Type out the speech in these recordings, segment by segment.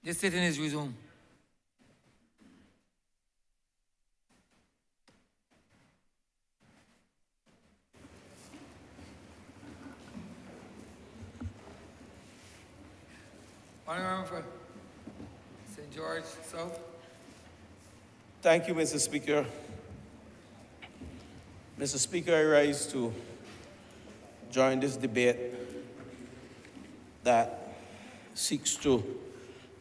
The sitting is resumed. Honourable for St. George South. Thank you, Mr. Speaker. Mr. Speaker, I rise to join this debate that seeks to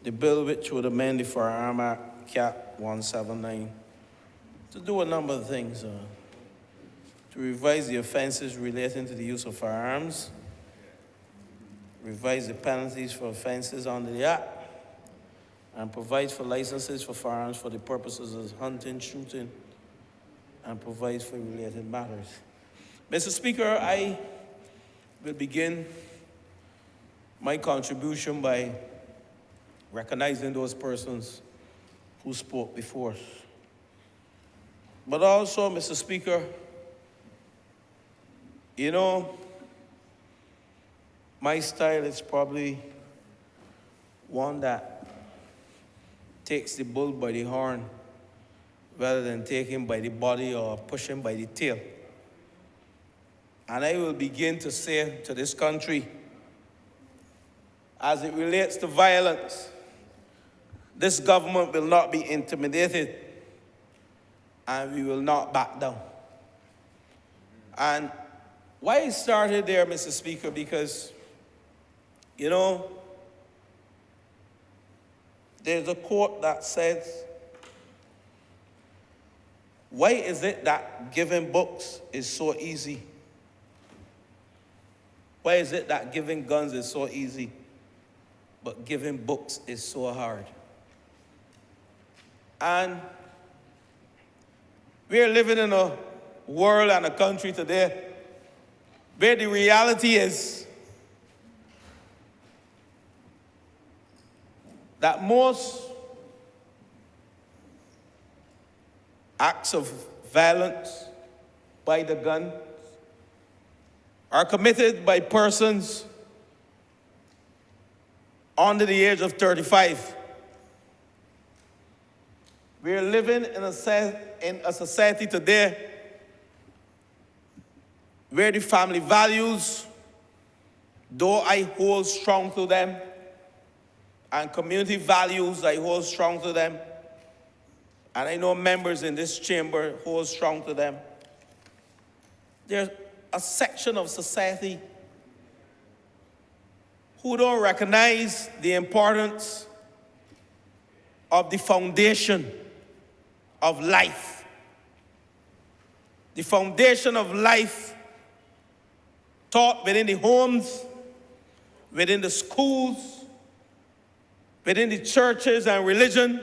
the bill which would amend the Firearm Act Cap 179 to do a number of things. To revise the offenses relating to the use of firearms, revise the penalties for offenses under the Act, and provide for licenses for firearms for the purposes of hunting, shooting, and provide for related matters. Mr. Speaker, I will begin my contribution by recognizing those persons who spoke before us. But also, Mr. Speaker, you know, my style is probably one that takes the bull by the horn rather than take him by the body or push him by the tail. And I will begin to say to this country, as it relates to violence, this government will not be intimidated and we will not back down. And why I started there, Mr. Speaker, because, you know, there's a quote that says, why is it that giving books is so easy? Why is it that giving guns is so easy, but giving books is so hard? And we're living in a world and a country today where the reality is that most acts of violence by the gun are committed by persons under the age of 35. We're living in a society today where the family values, though I hold strong to them, and community values, I hold strong to them, and I know members in this chamber hold strong to them. There's a section of society who don't recognize the importance of the foundation of life. The foundation of life taught within the homes, within the schools, within the churches and religion.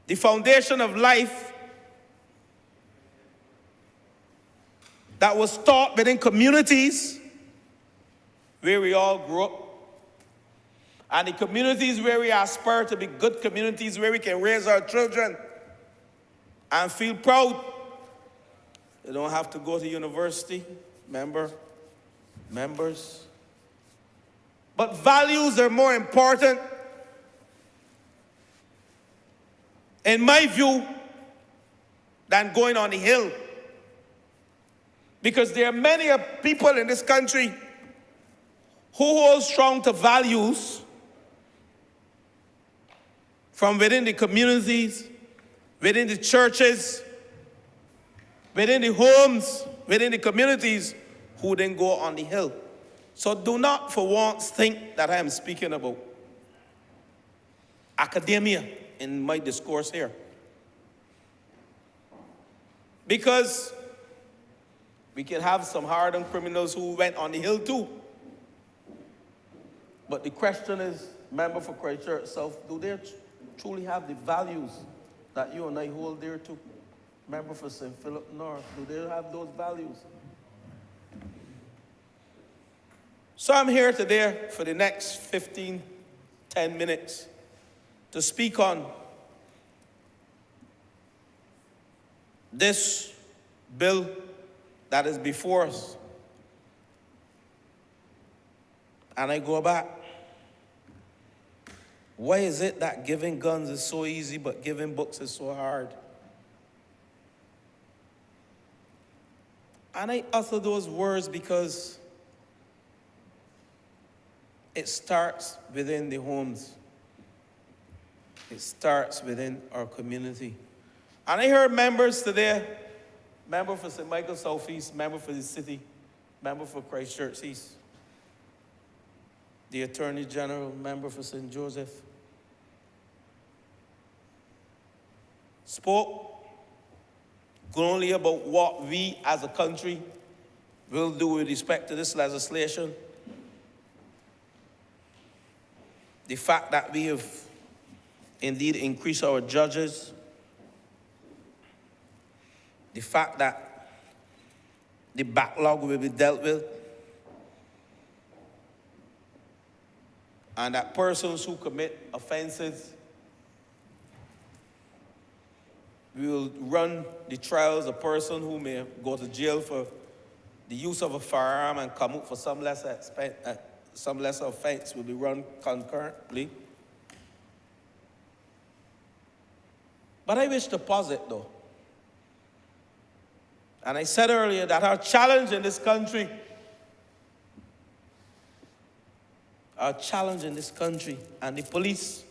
The foundation of life that was taught within communities where we all grew up, and the communities where we aspire to be good communities where we can raise our children and feel proud. They don't have to go to university, members. But values are more important, in my view, than going on the hill. Because there are many people in this country who hold strong to values from within the communities, within the churches, within the homes, within the communities, who then go on the hill. So do not for once think that I am speaking about academia in my discourse here. Because we can have some hardened criminals who went on the hill too. But the question is, member for Christchurch South, do they truly have the values that you and I hold dear to? Member for St. Philip North, do they have those values? So I'm here today for the next 10 minutes to speak on this bill that is before us. And I go back Why is it that giving guns is so easy, but giving books is so hard? And I utter those words because it starts within the homes. It starts within our community. And I heard members today, member for St. Michael Southeast, member for the city, member for Christchurch East, the Attorney General, member for St. Joseph, spoke only about what we as a country will do with respect to this legislation. The fact that we have indeed increased our judges, the fact that the backlog will be dealt with, and that persons who commit offenses, we will run the trials. A person who may go to jail for the use of a firearm and come out for some lesser offense will be run concurrently. But I wish to posit, though, and I said earlier that our challenge in this country, and the police,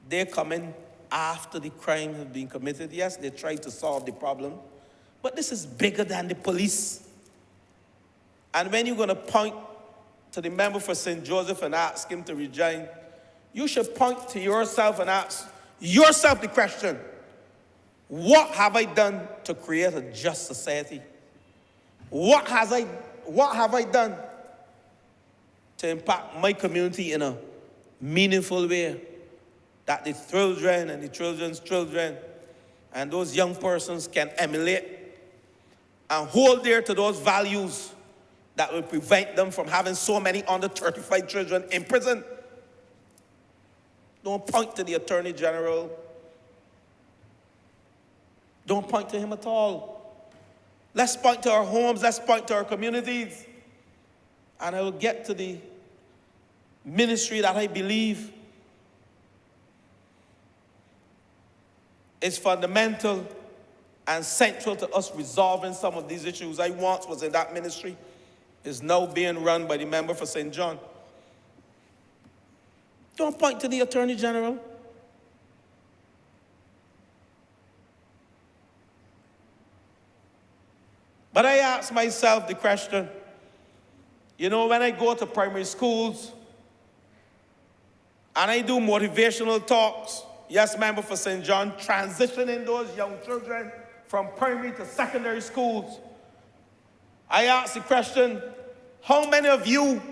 they come in after the crime has been committed. Yes, they try to solve the problem, but this is bigger than the police. And when you're going to point to the member for St. Joseph and ask him to resign, you should point to yourself and ask yourself the question, what have I done to create a just society? What have I done to impact my community in a meaningful way that the children and the children's children and those young persons can emulate and hold dear to those values that will prevent them from having so many under 35 children in prison? Don't point to the Attorney General. Don't point to him at all. Let's point to our homes. Let's point to our communities. And I will get to the ministry that I believe is fundamental and central to us resolving some of these issues. I once was in that ministry. Is now being run by the member for St. John. Don't point to the Attorney General. But I ask myself the question, you know, when I go to primary schools and I do motivational talks, yes, member for St. John, transitioning those young children from primary to secondary schools, I ask the question, how many of you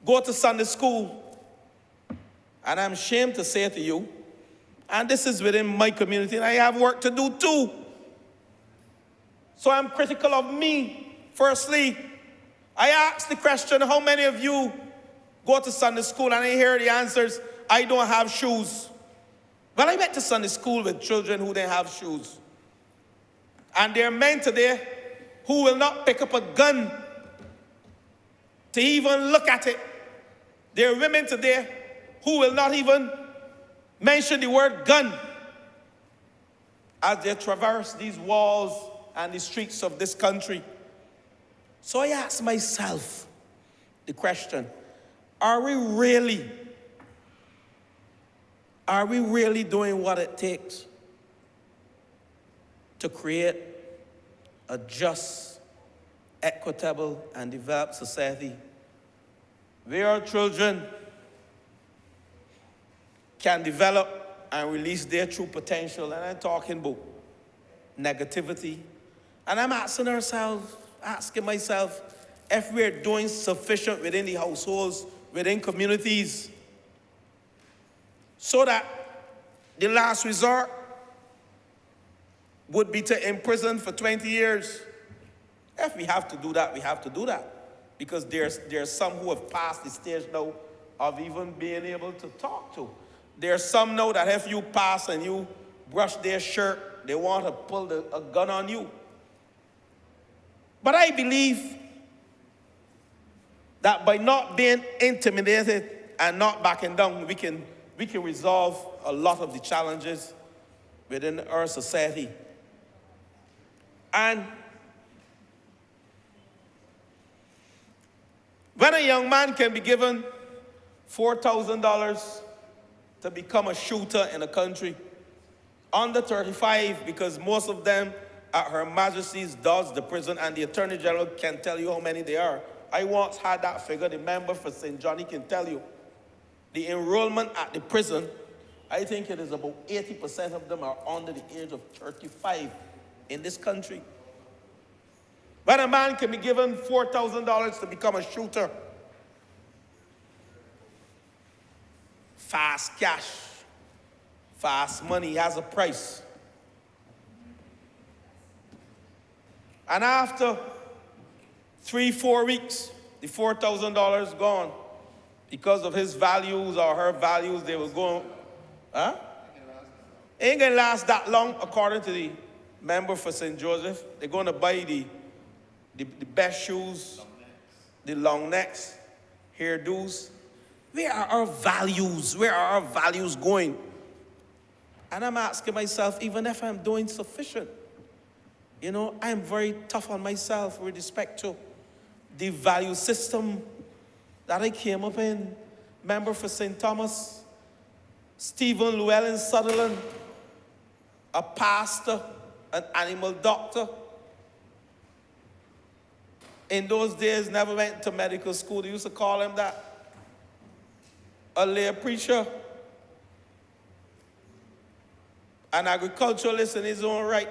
go to Sunday school? And I'm ashamed to say to you, and this is within my community, and I have work to do too. So I'm critical of me. Firstly, I ask the question, how many of you go to Sunday school? And I hear the answers, I don't have shoes. Well, I went to Sunday school with children who didn't have shoes. And there are men today who will not pick up a gun to even look at it. There are women today who will not even mention the word gun as they traverse these walls and the streets of this country. So I ask myself the question, are we really doing what it takes to create a just, equitable, and developed society where our children can develop and release their true potential? And I'm talking about negativity. And I'm asking myself, if we're doing sufficient within the households, within communities, so that the last resort would be to imprison for 20 years. If we have to do that, we have to do that. Because there's some who have passed the stage now of even being able to talk to. There's some now that if you pass and you brush their shirt, they want to pull a gun on you. But I believe that by not being intimidated and not backing down, we can resolve a lot of the challenges within our society. And when a young man can be given $4,000 to become a shooter in a country, under 35, because most of them at Her Majesty's does the prison, and the Attorney General can tell you how many they are. I once had that figure. The member for St. John, he can tell you. The enrollment at the prison, I think it is about 80% of them are under the age of 35 in this country. When a man can be given $4,000 to become a shooter, fast cash, fast money has a price. And after 3-4 weeks, the $4,000 gone. Because of his values or her values, they will go, huh? Ain't gonna last that long, according to the member for St. Joseph. They're gonna buy the best shoes, the long necks, hairdos. Where are our values? Where are our values going? And I'm asking myself, even if I'm doing sufficient, you know, I'm very tough on myself with respect to the value system that I came up in. Member for St. Thomas, Stephen Llewellyn Sutherland, a pastor, an animal doctor. In those days, never went to medical school. They used to call him that. A lay preacher. An agriculturalist in his own right.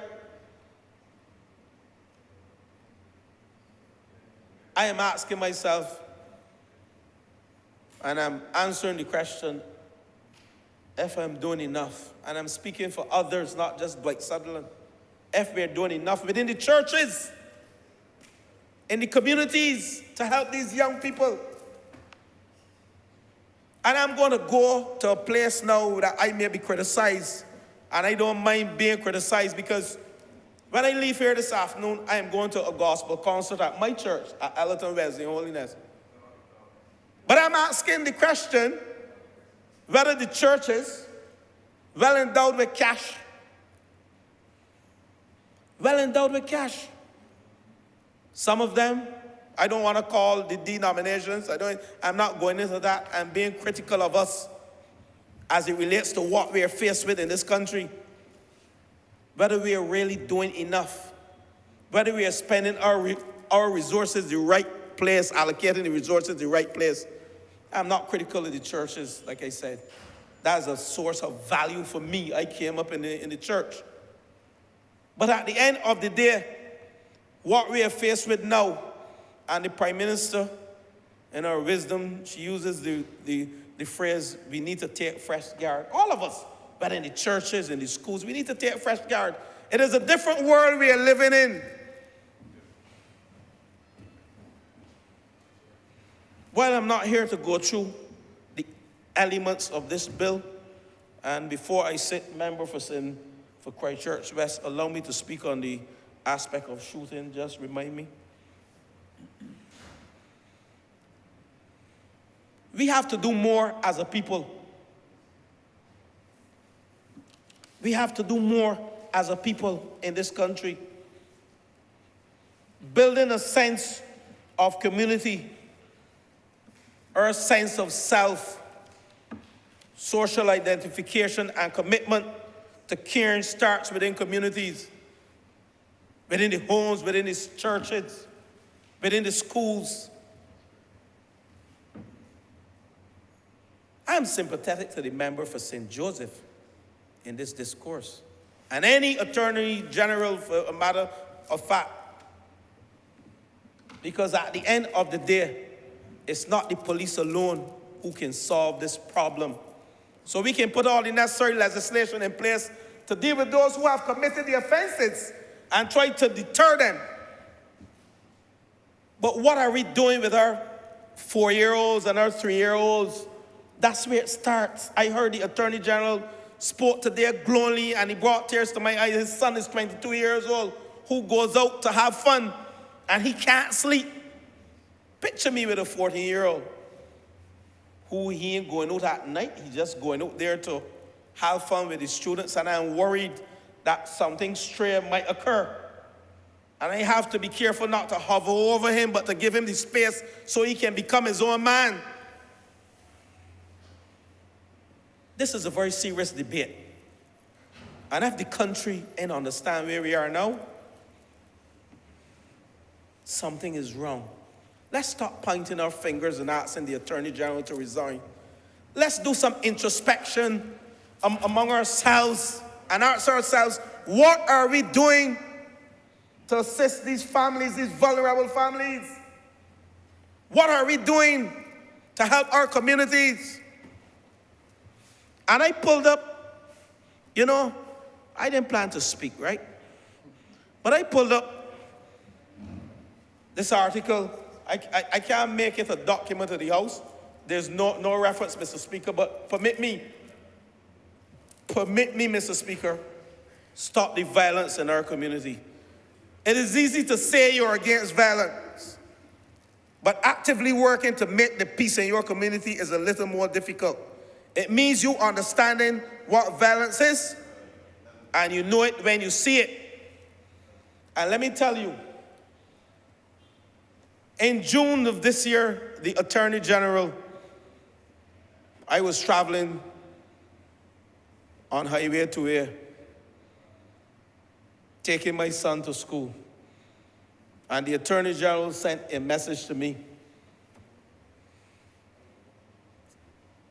I am asking myself, and I'm answering the question, if I'm doing enough. And I'm speaking for others, not just Dwight Sutherland. If we're doing enough within the churches, in the communities, to help these young people. And I'm going to go to a place now that I may be criticized. And I don't mind being criticized, because when I leave here this afternoon, I am going to a gospel concert at my church, at Ellerton Wesley Holiness. But I'm asking the question whether the churches, well endowed with cash, some of them, I don't want to call the denominations, I'm not going into that. I'm being critical of us as it relates to what we are faced with in this country. Whether we are really doing enough, whether we are spending our resources the right place, allocating the resources the right place. I'm not critical of the churches, like I said. That's a source of value for me. I came up in the church. But at the end of the day, what we are faced with now, and the Prime Minister, in her wisdom, she uses the phrase, we need to take fresh guard. All of us, but in the churches, in the schools, we need to take fresh guard. It is a different world we are living in. Well, I'm not here to go through the elements of this bill. And before I sit member for Christchurch West, allow me to speak on the aspect of shooting. Just remind me. We have to do more as a people. We have to do more as a people in this country. Building a sense of community, or a sense of self, social identification, and commitment to caring starts within communities, within the homes, within the churches, within the schools. I'm sympathetic to the member for St. Joseph in this discourse, and any Attorney General for a matter of fact, because at the end of the day, it's not the police alone who can solve this problem. So we can put all the necessary legislation in place to deal with those who have committed the offenses and try to deter them. But what are we doing with our 4-year-olds and our 3-year-olds? That's where it starts. I heard the Attorney General spoke today glowingly, and he brought tears to my eyes. His son is 22 years old, who goes out to have fun, and he can't sleep. Picture me with a 14-year-old. who he ain't going out at night. He's just going out there to have fun with his students, and I'm worried that something stray might occur. And I have to be careful not to hover over him, but to give him the space so he can become his own man. This is a very serious debate. And if the country ain't understand where we are now, something is wrong. Let's stop pointing our fingers and asking the Attorney General to resign. Let's do some introspection among ourselves and ask ourselves, what are we doing to assist these families, these vulnerable families? What are we doing to help our communities? And I pulled up, I didn't plan to speak, right? But I pulled up this article. I can't make it a document of the House. There's no reference, Mr. Speaker, but permit me, Mr. Speaker, stop the violence in our community. It is easy to say you're against violence, but actively working to make the peace in your community is a little more difficult. It means you understanding what violence is, and you know it when you see it. And let me tell you, in June of this year, the Attorney General, I was traveling on Highway 2A, taking my son to school. And the Attorney General sent a message to me.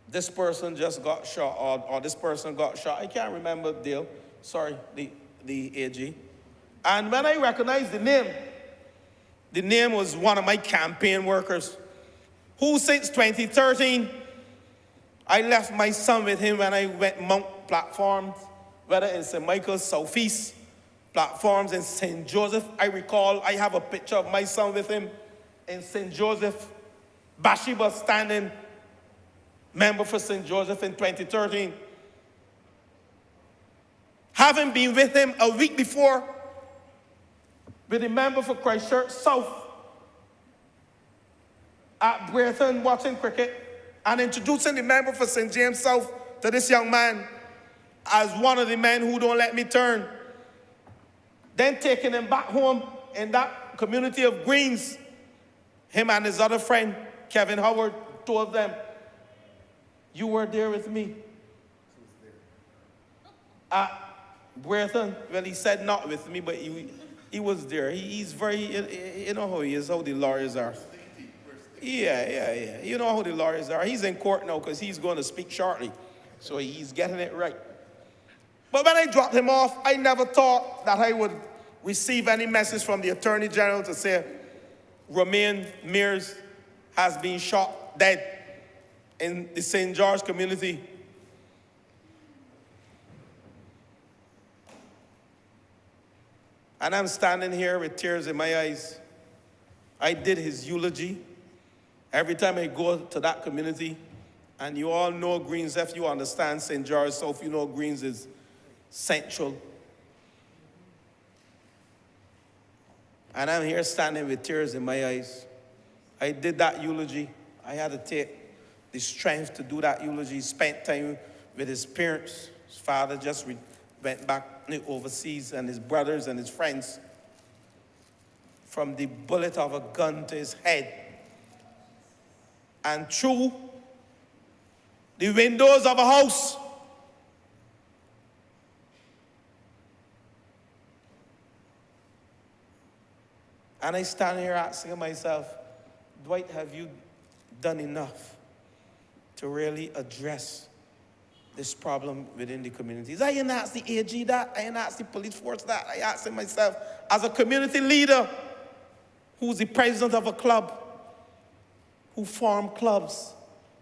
This person just got shot, or this person got shot. I can't remember the deal. Sorry, the AG. And when I recognized the name was one of my campaign workers, who since 2013, I left my son with him when I went mount platforms, whether in St. Michael's, Southeast, platforms in St. Joseph. I recall I have a picture of my son with him in St. Joseph. Bathsheba standing, member for St. Joseph in 2013. Having been with him a week before, with the member for Christchurch South at Brayton watching cricket, and introducing the member for St. James South to this young man as one of the men who don't let me turn. Then taking him back home in that community of Greens, him and his other friend, Kevin Howard, told them, you were there with me. At Brayton, well, he said not with me, but he was there. He's very, you know how he is, how the lawyers are. Yeah. You know how the lawyers are. He's in court now because he's going to speak shortly. So he's getting it right. But when I dropped him off, I never thought that I would receive any message from the Attorney General to say, Romain Mears has been shot dead in the St. George community. And I'm standing here with tears in my eyes. I did his eulogy. Every time I go to that community, and you all know Greens, if you understand St. George South, you know Greens is central. And I'm here standing with tears in my eyes. I did that eulogy. I had to take the strength to do that eulogy. Spent time with his parents. His father just went back overseas, and his brothers and his friends. From the bullet of a gun to his head. And through the windows of a house. And I stand here asking myself, Dwight, have you done enough to really address this problem within the communities? I ain't asked the AG that. I ain't asked the police force that. I asked myself, as a community leader, who's the president of a club, who form clubs,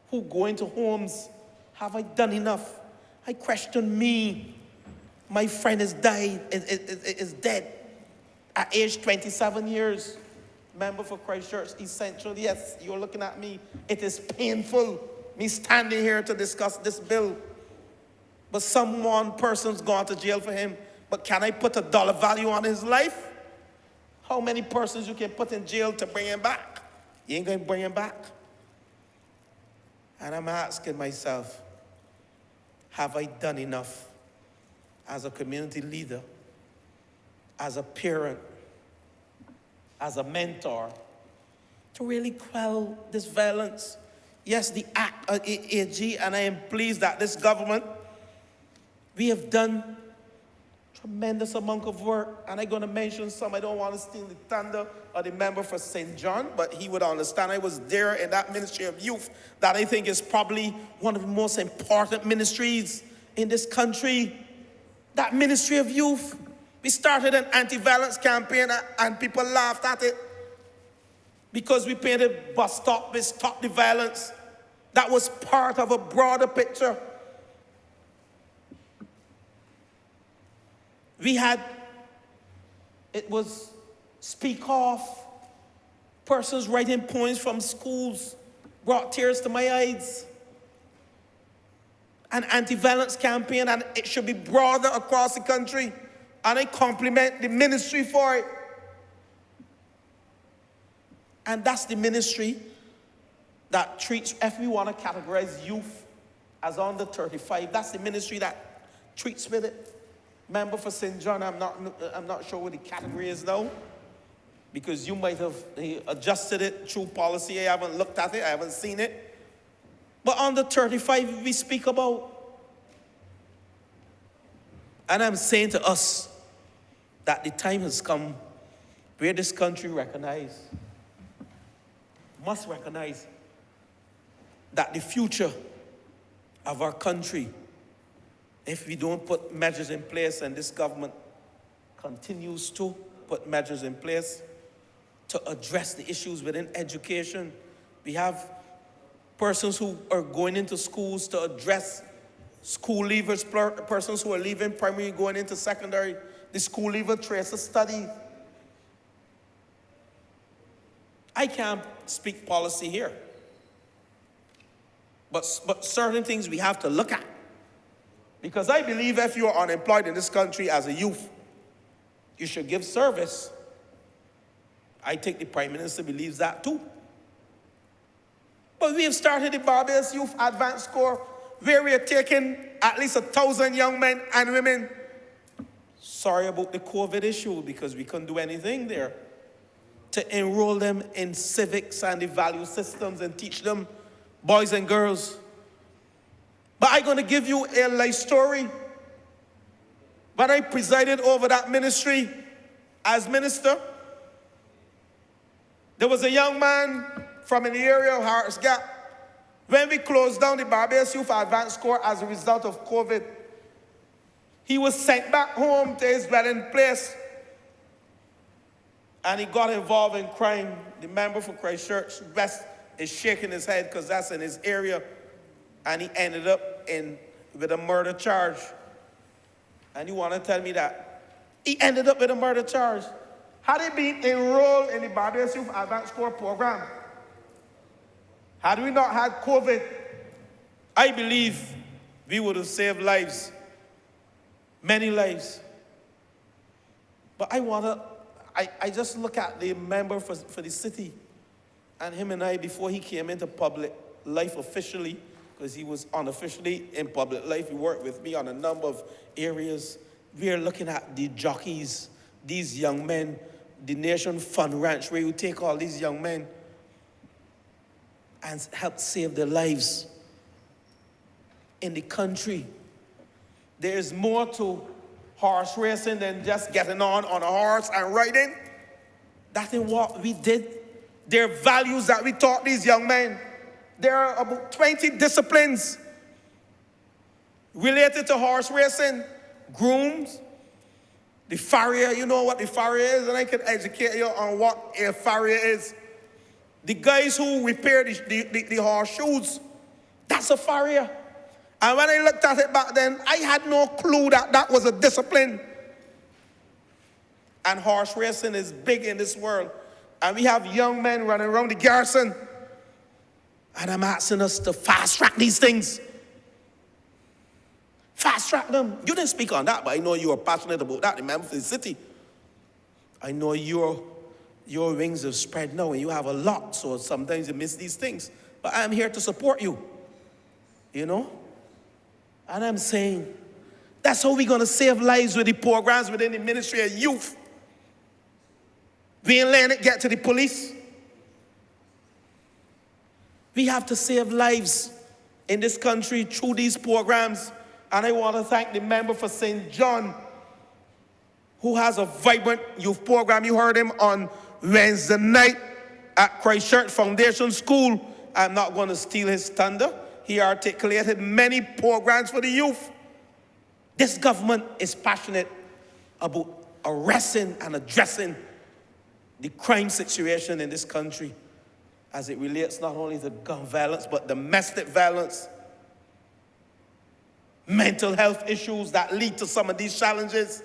who go into homes, have I done enough? I question me. My friend is dead at age 27 years. Member for Christchurch East Central. Yes, you're looking at me. It is painful, me standing here to discuss this bill. But one person's gone to jail for him. But can I put a dollar value on his life? How many persons you can put in jail to bring him back? You ain't going to bring him back. And I'm asking myself, have I done enough as a community leader, as a parent, as a mentor, to really quell this violence? Yes, the act of AG, and I am pleased that this government, we have done tremendous amount of work, and I'm going to mention some. I don't want to steal the thunder of the member for St. John, but he would understand. I was there in that Ministry of Youth that I think is probably one of the most important ministries in this country. That Ministry of Youth. We started an anti-violence campaign and people laughed at it because we painted bus stop, we stop the violence. That was part of a broader picture. We had, it was speak off, persons writing poems from schools brought tears to my eyes. An anti-violence campaign, and it should be broader across the country. And I compliment the ministry for it. And that's the ministry that treats, if we want to categorize youth as under 35, that's the ministry that treats with it. Member for St. John, I'm not sure what the category is now, because you might have adjusted it through policy. I haven't looked at it, I haven't seen it. But under 35, we speak about. And I'm saying to us that the time has come where this country must recognize that the future of our country, if we don't put measures in place, and this government continues to put measures in place to address the issues within education. We have persons who are going into schools to address school leavers, persons who are leaving primary, going into secondary, the school leaver trace of study. I can't speak policy here, but certain things we have to look at. Because I believe if you are unemployed in this country as a youth, you should give service. I think the Prime Minister believes that too. But we have started the Barbados Youth Advanced Corps, where we are taking at least 1,000 young men and women. Sorry about the COVID issue, because we couldn't do anything there, to enroll them in civics and the value systems and teach them, boys and girls. But I'm going to give you a life story. When I presided over that ministry as minister, there was a young man from in the area of Harts Gap. When we closed down the Barbados Youth Advanced Corps as a result of COVID, he was sent back home to his dwelling place, and he got involved in crime. The member for Christchurch West is shaking his head because that's in his area, and he ended up with a murder charge. And you want to tell me that he ended up with a murder charge? Had he been enrolled in the Barbados Youth Advanced Corps program, had we not had COVID, I believe we would have saved lives, many lives. But I just look at the member for the city, and him and I, before he came into public life officially, because he was unofficially in public life, he worked with me on a number of areas. We are looking at the jockeys, these young men, the Nation Fund Ranch, where you take all these young men and help save their lives in the country. There's more to horse racing than just getting on a horse and riding. That's in what we did. There are values that we taught these young men. There are about 20 disciplines related to horse racing. Grooms, the farrier, you know what the farrier is, and I can educate you on what a farrier is. The guys who repair the horseshoes, that's a farrier. And when I looked at it back then, I had no clue that that was a discipline. And horse racing is big in this world. And we have young men running around the garrison. And I'm asking us to fast track these things. Fast track them. You didn't speak on that, but I know you are passionate about that. Remember, for the city, I know your wings have spread now, and you have a lot, so sometimes you miss these things. But I'm here to support you. you know? And I'm saying, that's how we're going to save lives with the programs within the Ministry of Youth. We ain't letting it get to the police. We have to save lives in this country through these programs. And I want to thank the member for St. John, who has a vibrant youth program. You heard him on Wednesday night at Christchurch Foundation School. I'm not going to steal his thunder. He articulated many programs for the youth. This government is passionate about arresting and addressing the crime situation in this country as it relates not only to gun violence, but domestic violence, mental health issues that lead to some of these challenges.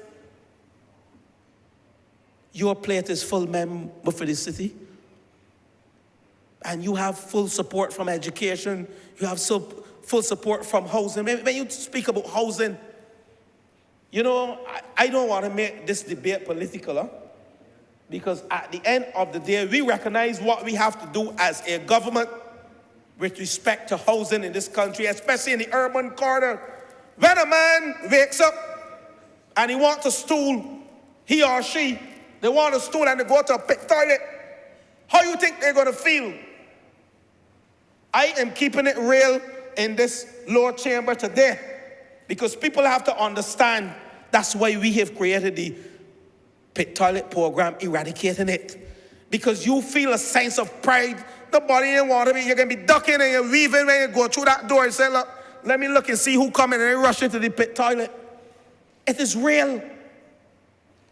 Your plate is full, member for the city. And you have full support from education. You have full support from housing. When you speak about housing, you know, I don't want to make this debate political, huh? Because at the end of the day, we recognize what we have to do as a government with respect to housing in this country, especially in the urban corridor. When a man wakes up and he wants a stool, he or she, they want a stool and they go to a pit toilet, how you think they're going to feel? I am keeping it real in this lower chamber today because people have to understand that's why we have created the pit toilet program, eradicating it. Because you feel a sense of pride. Nobody in want to be, you're going to be ducking and you're weaving when you go through that door and say, look, let me look and see who coming, and they rush into the pit toilet. It is real.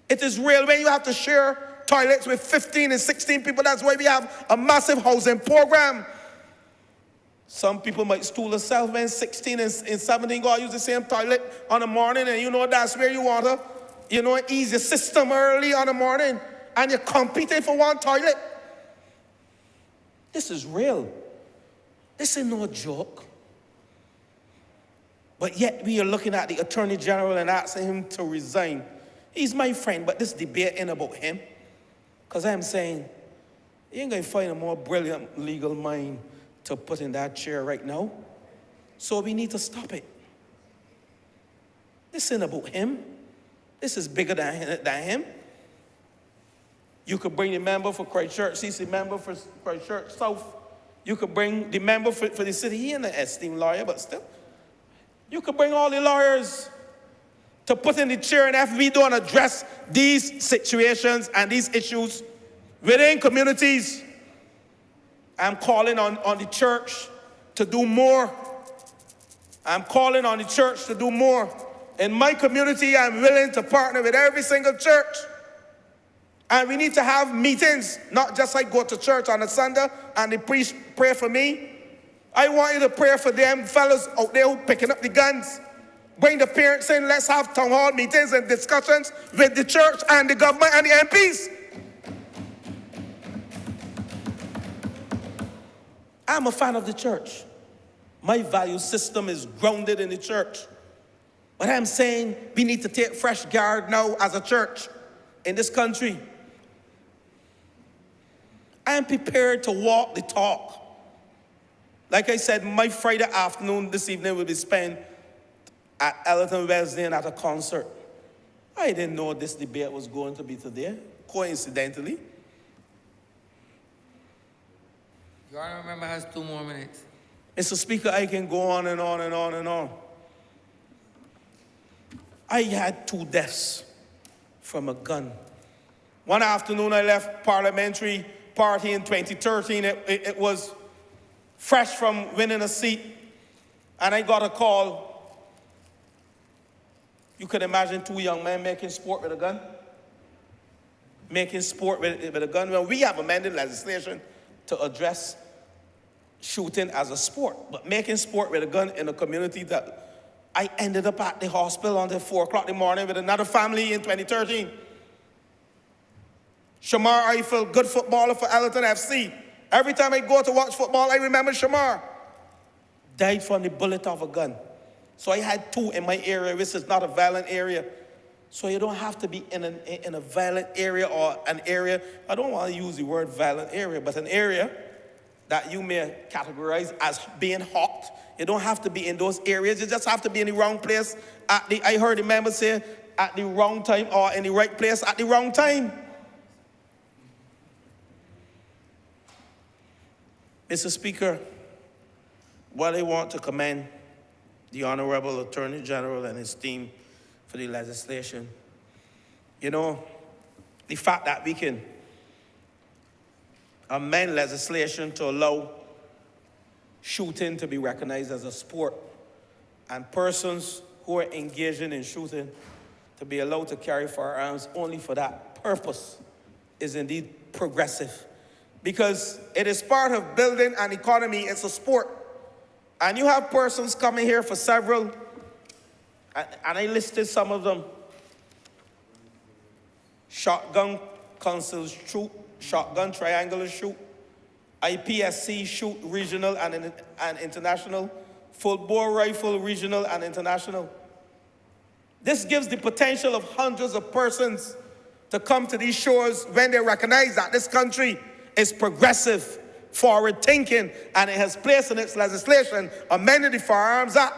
It is real when you have to share toilets with 15 and 16 people. That's why we have a massive housing program. Some people might stool themselves when 16 and 17 go use the same toilet on the morning, and you know that's where you want to, you know, ease your system early on the morning, and you're competing for one toilet. This is real. This is no joke. But yet we are looking at the Attorney General and asking him to resign. He's my friend, but this debate ain't about him. Because I'm saying, you ain't going to find a more brilliant legal mind to put in that chair right now. So we need to stop it. This ain't about him. This is bigger than him. You could bring the member for Christchurch, CC member for Christchurch South. You could bring the member for the city. He ain't an esteemed lawyer, but still. You could bring all the lawyers to put in the chair, and if we don't address these situations and these issues within communities, I'm calling on the church to do more. I'm calling on the church to do more. In my community, I'm willing to partner with every single church. And we need to have meetings, not just like go to church on a Sunday and the priest pray for me. I want you to pray for them fellows out there who picking up the guns. Bring the parents in, let's have town hall meetings and discussions with the church and the government and the MPs. I'm a fan of the church. My value system is grounded in the church. But I'm saying we need to take fresh guard now as a church in this country. I am prepared to walk the talk. Like I said, my Friday afternoon this evening will be spent at Ellerton Wesleyan at a concert. I didn't know this debate was going to be today, coincidentally. Your honourable member has 2 more minutes. Mr. Speaker, I can go on and on and on and on. I had 2 deaths from a gun. One afternoon I left parliamentary party in 2013. It was fresh from winning a seat, and I got a call. You could imagine 2 young men making sport with a gun. Making sport with a gun. Well, we have amended legislation to address shooting as a sport, but making sport with a gun in a community that I ended up at the hospital until 4 o'clock in the morning with another family in 2013. Shamar Eiffel, good footballer for Ellerton FC. Every time I go to watch football, I remember Shamar. Died from the bullet of a gun. So I had 2 in my area, which is not a violent area. So you don't have to be in a violent area or an area, I don't want to use the word violent area, but an area that you may categorize as being hot. You don't have to be in those areas. You just have to be in the wrong place I heard the member say, at the wrong time, or in the right place at the wrong time. Mr. Speaker, while I want to commend the Honourable Attorney General and his team for the legislation, you know, the fact that we can amend legislation to allow shooting to be recognized as a sport, and persons who are engaging in shooting to be allowed to carry firearms only for that purpose is indeed progressive. Because it is part of building an economy. It's a sport. And you have persons coming here for several, and I listed some of them: shotgun council shoot, shotgun triangular shoot, IPSC shoot regional and international, full bore rifle regional and international. This gives the potential of hundreds of persons to come to these shores when they recognize that this country is progressive, forward thinking, and it has placed in its legislation amended the Firearms Act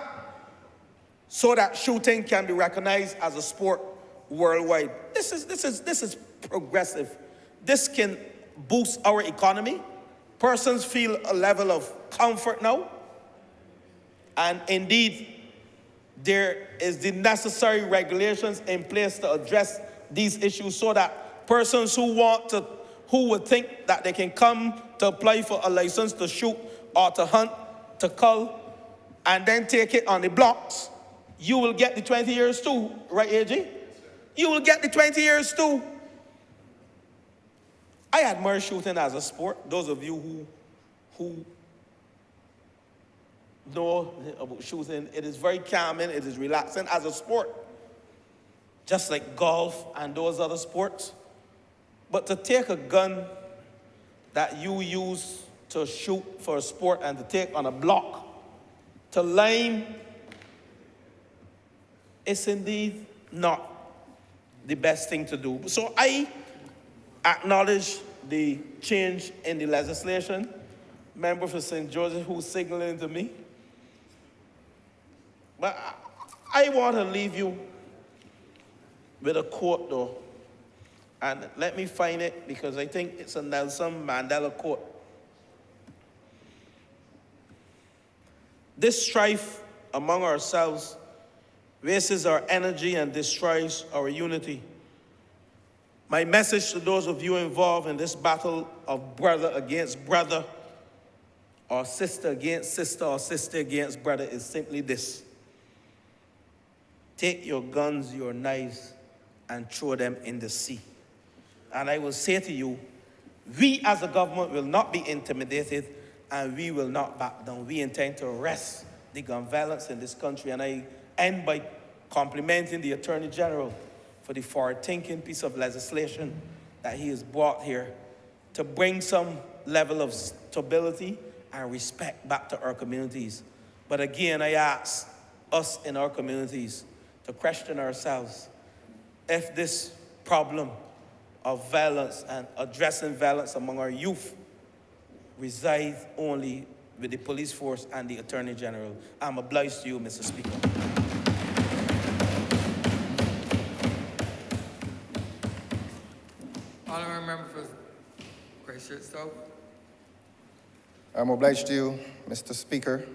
so that shooting can be recognized as a sport worldwide. This is progressive. This can boost our economy. Persons feel a level of comfort now. And indeed, there is the necessary regulations in place to address these issues so that persons who would think that they can come to apply for a license to shoot or to hunt, to cull, and then take it on the blocks, you will get the 20 years too, right, AG? You will get the 20 years too. I admire shooting as a sport. Those of you who know about shooting, it is very calming, it is relaxing as a sport, just like golf and those other sports. But to take a gun that you use to shoot for a sport and to take on a block, to line, it's indeed not the best thing to do. So I acknowledge the change in the legislation. Member for St. Joseph who's signaling to me. But I want to leave you with a quote, though. And let me find it, because I think it's a Nelson Mandela quote. This strife among ourselves wastes our energy and destroys our unity. My message to those of you involved in this battle of brother against brother, or sister against sister, or sister against brother is simply this: take your guns, your knives, and throw them in the sea. And I will say to you, we as a government will not be intimidated, and we will not back down. We intend to arrest the gun violence in this country. And I end by complimenting the Attorney General for the forward-thinking piece of legislation that he has brought here to bring some level of stability and respect back to our communities. But again, I ask us in our communities to question ourselves if this problem of violence and addressing violence among our youth resides only with the police force and the Attorney General. I'm obliged to you, Mr. Speaker. Honourable member for Christchurch South. I'm obliged to you, Mr. Speaker.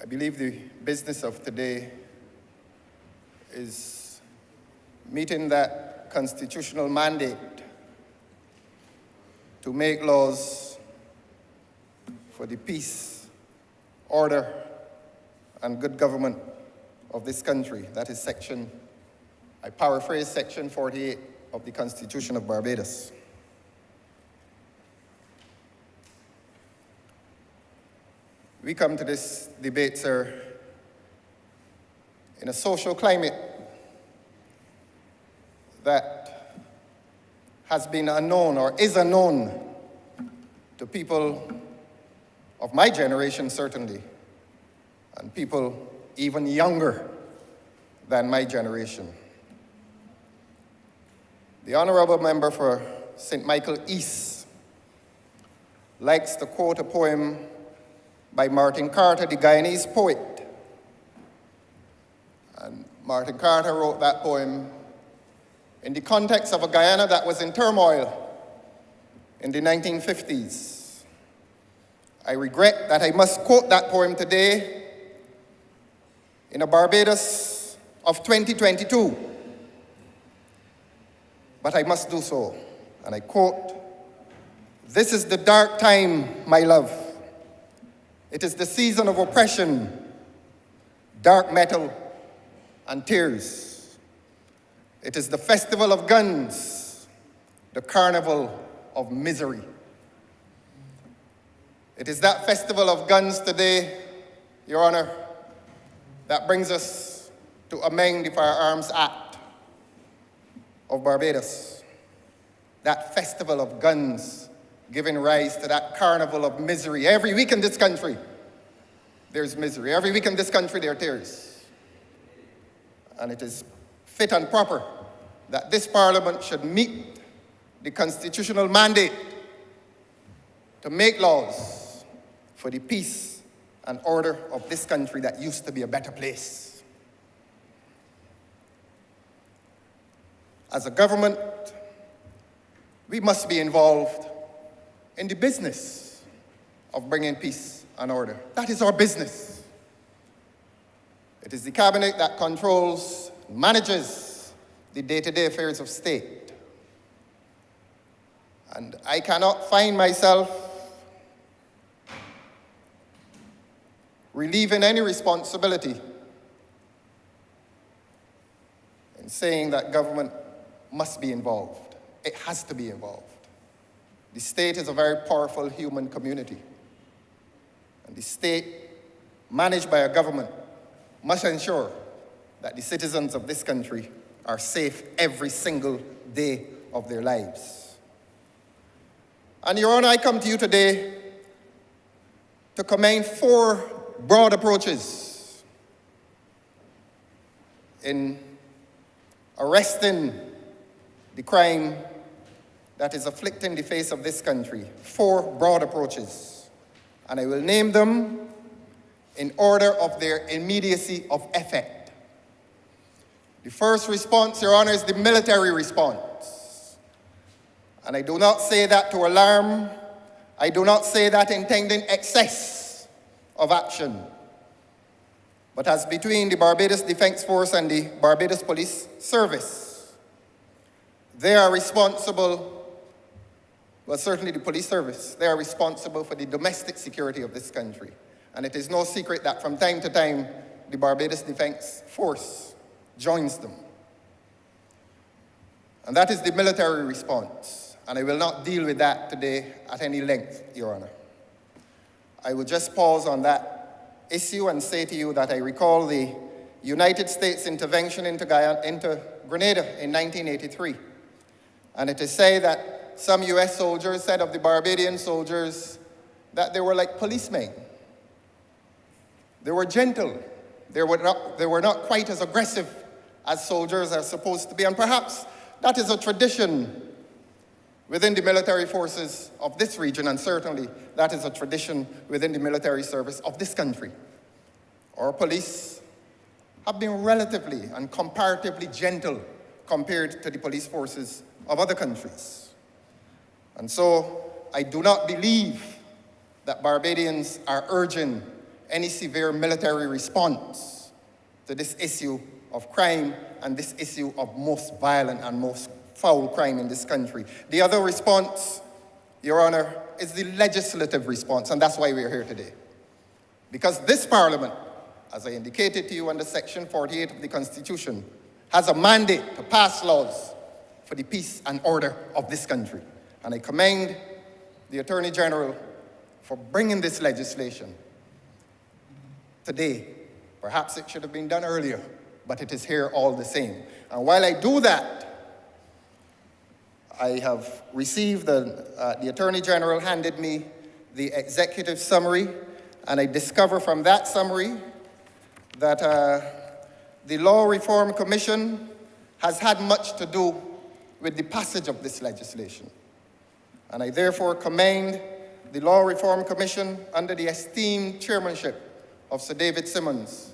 I believe the business of today is meeting that constitutional mandate to make laws for the peace, order, and good government of this country. That is I paraphrase Section 48 of the Constitution of Barbados. We come to this debate, sir, in a social climate that has been unknown, or is unknown, to people of my generation, certainly, and people even younger than my generation. The Honourable Member for St. Michael East likes to quote a poem by Martin Carter, the Guyanese poet. And Martin Carter wrote that poem in the context of a Guyana that was in turmoil in the 1950s. I regret that I must quote that poem today in a Barbados of 2022, but I must do so. And I quote, "This is the dark time, my love. It is the season of oppression, dark metal, and tears. It is the festival of guns, the carnival of misery." It is that festival of guns today, Your Honor, that brings us to amend the Firearms Act of Barbados. That festival of guns giving rise to that carnival of misery. Every week in this country, there's misery. Every week in this country, there are tears. And it is fit and proper that this Parliament should meet the constitutional mandate to make laws for the peace and order of this country that used to be a better place. As a government, we must be involved in the business of bringing peace and order. That is our business. It is the cabinet that controls, manages the day-to-day affairs of state. And I cannot find myself relieving any responsibility in saying that government must be involved. It has to be involved. The state is a very powerful human community. And the state, managed by a government, must ensure that the citizens of this country are safe every single day of their lives. And Your Honor, I come to you today to commend 4 broad approaches in arresting the crime that is afflicting the face of this country. 4 broad approaches. And I will name them in order of their immediacy of effect. The first response, Your Honor, is the military response. And I do not say that to alarm. I do not say that intending excess of action. But as between the Barbados Defense Force and the Barbados Police Service, they are responsible, well, certainly the police service, they are responsible for the domestic security of this country. And it is no secret that from time to time, the Barbados Defense Force joins them. And that is the military response. And I will not deal with that today at any length, Your Honor. I will just pause on that issue and say to you that I recall the United States intervention into Grenada in 1983. And it is said that some US soldiers said of the Barbadian soldiers that they were like policemen. They were gentle. They were not quite as aggressive as soldiers are supposed to be. And perhaps that is a tradition within the military forces of this region, and certainly that is a tradition within the military service of this country. Our police have been relatively and comparatively gentle compared to the police forces of other countries. And so I do not believe that Barbadians are urging any severe military response to this issue of crime and this issue of most violent and most foul crime in this country. The other response, Your Honor, is the legislative response, and that's why we're here today. Because this Parliament, as I indicated to you under Section 48 of the Constitution, has a mandate to pass laws for the peace and order of this country. And I commend the Attorney General for bringing this legislation today. Perhaps it should have been done earlier, but it is here all the same. And while I do that, I have received, the Attorney General handed me the executive summary, and I discover from that summary that the Law Reform Commission has had much to do with the passage of this legislation. And I therefore commend the Law Reform Commission under the esteemed chairmanship of Sir David Simmons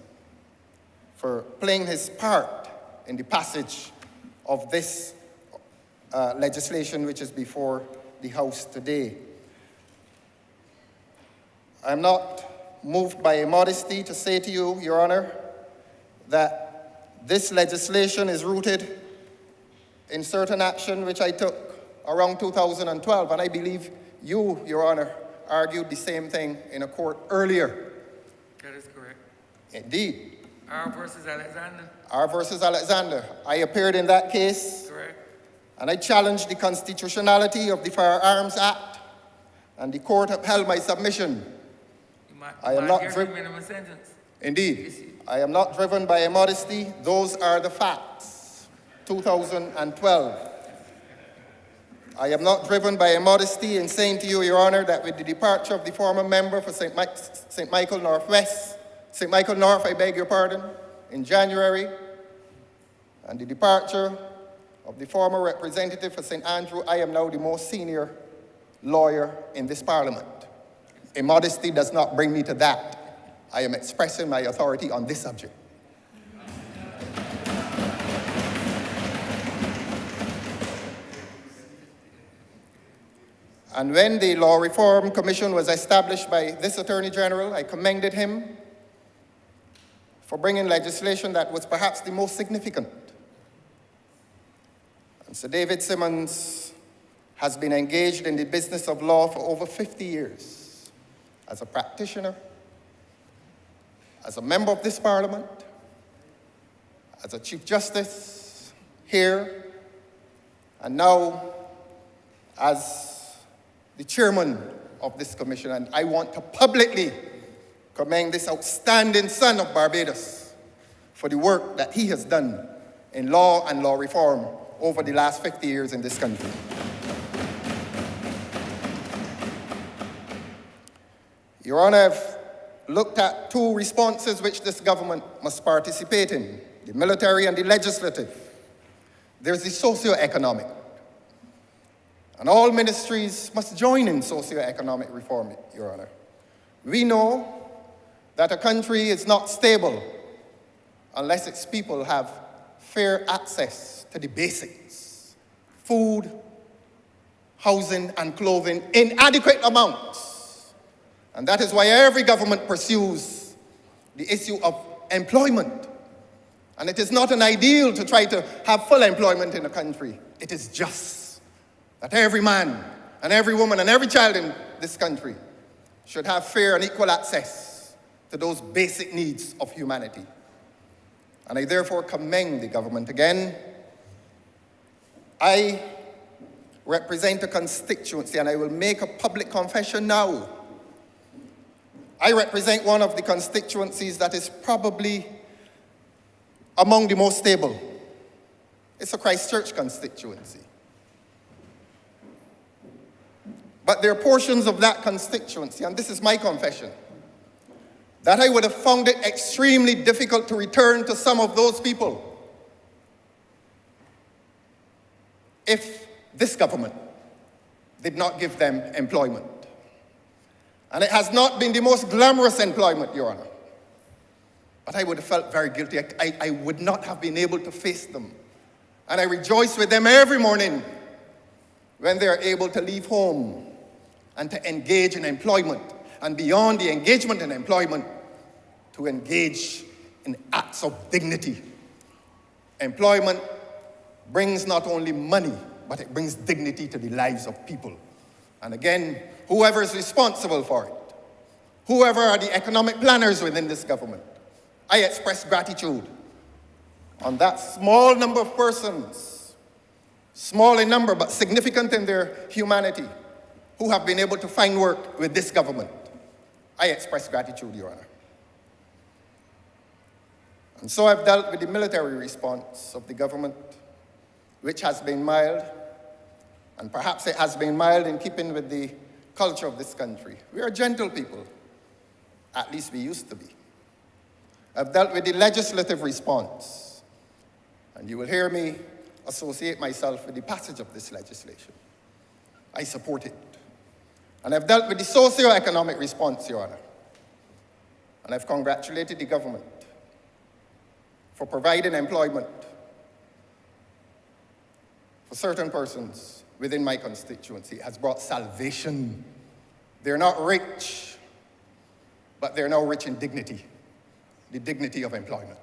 for playing his part in the passage of this legislation which is before the House today. I'm not moved by a modesty to say to you, Your Honor, that this legislation is rooted in certain action which I took around 2012, and I believe you, Your Honor, argued the same thing in a court earlier. That is correct. Indeed. R versus Alexander. R versus Alexander. I appeared in that case, Correct. and I challenged the constitutionality of the Firearms Act, and the court upheld my submission. I am not minimum sentence. Indeed. I am not driven by a modesty. Those are the facts. 2012. I am not driven by a modesty in saying to you, Your Honor, that with the departure of the former member for St. Michael Northwest, St. Michael North, I beg your pardon, in January, and the departure of the former representative for St. Andrew, I am now the most senior lawyer in this parliament. A modesty does not bring me to that. I am expressing my authority on this subject. And when the Law Reform Commission was established by this Attorney General, I commended him for bringing legislation that was perhaps the most significant. And Sir David Simmons has been engaged in the business of law for over 50 years as a practitioner, as a member of this parliament, as a Chief Justice here, and now as the chairman of this commission. And I want to publicly commend this outstanding son of Barbados for the work that he has done in law and law reform over the last 50 years in this country. Your Honor, I've looked at two responses which this government must participate in, the military and the legislative. There's the socio-economic. And all ministries must join in socio-economic reform, Your Honor. We know that a country is not stable unless its people have fair access to the basics: food, housing, and clothing in adequate amounts. And that is why every government pursues the issue of employment. And it is not an ideal to try to have full employment in a country. It is just that every man and every woman and every child in this country should have fair and equal access to those basic needs of humanity. And I therefore commend the government again. I represent a constituency, and I will make a public confession now. I represent one of the constituencies that is probably among the most stable. It's a Christchurch constituency. But there are portions of that constituency, and this is my confession, that I would have found it extremely difficult to return to some of those people if this government did not give them employment. And it has not been the most glamorous employment, Your Honor. But I would have felt very guilty. I would not have been able to face them. And I rejoice with them every morning when they are able to leave home and to engage in employment, and beyond the engagement in employment, to engage in acts of dignity. Employment brings not only money, but it brings dignity to the lives of people. And again, whoever is responsible for it, whoever are the economic planners within this government, I express gratitude on that small number of persons, small in number but significant in their humanity, who have been able to find work with this government. I express gratitude, Your Honor. And so I've dealt with the military response of the government, which has been mild, and perhaps it has been mild in keeping with the culture of this country. We are gentle people, at least we used to be. I've dealt with the legislative response, and you will hear me associate myself with the passage of this legislation. I support it. And I've dealt with the socio-economic response, Your Honor. And I've congratulated the government for providing employment for certain persons within my constituency. It has brought salvation. They're not rich, but they're now rich in dignity, the dignity of employment.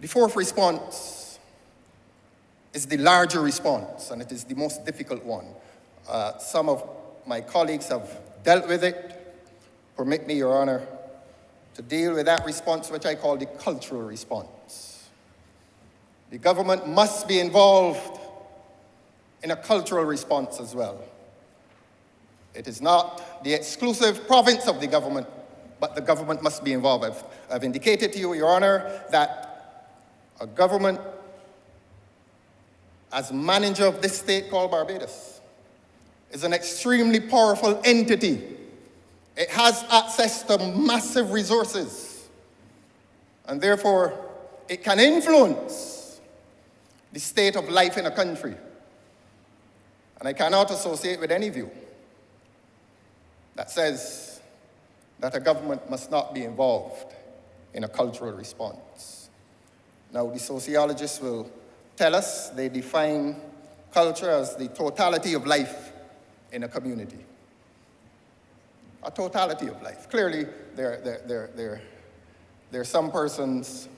The fourth response is the larger response, and it is the most difficult one. Some of my colleagues have dealt with it. Permit me, Your Honor, to deal with that response, which I call the cultural response. The government must be involved in a cultural response as well. It is not the exclusive province of the government, but the government must be involved. I've indicated to you, Your Honor, that a government as manager of this state called Barbados is an extremely powerful entity. It has access to massive resources, and therefore it can influence the state of life in a country. And I cannot associate with any view that says that a government must not be involved in a cultural response. Now, the sociologists will tell us they define culture as the totality of life in a community. A totality of life. Clearly, there are some persons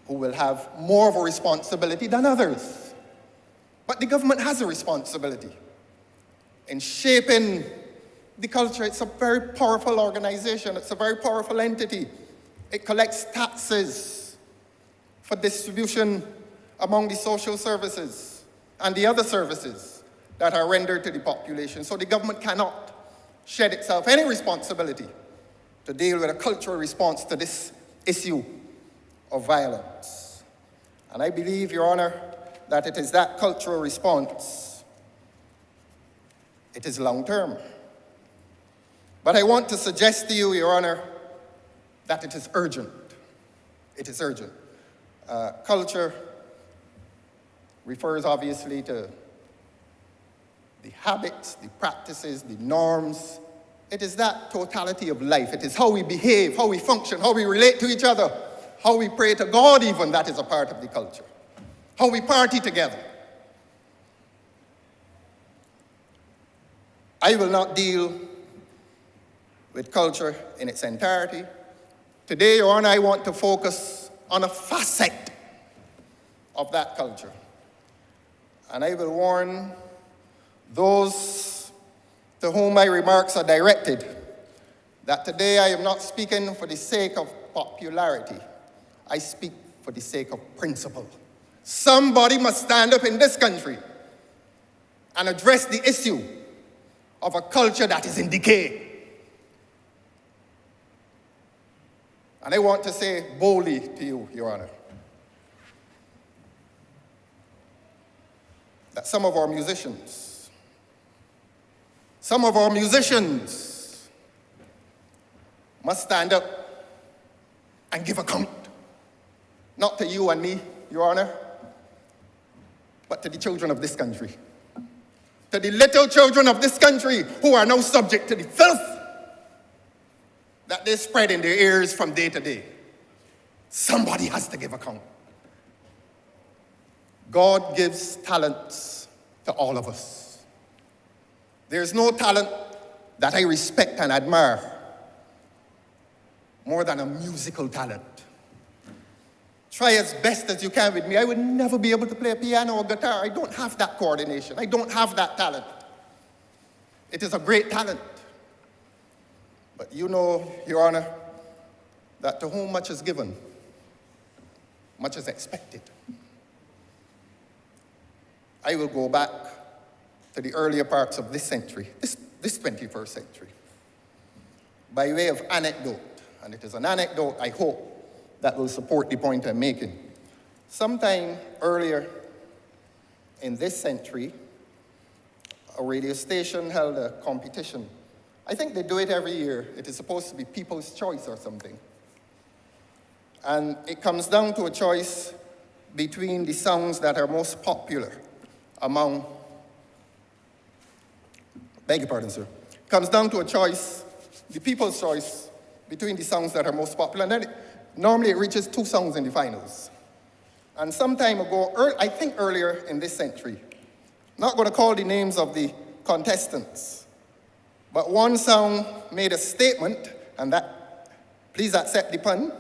who will have more of a responsibility than others. But the government has a responsibility in shaping the culture. It's a very powerful organization. It's a very powerful entity. It collects taxes for distribution among the social services and the other services that are rendered to the population. So the government cannot shed itself any responsibility to deal with a cultural response to this issue of violence. And I believe, Your Honor, that it is that cultural response. It is long-term. But I want to suggest to you, Your Honor, that it is urgent. It is urgent. Culture refers obviously to the habits, the practices, the norms. It is that totality of life. It is how we behave, how we function, how we relate to each other, how we pray to God even, that is a part of the culture. How we party together. I will not deal with culture in its entirety. Today, Your Honor, I want to focus on a facet of that culture. And I will warn those to whom my remarks are directed that today I am not speaking for the sake of popularity. I speak for the sake of principle. Somebody must stand up in this country and address the issue of a culture that is in decay. And I want to say boldly to you, Your Honor, that some of our musicians must stand up and give account, not to you and me, Your Honor, but to the children of this country, to the little children of this country who are now subject to the filth that they spread in their ears from day to day. Somebody has to give account. God gives talents to all of us. There's no talent that I respect and admire more than a musical talent. Try as best as you can with me. I would never be able to play a piano or guitar. I don't have that coordination. I don't have that talent. It is a great talent. But you know, Your Honor, that to whom much is given, much is expected. I will go back to the earlier parts of this century, this 21st century, by way of anecdote. And it is an anecdote, I hope, that will support the point I'm making. Sometime earlier in this century, a radio station held a competition. I think they do it every year. It is supposed to be People's Choice or something. And it comes down to a choice between the songs that are most popular among beg your pardon, sir, comes down to a choice, the people's choice, between the songs that are most popular. And then normally it reaches 2 songs in the finals. And some time ago, I think earlier in this century, not going to call the names of the contestants, but one song made a statement, and that, please accept the pun,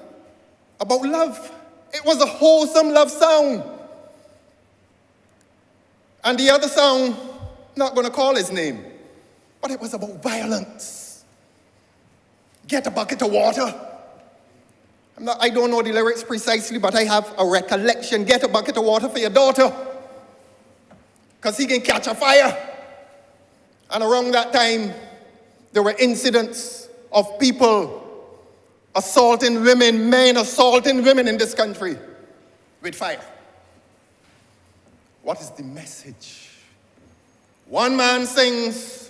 about love. It was a wholesome love song. And the other song, not going to call his name, but it was about violence. Get a bucket of water. I don't know the lyrics precisely, but I have a recollection. Get a bucket of water for your daughter, because he can catch a fire. And around that time, there were incidents of people assaulting women, men assaulting women in this country with fire. What is the message? One man sings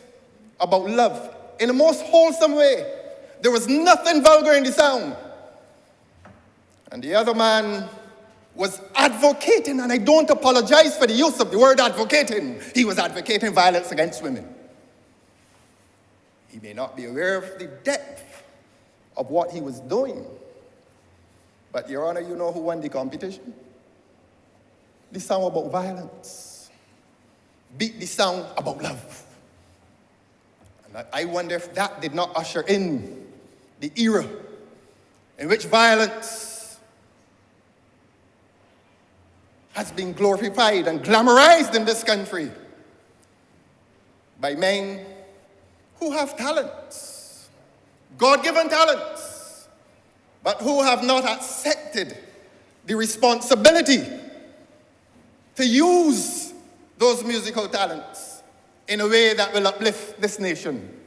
about love in the most wholesome way. There was nothing vulgar in the sound. And the other man was advocating, and I don't apologize for the use of the word advocating. He was advocating violence against women. He may not be aware of the depth of what he was doing. But, Your Honor, you know who won the competition? The song about violence beat the song about love. And I wonder if that did not usher in the era in which violence has been glorified and glamorized in this country by men who have talents, God-given talents, but who have not accepted the responsibility to use those musical talents in a way that will uplift this nation.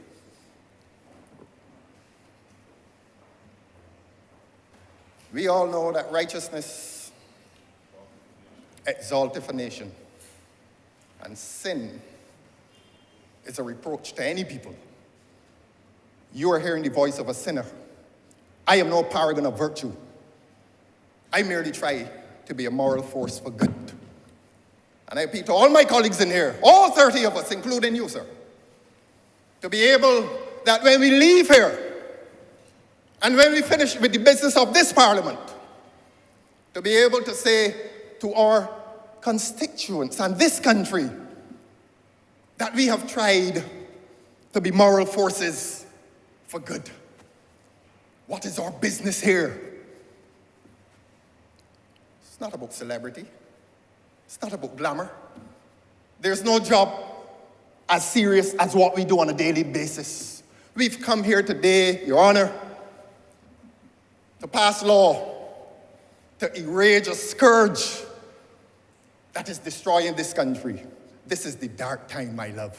We all know that righteousness exalteth a nation, and sin is a reproach to any people. You are hearing the voice of a sinner. I am no paragon of virtue. I merely try to be a moral force for good. And I appeal to all my colleagues in here, all 30 of us, including you, sir, to be able, that when we leave here, and when we finish with the business of this parliament, to be able to say to our constituents and this country that we have tried to be moral forces for good. What is our business here? It's not about celebrity. It's not about glamour. There's no job as serious as what we do on a daily basis. We've come here today, Your Honor, to pass law, to erase a scourge that is destroying this country. This is the dark time, my love.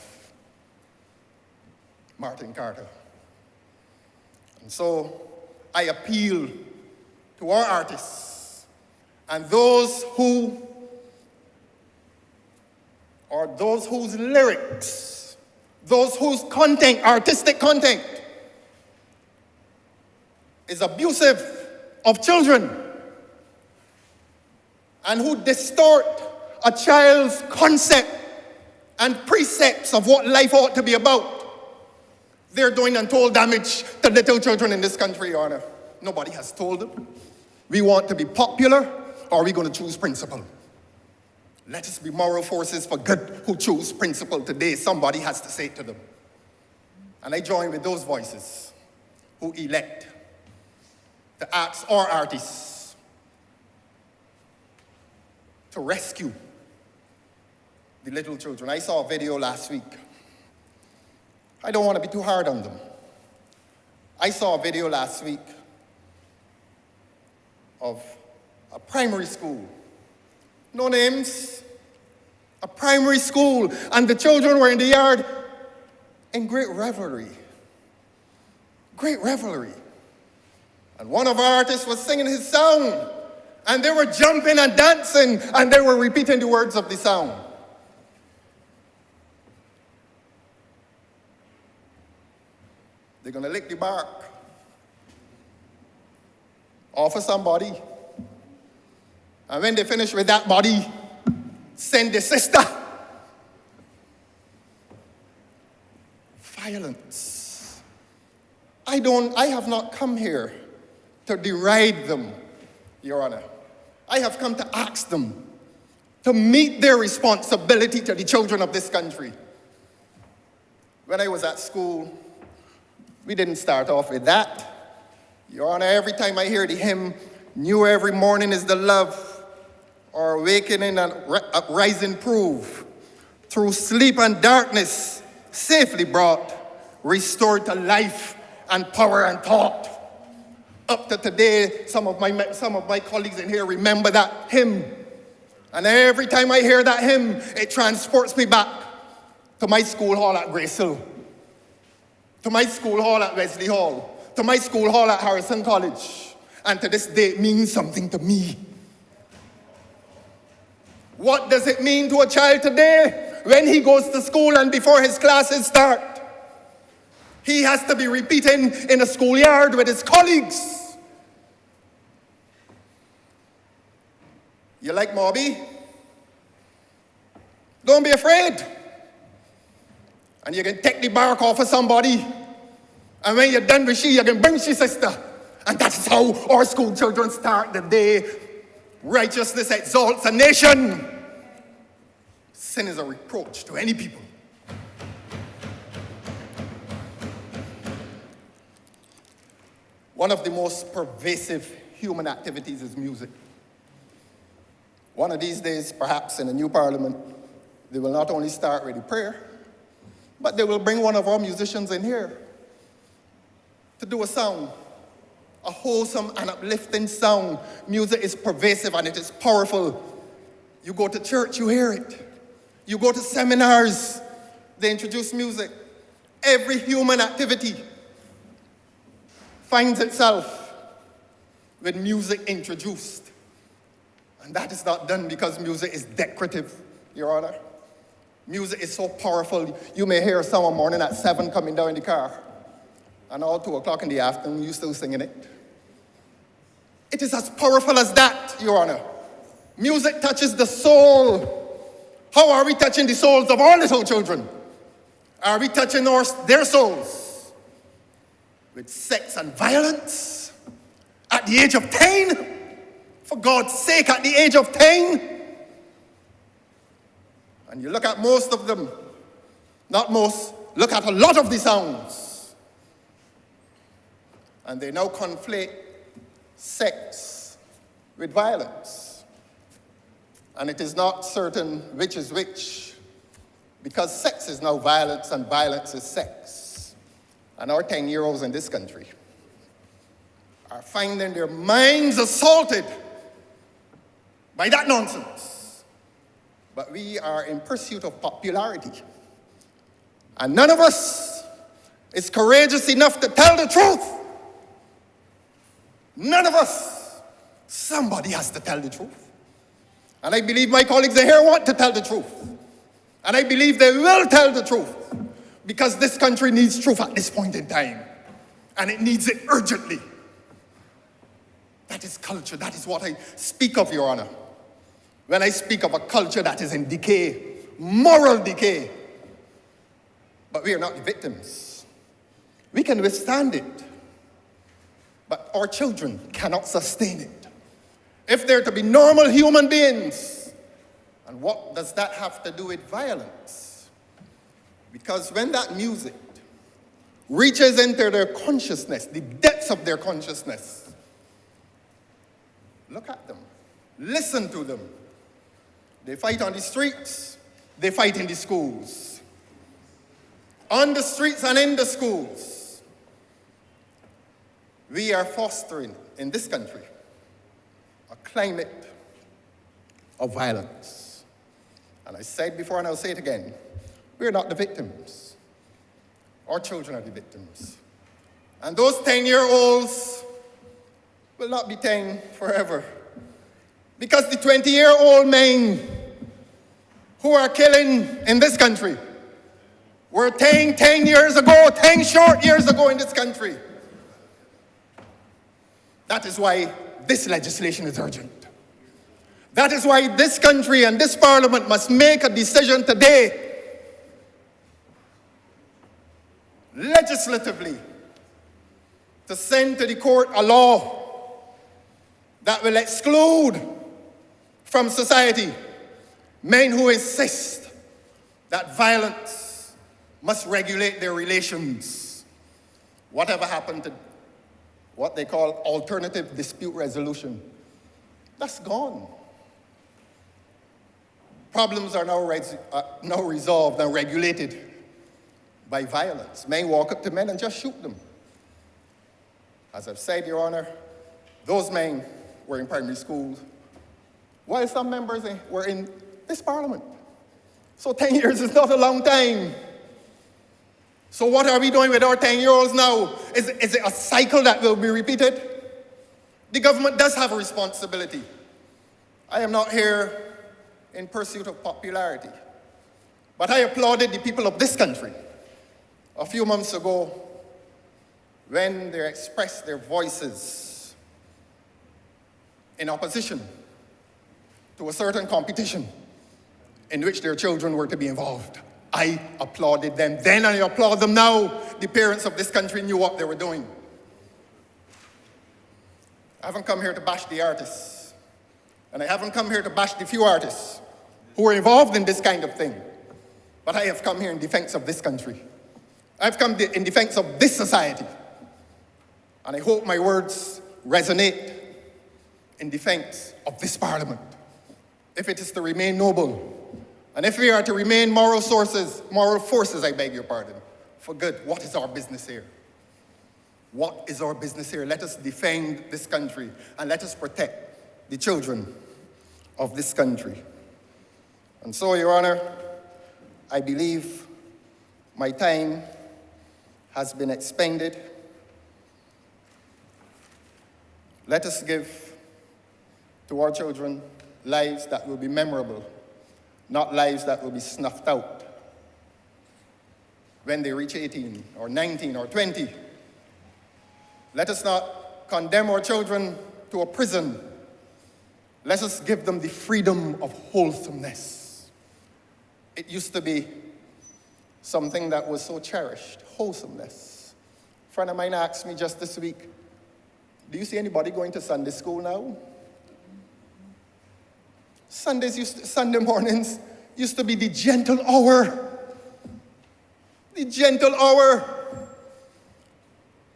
Martin Carter. And so I appeal to our artists and those who, or those whose lyrics, those whose content, artistic content, is abusive of children and who distort a child's concept and precepts of what life ought to be about. They're doing untold damage to little children in this country, Your Honor. Nobody has told them. We want to be popular, or are we going to choose principle? Let us be moral forces for good who choose principle today. Somebody has to say it to them. And I join with those voices who elect to ask our artists to rescue the little children. I saw a video last week. I don't want to be too hard on them. I saw a video last week of a primary school. No names. A primary school. And the children were in the yard in great revelry. Great revelry. And one of our artists was singing his song. And they were jumping and dancing. And they were repeating the words of the song. They're going to lick the bark off of somebody. And when they finish with that body, send the sister violence. I have not come here to deride them, Your Honor. I have come to ask them to meet their responsibility to the children of this country. When I was at school, we didn't start off with that. Your Honor, every time I hear the hymn, "New every morning is the love," or "Awakening and uprising prove," through sleep and darkness, safely brought, restored to life and power and thought. Up to today, some of my colleagues in here remember that hymn. And every time I hear that hymn, it transports me back to my school hall at Grace Hill, to my school hall at Wesley Hall, to my school hall at Harrison College. And to this day, it means something to me. What does it mean to a child today when he goes to school and before his classes start, he has to be repeating in a schoolyard with his colleagues? You like Mobby? Don't be afraid. And you can take the bark off of somebody. And when you're done with she, you can bring she sister. And that's how our school children start the day. Righteousness exalts a nation. Sin is a reproach to any people. One of the most pervasive human activities is music. One of these days, perhaps in a new parliament, they will not only start with a prayer, but they will bring one of our musicians in here to do a song, a wholesome and uplifting song. Music is pervasive and it is powerful. You go to church, you hear it. You go to seminars, they introduce music. Every human activity finds itself with music introduced. And that is not done because music is decorative, Your Honor. Music is so powerful. You may hear someone morning at 7 coming down in the car, and all 2 o'clock in the afternoon, you still singing it. It is as powerful as that, Your Honor. Music touches the soul. How are we touching the souls of our little children? Are we touching their souls with sex and violence at the age of 10? For God's sake, at the age of 10? And you look at most of them, not most, look at a lot of the songs, and they now conflate sex with violence. And it is not certain which is which, because sex is now violence and violence is sex. And our 10-year-olds in this country are finding their minds assaulted by that nonsense. But we are in pursuit of popularity. And none of us is courageous enough to tell the truth. None of us. Somebody has to tell the truth. And I believe my colleagues here want to tell the truth. And I believe they will tell the truth. Because this country needs truth at this point in time. And it needs it urgently. That is culture. That is what I speak of, Your Honor. When I speak of a culture that is in decay, moral decay. But we are not the victims. We can withstand it. But our children cannot sustain it. If they're to be normal human beings, and what does that have to do with violence? Because when that music reaches into their consciousness, the depths of their consciousness, look at them, listen to them. They fight on the streets, they fight in the schools. On the streets and in the schools, we are fostering in this country a climate of violence. And I said before and I'll say it again, we're not the victims. Our children are the victims. And those 10-year-olds will not be 10 forever. Because the 20-year-old men who are killing in this country were 10 years ago, 10 short years ago in this country. That is why this legislation is urgent. That is why this country and this parliament must make a decision today legislatively to send to the court a law that will exclude from society men who insist that violence must regulate their relations. Whatever happened to what they call alternative dispute resolution? That's gone. Problems are now resolved and regulated by violence. Men walk up to men and just shoot them. As I've said, Your Honor, those men were in primary schools, while some members were in this parliament. So 10 years is not a long time. So what are we doing with our 10-year-olds now? Is it a cycle that will be repeated? The government does have a responsibility. I am not here in pursuit of popularity, but I applauded the people of this country a few months ago when they expressed their voices in opposition to a certain competition in which their children were to be involved. I applauded them then, and I applaud them now. The parents of this country knew what they were doing. I haven't come here to bash the artists, and I haven't come here to bash the few artists who are involved in this kind of thing, but I have come here in defense of this country. I've come in defense of this society, and I hope my words resonate in defense of this parliament. If it is to remain noble, and if we are to remain moral forces, I beg your pardon, for good, what is our business here? What is our business here? Let us defend this country, and let us protect the children of this country. And so, Your Honor, I believe my time has been expended. Let us give to our children lives that will be memorable, not lives that will be snuffed out when they reach 18 or 19 or 20. Let us not condemn our children to a prison. Let us give them the freedom of wholesomeness. It used to be something that was so cherished, wholesomeness. A friend of mine asked me just this week, do you see anybody going to Sunday school now? Sunday mornings used to be the gentle hour. The gentle hour.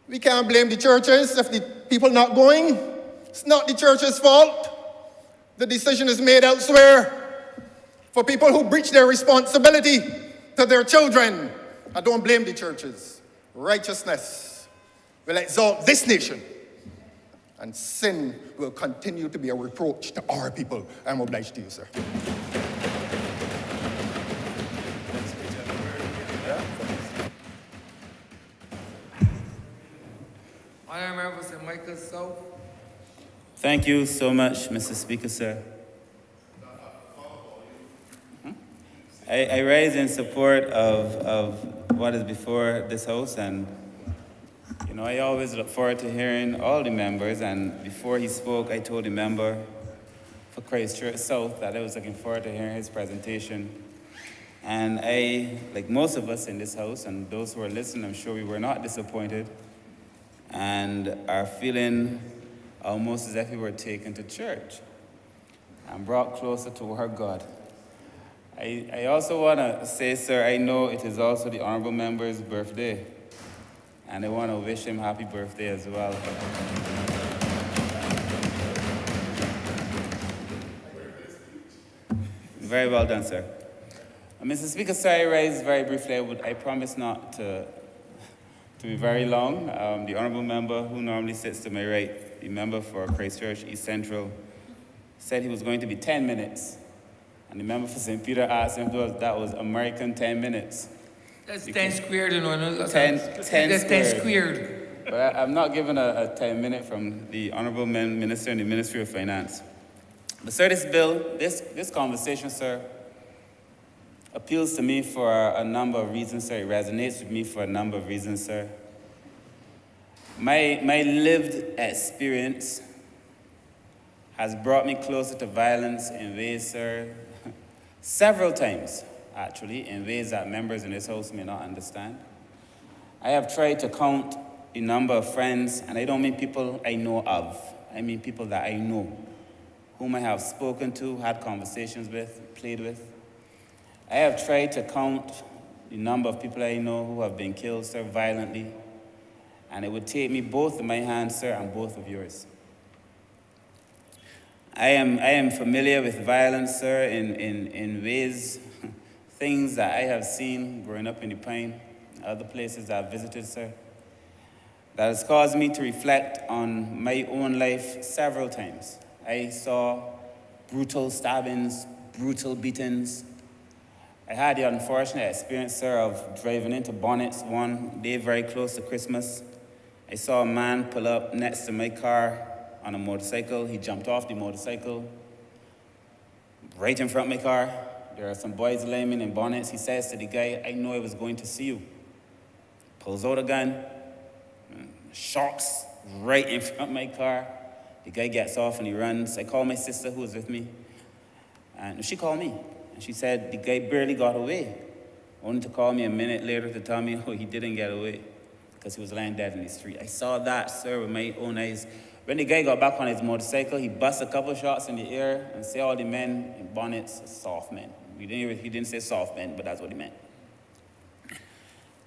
We can't blame the churches if the people not going. It's not the church's fault. The decision is made elsewhere for people who breach their responsibility to their children. I don't blame the churches. Righteousness will exalt this nation, and sin will continue to be a reproach to our people. I'm obliged to you, sir. Honourable St. Michael South. Thank you so much, Mr. Speaker, sir. I rise in support of what is before this House, and you know, I always look forward to hearing all the members, and before he spoke, I told the member for Christchurch South that I was looking forward to hearing his presentation. And I, like most of us in this House, and those who are listening, I'm sure we were not disappointed, and are feeling almost as if we were taken to church and brought closer to our God. I also want to say, sir, I know it is also the honourable member's birthday, and I want to wish him happy birthday as well. Very well done, sir. Mr. Speaker, sir, I rise very briefly. I promise not to be very long. The honourable member who normally sits to my right, the member for Christchurch East Central, said he was going to be 10 minutes. And the member for St. Peter asked him if that was American 10 minutes. That's 10 squared, you know. That's 10 10 squared. But I'm not given a 10-minute from the Honourable Minister in the Ministry of Finance. But, sir, this bill, this conversation, sir, appeals to me for a number of reasons, sir. It resonates with me for a number of reasons, sir. My lived experience has brought me closer to violence in ways, sir, several times, actually, in ways that members in this House may not understand. I have tried to count the number of friends, and I don't mean people I know of. I mean people that I know, whom I have spoken to, had conversations with, played with. I have tried to count the number of people I know who have been killed, sir, violently, and it would take me both of my hands, sir, and both of yours. I am familiar with violence, sir, in ways, things that I have seen growing up in the Pine, other places I've visited, sir, that has caused me to reflect on my own life several times. I saw brutal stabbings, brutal beatings. I had the unfortunate experience, sir, of driving into Bonnets one day very close to Christmas. I saw a man pull up next to my car on a motorcycle. He jumped off the motorcycle right in front of my car. There are some boys laying in Bonnets. He says to the guy, "I know I was going to see you." Pulls out a gun, shocks right in front of my car. The guy gets off and he runs. I call my sister who was with me, and she called me. And she said the guy barely got away, only to call me a minute later to tell me, oh, he didn't get away because he was lying dead in the street. I saw that, sir, with my own eyes. When the guy got back on his motorcycle, he bust a couple shots in the air and said all the men in Bonnets are soft men. He didn't say soft men, but that's what he meant.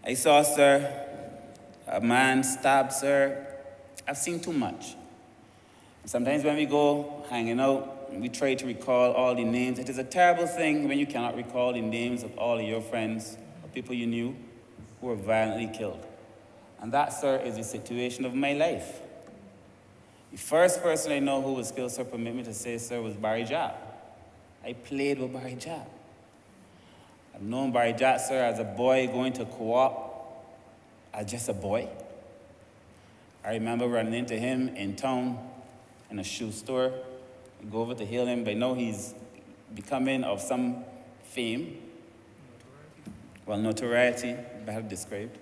I saw, sir, a man stabbed, sir. I've seen too much. Sometimes when we go hanging out, we try to recall all the names. It is a terrible thing when you cannot recall the names of all of your friends or people you knew who were violently killed. And that, sir, is the situation of my life. The first person I know who was killed, sir, permit me to say, sir, was Barry Jack. I played with Barry Jack. I've known Barry Jack, sir, as a boy going to co-op, as just a boy. I remember running into him in town in a shoe store. I go over to hail him, but I know he's becoming of some fame. Well, notoriety, better described.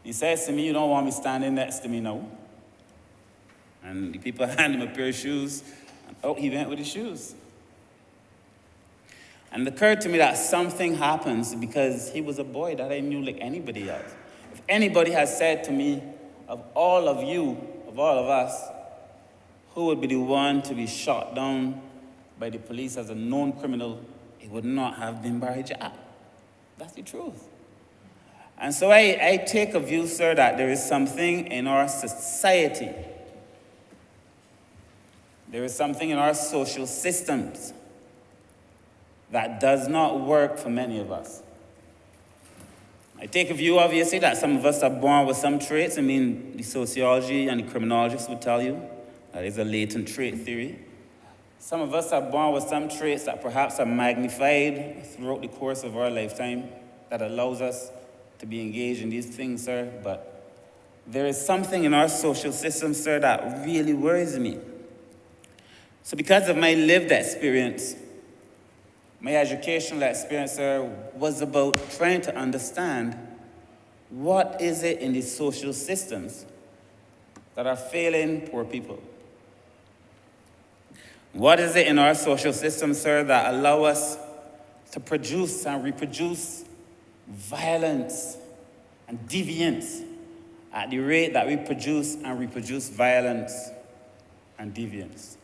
He says to me, "You don't want me standing next to me now." And the people hand him a pair of shoes, and oh, he went with his shoes. And it occurred to me that something happens because he was a boy that I knew like anybody else. If anybody has said to me, of all of you, of all of us, who would be the one to be shot down by the police as a known criminal, it would not have been Barry Jack. That's the truth. And so I take a view, sir, that there is something in our society, there is something in our social systems that does not work for many of us. I take a view, obviously, that some of us are born with some traits. I mean, the sociology and the criminologists would tell you that is a latent trait theory. Some of us are born with some traits that perhaps are magnified throughout the course of our lifetime that allows us to be engaged in these things, sir. But there is something in our social system, sir, that really worries me. So because of my lived experience, my educational experience, sir, was about trying to understand what is it in these social systems that are failing poor people. What is it in our social system, sir, that allow us to produce and reproduce violence and deviance at the rate that we produce and reproduce violence and deviance?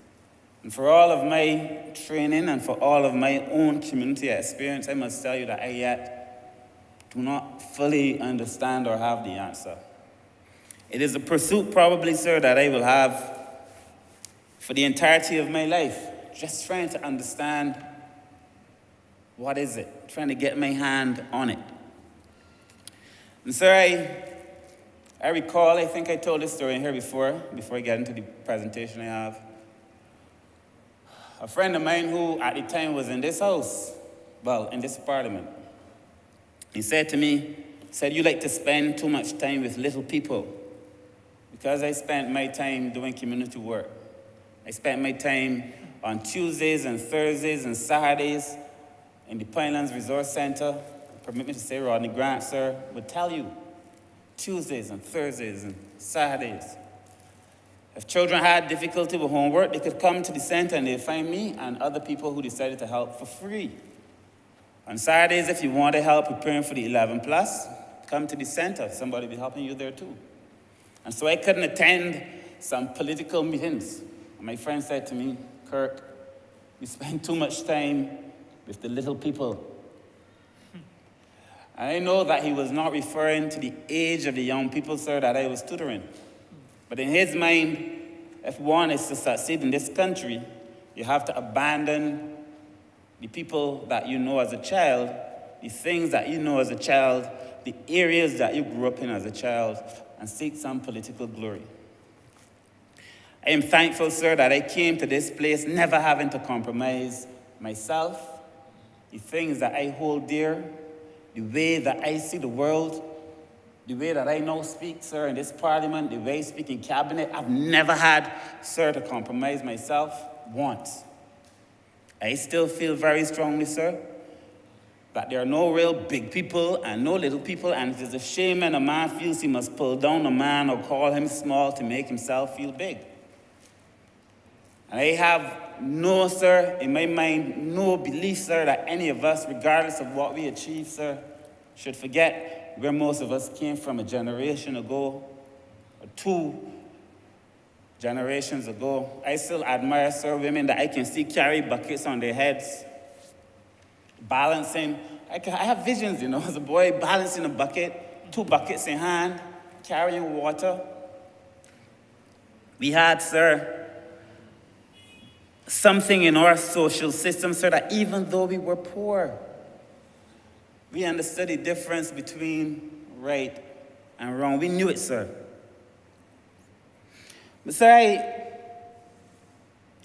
And for all of my training and for all of my own community experience, I must tell you that I yet do not fully understand or have the answer. It is a pursuit probably, sir, that I will have for the entirety of my life, just trying to understand what is it, trying to get my hand on it. And sir, I recall, I think I told this story in here before I get into the presentation I have. A friend of mine who at the time was in this house, well, in this parliament, he said to me, "You like to spend too much time with little people." Because I spent my time doing community work. I spent my time on Tuesdays and Thursdays and Saturdays in the Pinelands Resource Center. Permit me to say, Rodney Grant, sir, would tell you, Tuesdays and Thursdays and Saturdays. If children had difficulty with homework, they could come to the center and they'd find me and other people who decided to help for free. On Saturdays, if you wanted help preparing for the 11+, come to the center. Somebody will be helping you there too. And so I couldn't attend some political meetings. My friend said to me, Kirk, you spend too much time with the little people. And I know that he was not referring to the age of the young people, sir, that I was tutoring. But in his mind, if one is to succeed in this country, you have to abandon the people that you know as a child, the things that you know as a child, the areas that you grew up in as a child, and seek some political glory. I am thankful, sir, that I came to this place never having to compromise myself, the things that I hold dear, the way that I see the world, the way that I now speak, sir, in this parliament, the way I speak in cabinet. I've never had, sir, to compromise myself once. I still feel very strongly, sir, that there are no real big people and no little people, and it is a shame when a man feels he must pull down a man or call him small to make himself feel big. And I have no, sir, in my mind, no belief, sir, that any of us, regardless of what we achieve, sir, should forget where most of us came from a generation ago, or 2 generations ago. I still admire, sir, women that I can see carry buckets on their heads, balancing. I have visions, you know, as a boy, balancing a bucket, 2 buckets in hand, carrying water. We had, sir, something in our social system, sir, that even though we were poor, we understood the difference between right and wrong. We knew it, sir. But, sir, I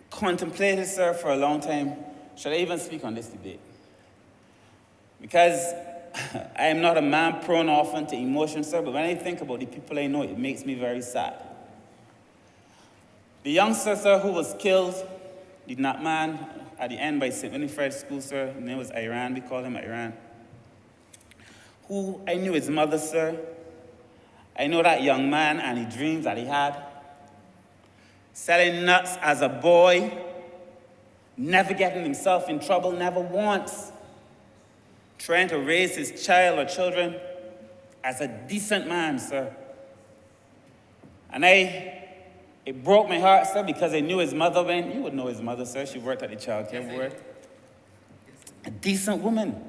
contemplated, sir, for a long time, should I even speak on this debate? Because I am not a man prone often to emotion, sir, but when I think about the people I know, it makes me very sad. The youngster, sir, who was killed, the nut man, at the end by St. Winifred School, sir, his name was Iran, we call him Iran, who I knew his mother, sir. I know that young man and the dreams that he had. Selling nuts as a boy, never getting himself in trouble, never once. Trying to raise his child or children as a decent man, sir. And it broke my heart, sir, because I knew his mother went. You would know his mother, sir. She worked at the child care ward. A decent woman.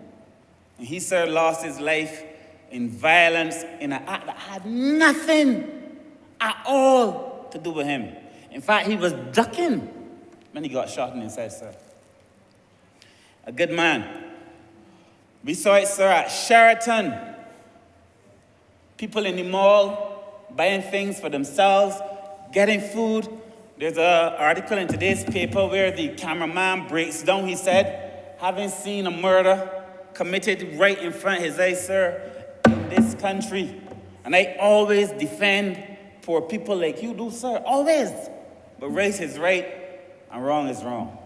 And he, sir, lost his life in violence in an act that had nothing at all to do with him. In fact, he was ducking when he got shot in his head, sir. A good man. We saw it, sir, at Sheraton. People in the mall buying things for themselves, getting food. There's an article in today's paper where the cameraman breaks down, he said, having seen a murder committed right in front of his eyes, sir, in this country. And I always defend poor people like you do, sir, always. But right is right and wrong is wrong.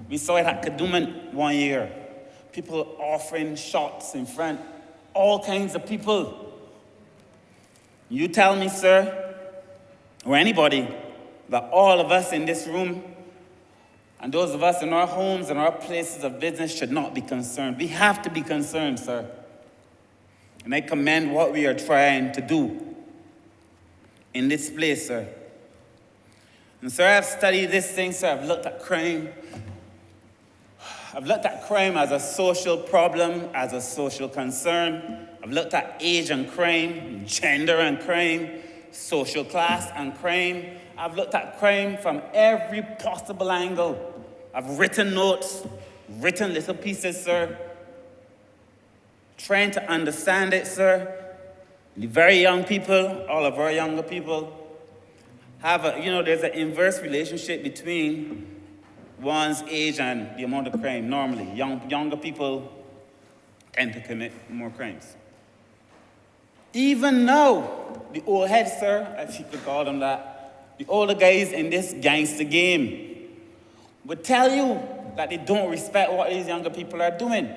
We saw it at Kadooment one year. People offering shots in front, all kinds of people. You tell me, sir, or anybody, that all of us in this room and those of us in our homes and our places of business should not be concerned. We have to be concerned, sir. And I commend what we are trying to do in this place, sir. And sir, I've studied this thing, sir. I've looked at crime. I've looked at crime as a social problem, as a social concern. I've looked at age and crime, gender and crime, social class and crime. I've looked at crime from every possible angle. I've written notes, written little pieces, sir, trying to understand it, sir. The very young people, all of our younger people, have there's an inverse relationship between one's age and the amount of crime. Normally, younger people tend to commit more crimes. Even now, the old heads, sir, if you could call them that, the older guys in this gangster game would tell you that they don't respect what these younger people are doing.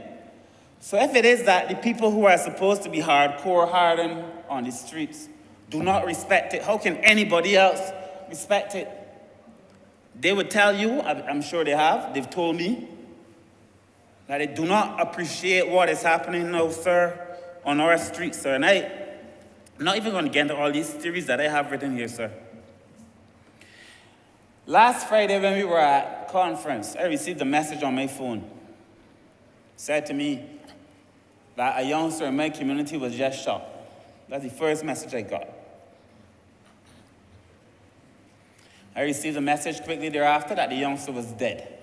So if it is that the people who are supposed to be hardcore, hardened on the streets do not respect it, how can anybody else respect it? They would tell you, I'm sure they have, they've told me, that they do not appreciate what is happening now, sir, on our streets, sir. And I'm not even going to get into all these theories that I have written here, sir. Last Friday when we were at conference, I received a message on my phone. It said to me that a youngster in my community was just shot. That's the first message I got. I received a message quickly thereafter that the youngster was dead.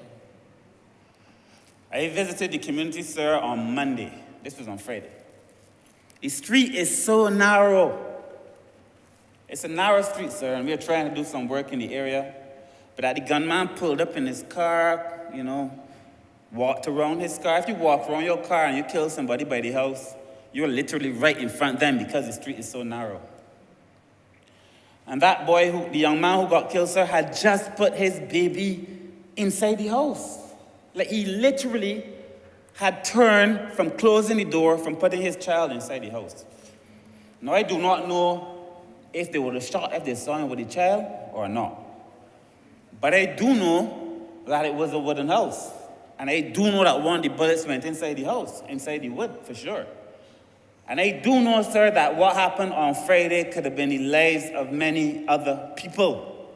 I visited the community, sir, on Monday. This was on Friday. The street is so narrow. It's a narrow street, sir, and we're trying to do some work in the area. But that the gunman pulled up in his car, walked around his car. If you walk around your car and you kill somebody by the house, you're literally right in front of them because the street is so narrow. And that boy, the young man who got killed, sir, had just put his baby inside the house. Like he literally had turned from closing the door, from putting his child inside the house. Now, I do not know if they would have shot if they saw him with the child or not. But I do know that it was a wooden house. And I do know that one of the bullets went inside the house, inside the wood, for sure. And I do know, sir, that what happened on Friday could have been the lives of many other people.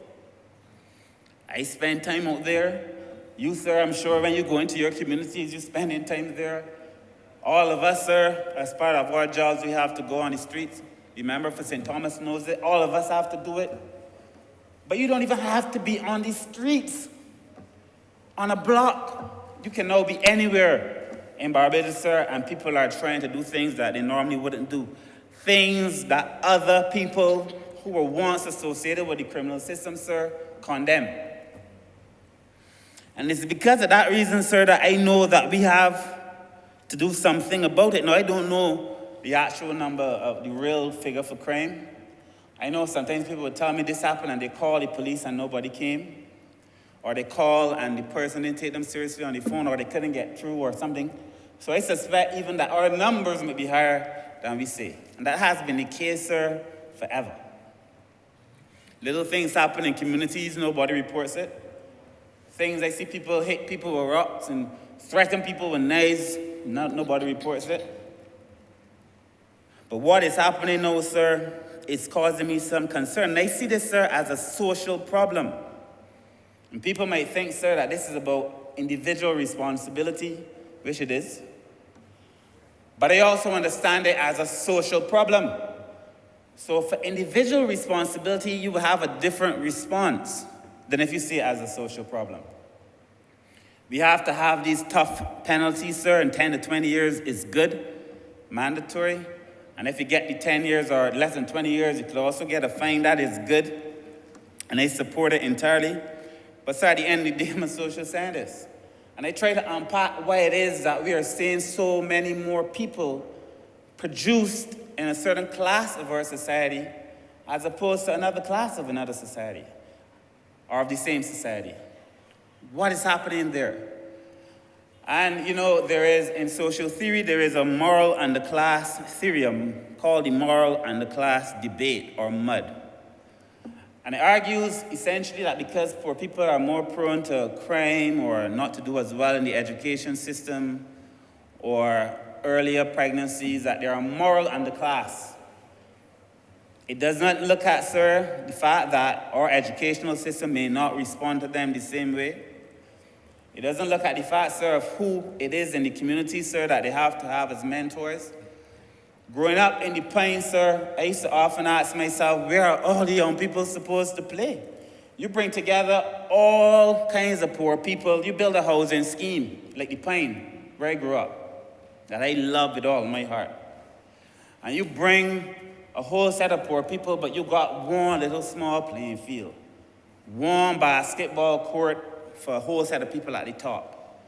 I spend time out there. You, sir, I'm sure when you go into your communities, you're spending time there. All of us, sir, as part of our jobs, we have to go on the streets. The member for St. Thomas knows it. All of us have to do it. But you don't even have to be on the streets. On a block, you can now be anywhere in Barbados, sir, and people are trying to do things that they normally wouldn't do. Things that other people who were once associated with the criminal system, sir, condemn. And it's because of that reason, sir, that I know that we have to do something about it. Now, I don't know the actual number of the real figure for crime. I know sometimes people would tell me this happened and they call the police and nobody came. Or they call and the person didn't take them seriously on the phone, or they couldn't get through or something. So I suspect even that our numbers may be higher than we say. And that has been the case, sir, forever. Little things happen in communities, nobody reports it. Things I see people hit people with rocks and threaten people with knives, nobody reports it. But what is happening now, sir, is causing me some concern. And I see this, sir, as a social problem. And people might think, sir, that this is about individual responsibility, which it is. But I also understand it as a social problem. So for individual responsibility, you will have a different response than if you see it as a social problem. We have to have these tough penalties, sir, and 10 to 20 years is good, mandatory. And if you get the 10 years or less than 20 years, you could also get a fine. That is good. And I support it entirely. But sir, at the end of the day, I'm a social scientist. And I try to unpack why it is that we are seeing so many more people produced in a certain class of our society as opposed to another class of another society or of the same society. What is happening there? And there is, in social theory, there is a moral and the class theorem called the moral and the class debate, or MUD. And it argues essentially that because poor people are more prone to crime or not to do as well in the education system or earlier pregnancies, that there are moral underclass. It does not look at, sir, the fact that our educational system may not respond to them the same way. It doesn't look at the fact, sir, of who it is in the community, sir, that they have to have as mentors. Growing up in the Plains, sir, I used to often ask myself, where are all the young people supposed to play? You bring together all kinds of poor people. You build a housing scheme like the Plain, where I grew up, that I love with all my heart. And you bring a whole set of poor people, but you got one little small playing field, one basketball court for a whole set of people at the top,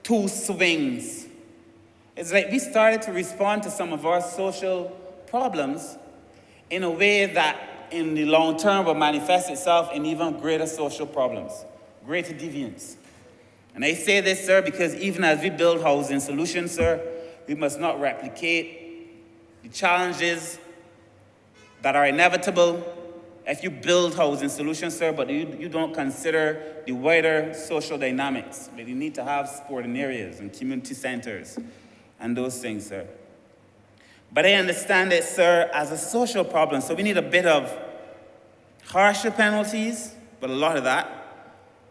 2 swings. It's like we started to respond to some of our social problems in a way that in the long term will manifest itself in even greater social problems, greater deviance. And I say this, sir, because even as we build housing solutions, sir, we must not replicate the challenges that are inevitable if you build housing solutions, sir, but you don't consider the wider social dynamics. That you need to have sporting areas and community centers and those things, sir. But I understand it, sir, as a social problem. So we need a bit of harsher penalties, but a lot of that.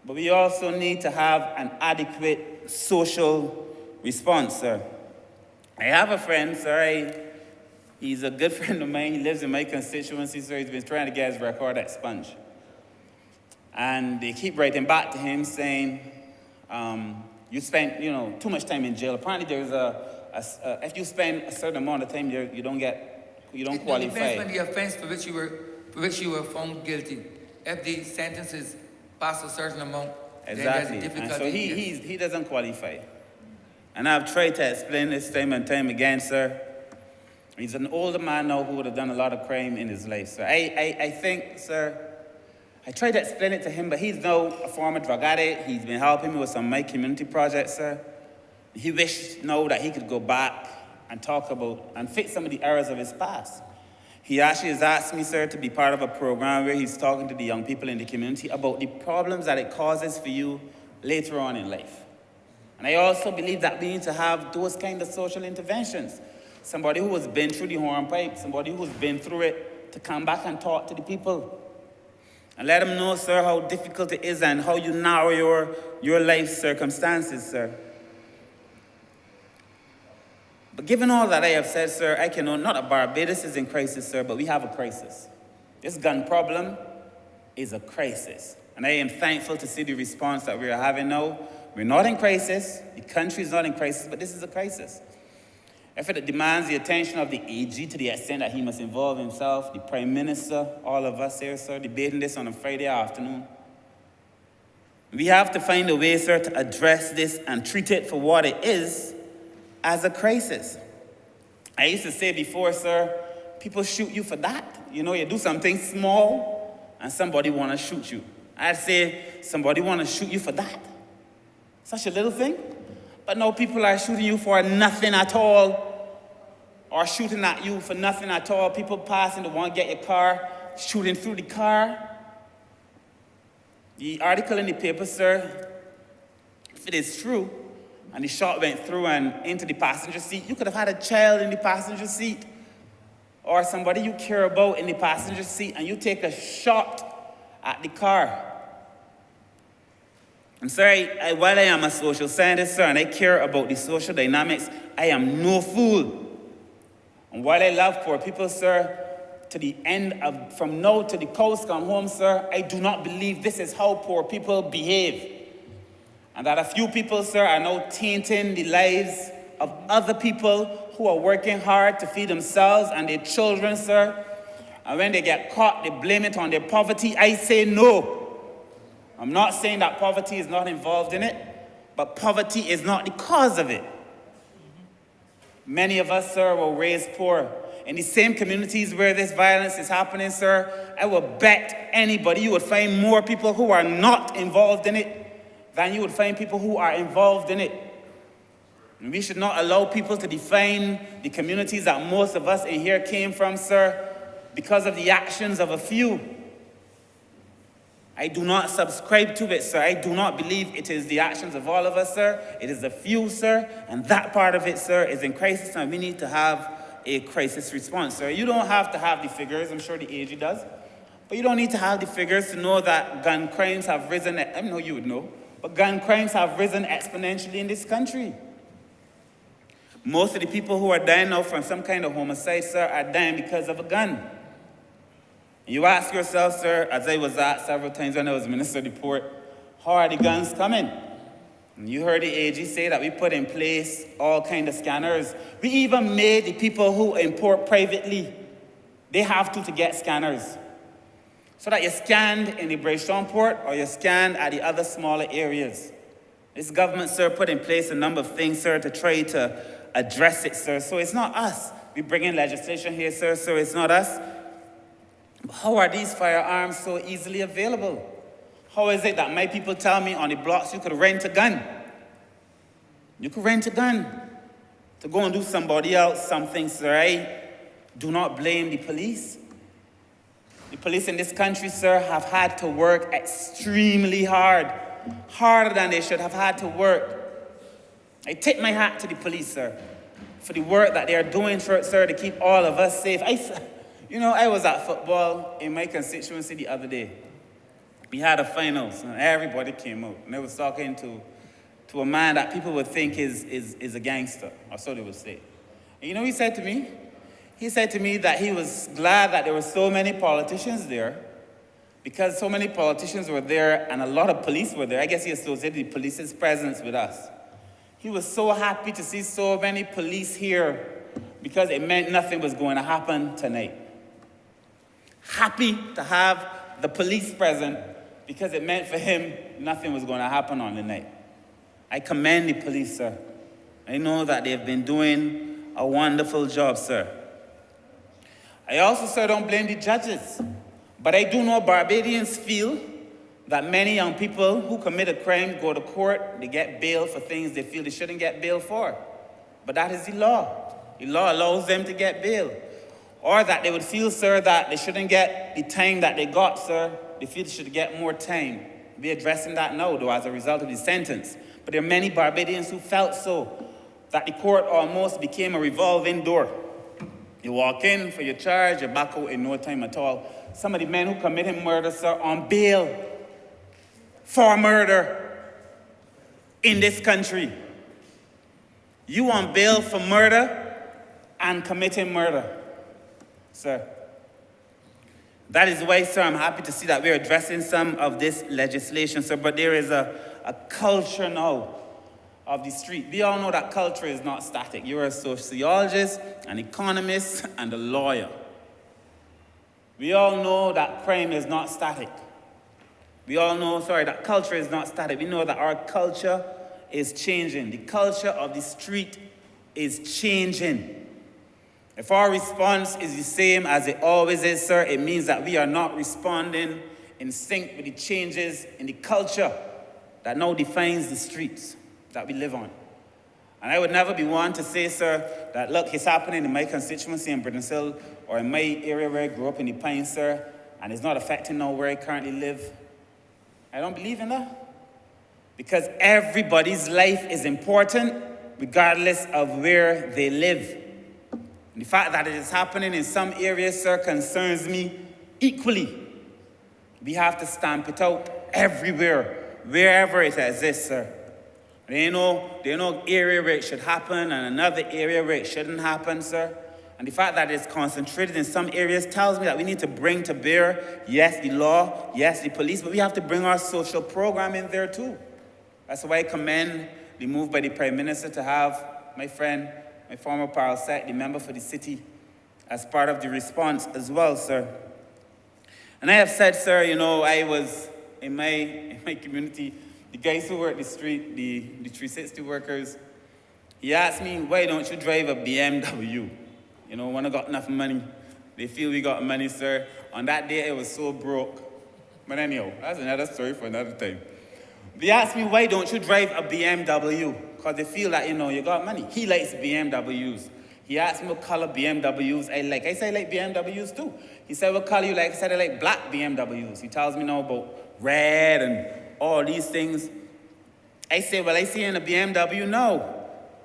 But we also need to have an adequate social response, sir. I have a friend, sir. He's a good friend of mine. He lives in my constituency, sir. He's been trying to get his record expunged. And they keep writing back to him saying, you spent, too much time in jail. Apparently there's if you spend a certain amount of time, you don't qualify. It depends on the offense for which you were found guilty. If the sentences pass a certain amount, Exactly. then there's a And so difficulty. he doesn't qualify. And I've tried to explain this time and time again, sir. He's an older man now who would have done a lot of crime in his life, sir. I think, sir, I tried to explain it to him, but he's now a former drug addict. He's been helping me with some of my community projects, sir. He wished now that he could go back and talk about and fix some of the errors of his past. He actually has asked me, sir, to be part of a program where he's talking to the young people in the community about the problems that it causes for you later on in life. And I also believe that we need to have those kind of social interventions. Somebody who has been through the hornpipe, somebody who's been through it, to come back and talk to the people. And let them know, sir, how difficult it is and how you narrow your life circumstances, sir. But given all that I have said, sir, I can know not that Barbados is in crisis, sir, but we have a crisis. This gun problem is a crisis. And I am thankful to see the response that we are having now. We're not in crisis, the country is not in crisis, but this is a crisis. If it demands the attention of the AG to the extent that he must involve himself, the Prime Minister, all of us here, sir, debating this on a Friday afternoon. We have to find a way, sir, to address this and treat it for what it is, as a crisis. I used to say before, sir, people shoot you for that. You do something small and somebody want to shoot you. I'd say somebody want to shoot you for that. Such a little thing. But now people are shooting you for nothing at all, or shooting at you for nothing at all. People passing to want to get your car, shooting through the car. The article in the paper, sir, if it is true, and the shot went through and into the passenger seat, you could have had a child in the passenger seat or somebody you care about in the passenger seat, and you take a shot at the car. I'm sorry, while I am a social scientist, sir, and I care about the social dynamics, I am no fool. And while I love poor people, sir, to the end of, from now to the cows come home, sir, I do not believe this is how poor people behave. And that a few people, sir, are now tainting the lives of other people who are working hard to feed themselves and their children, sir. And when they get caught, they blame it on their poverty. I say no. I'm not saying that poverty is not involved in it, but poverty is not the cause of it. Many of us, sir, were raised poor. In the same communities where this violence is happening, sir, I will bet anybody you would find more people who are not involved in it than you would find people who are involved in it. And we should not allow people to define the communities that most of us in here came from, sir, because of the actions of a few. I do not subscribe to it, sir. I do not believe it is the actions of all of us, sir. It is a few, sir, and that part of it, sir, is in crisis, and we need to have a crisis response, sir. You don't have to have the figures, I'm sure the AG does, but you don't need to have the figures to know that gun crimes have risen. I know you would know, but gun crimes have risen exponentially in this country. Most of the people who are dying now from some kind of homicide, sir, are dying because of a gun. You ask yourself, sir, as I was asked several times when I was Minister of the Port, how are the guns coming? And you heard the AG say that we put in place all kind of scanners. We even made the people who import privately, they have to get scanners. So that you're scanned in the Bridgetown port or you're scanned at the other smaller areas. This government, sir, put in place a number of things, sir, to try to address it, sir. So it's not us. We bring in legislation here, sir, so it's not us. How are these firearms so easily available? How is it that my people tell me on the blocks you could rent a gun? You could rent a gun to go and do somebody else something, sir. I do not blame the police. The police in this country, sir, have had to work extremely hard, harder than they should have had to work. I tip my hat to the police, sir. for the work that they are doing, sir, to keep all of us safe. I was at football in my constituency the other day. We had a finals, and everybody came out. And I was talking to a man that people would think is a gangster, or so they would say. And you know what he said to me? He said to me that he was glad that there were so many politicians there, because so many politicians were there and a lot of police were there. I guess he associated the police's presence with us. He was so happy to see so many police here because it meant nothing was going to happen tonight. Happy to have the police present because it meant for him nothing was going to happen on the night. I commend the police, sir. I know that they've been doing a wonderful job, sir. I also, sir, don't blame the judges. But I do know Barbadians feel that many young people who commit a crime go to court, they get bail for things they feel they shouldn't get bail for. But that is the law. The law allows them to get bail. Or that they would feel, sir, that they shouldn't get the time that they got, sir. They feel they should get more time. We're addressing that now, though, as a result of the sentence. But there are many Barbadians who felt so, that the court almost became a revolving door. You walk in for your charge, you're back out in no time at all. Some of the men who committed murder, sir, on bail for murder in this country. You on bail for murder and committing murder, sir. That is why, sir, I'm happy to see that we're addressing some of this legislation, sir, but there is a culture now of the street. We all know that culture is not static. You're a sociologist, an economist, and a lawyer. We all know that crime is not static. We all know, that culture is not static. We know that our culture is changing. The culture of the street is changing. If our response is the same as it always is, sir, it means that we are not responding in sync with the changes in the culture that now defines the streets that we live on. And I would never be one to say, sir, that look, it's happening in my constituency in Britain's Hill or in my area where I grew up in the Pines, sir, and it's not affecting now where I currently live. I don't believe in that. Because everybody's life is important regardless of where they live. And the fact that it is happening in some areas, sir, concerns me equally. We have to stamp it out everywhere, wherever it exists, sir. There ain't no area where it should happen and another area where it shouldn't happen, sir. And the fact that it's concentrated in some areas tells me that we need to bring to bear, yes, the law, yes, the police, but we have to bring our social program in there too. That's why I commend the move by the Prime Minister to have my friend, my former parasite, the member for the city, as part of the response as well, sir. And I have said, sir, I was in my community, the guys who work the street, the 360 workers, he asked me, why don't you drive a BMW? When I got enough money, they feel we got money, sir. On that day, I was so broke. But anyhow, that's another story for another time. They asked me, why don't you drive a BMW? Because they feel that, you got money. He likes BMWs. He asked me what color BMWs I like. I said, I like BMWs too. He said, what color you like? I said, I like black BMWs. He tells me now about red and all these things. I said, well, I see in a BMW, no.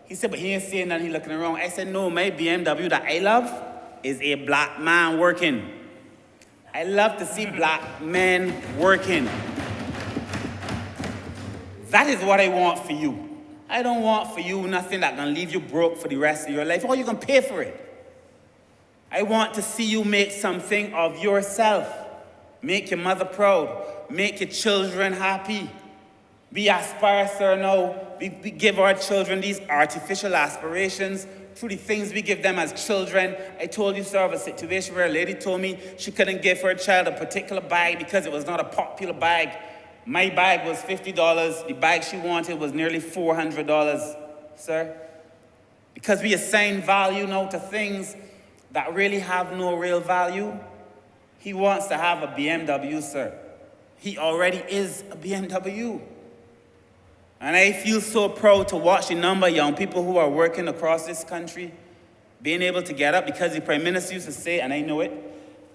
He said, but he ain't seeing nothing, he looking around. I said, no, my BMW that I love is a black man working. I love to see black men working. That is what I want for you. I don't want for you nothing that's gonna leave you broke for the rest of your life, or you can pay for it. I want to see you make something of yourself. Make your mother proud. Make your children happy. We aspire, sir, now. We give our children these artificial aspirations through the things we give them as children. I told you, sir, of a situation where a lady told me she couldn't give her child a particular bag because it was not a popular bag. My bag was $50. The bag she wanted was nearly $400, sir. Because we assign value now to things that really have no real value. He wants to have a BMW, sir. He already is a BMW. And I feel so proud to watch the number of young people who are working across this country being able to get up, because the Prime Minister used to say, and I know it,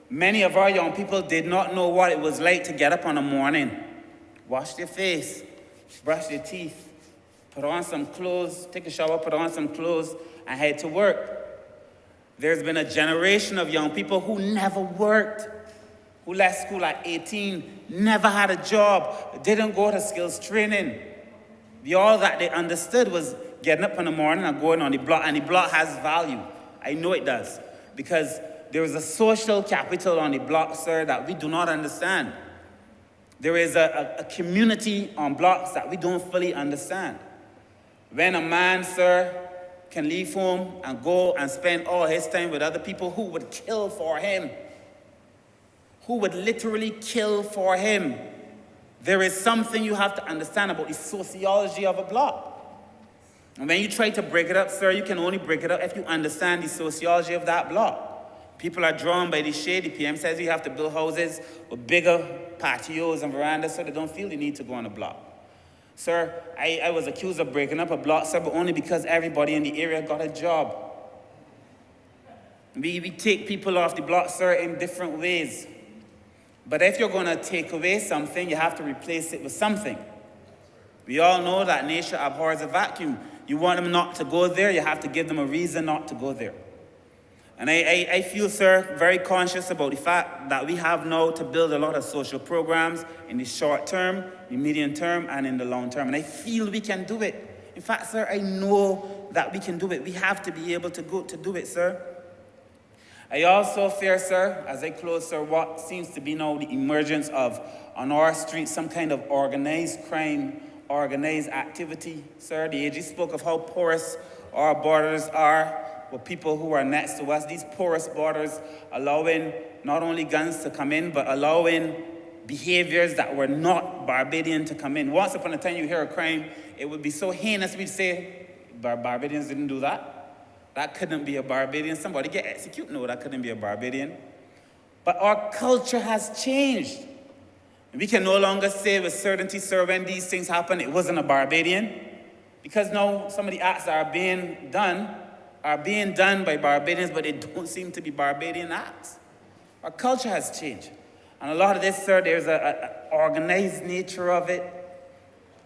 many of our young people did not know what it was like to get up on a morning, wash their face, brush their teeth, put on some clothes, take a shower, put on some clothes, and head to work. There's been a generation of young people who never worked, who left school at 18, never had a job, didn't go to skills training. All that they understood was getting up in the morning and going on the block, and the block has value. I know it does, because there is a social capital on the block, sir, that we do not understand. There is a community on blocks that we don't fully understand. When a man, sir, can leave home and go and spend all his time with other people who would kill for him, who would literally kill for him, there is something you have to understand about the sociology of a block. And when you try to break it up, sir, you can only break it up if you understand the sociology of that block. People are drawn by the shade. The PM says you have to build houses with bigger patios and verandas so they don't feel the need to go on a block. Sir, I was accused of breaking up a block, sir, but only because everybody in the area got a job. We take people off the block, sir, in different ways. But if you're going to take away something, you have to replace it with something. We all know that nature abhors a vacuum. You want them not to go there, you have to give them a reason not to go there. And I feel, sir, very conscious about the fact that we have now to build a lot of social programs in the short term, the medium term, and in the long term. And I feel we can do it. In fact, sir, I know that we can do it. We have to be able to go to do it, sir. I also fear, sir, as I close, sir, what seems to be now the emergence of, on our streets, some kind of organized crime, organized activity, sir. The AG spoke of how porous our borders are with people who are next to us. These porous borders allowing not only guns to come in, but allowing behaviors that were not Barbadian to come in. Once upon a time you hear a crime, it would be so heinous we'd say, Barbadians didn't do that. That couldn't be a Barbadian. Somebody get executed. No, that couldn't be a Barbadian. But our culture has changed. We can no longer say with certainty, sir, when these things happen, it wasn't a Barbadian. Because now some of the acts that are being done by Barbadians, but they don't seem to be Barbadian acts. Our culture has changed. And a lot of this, sir, there's an organized nature of it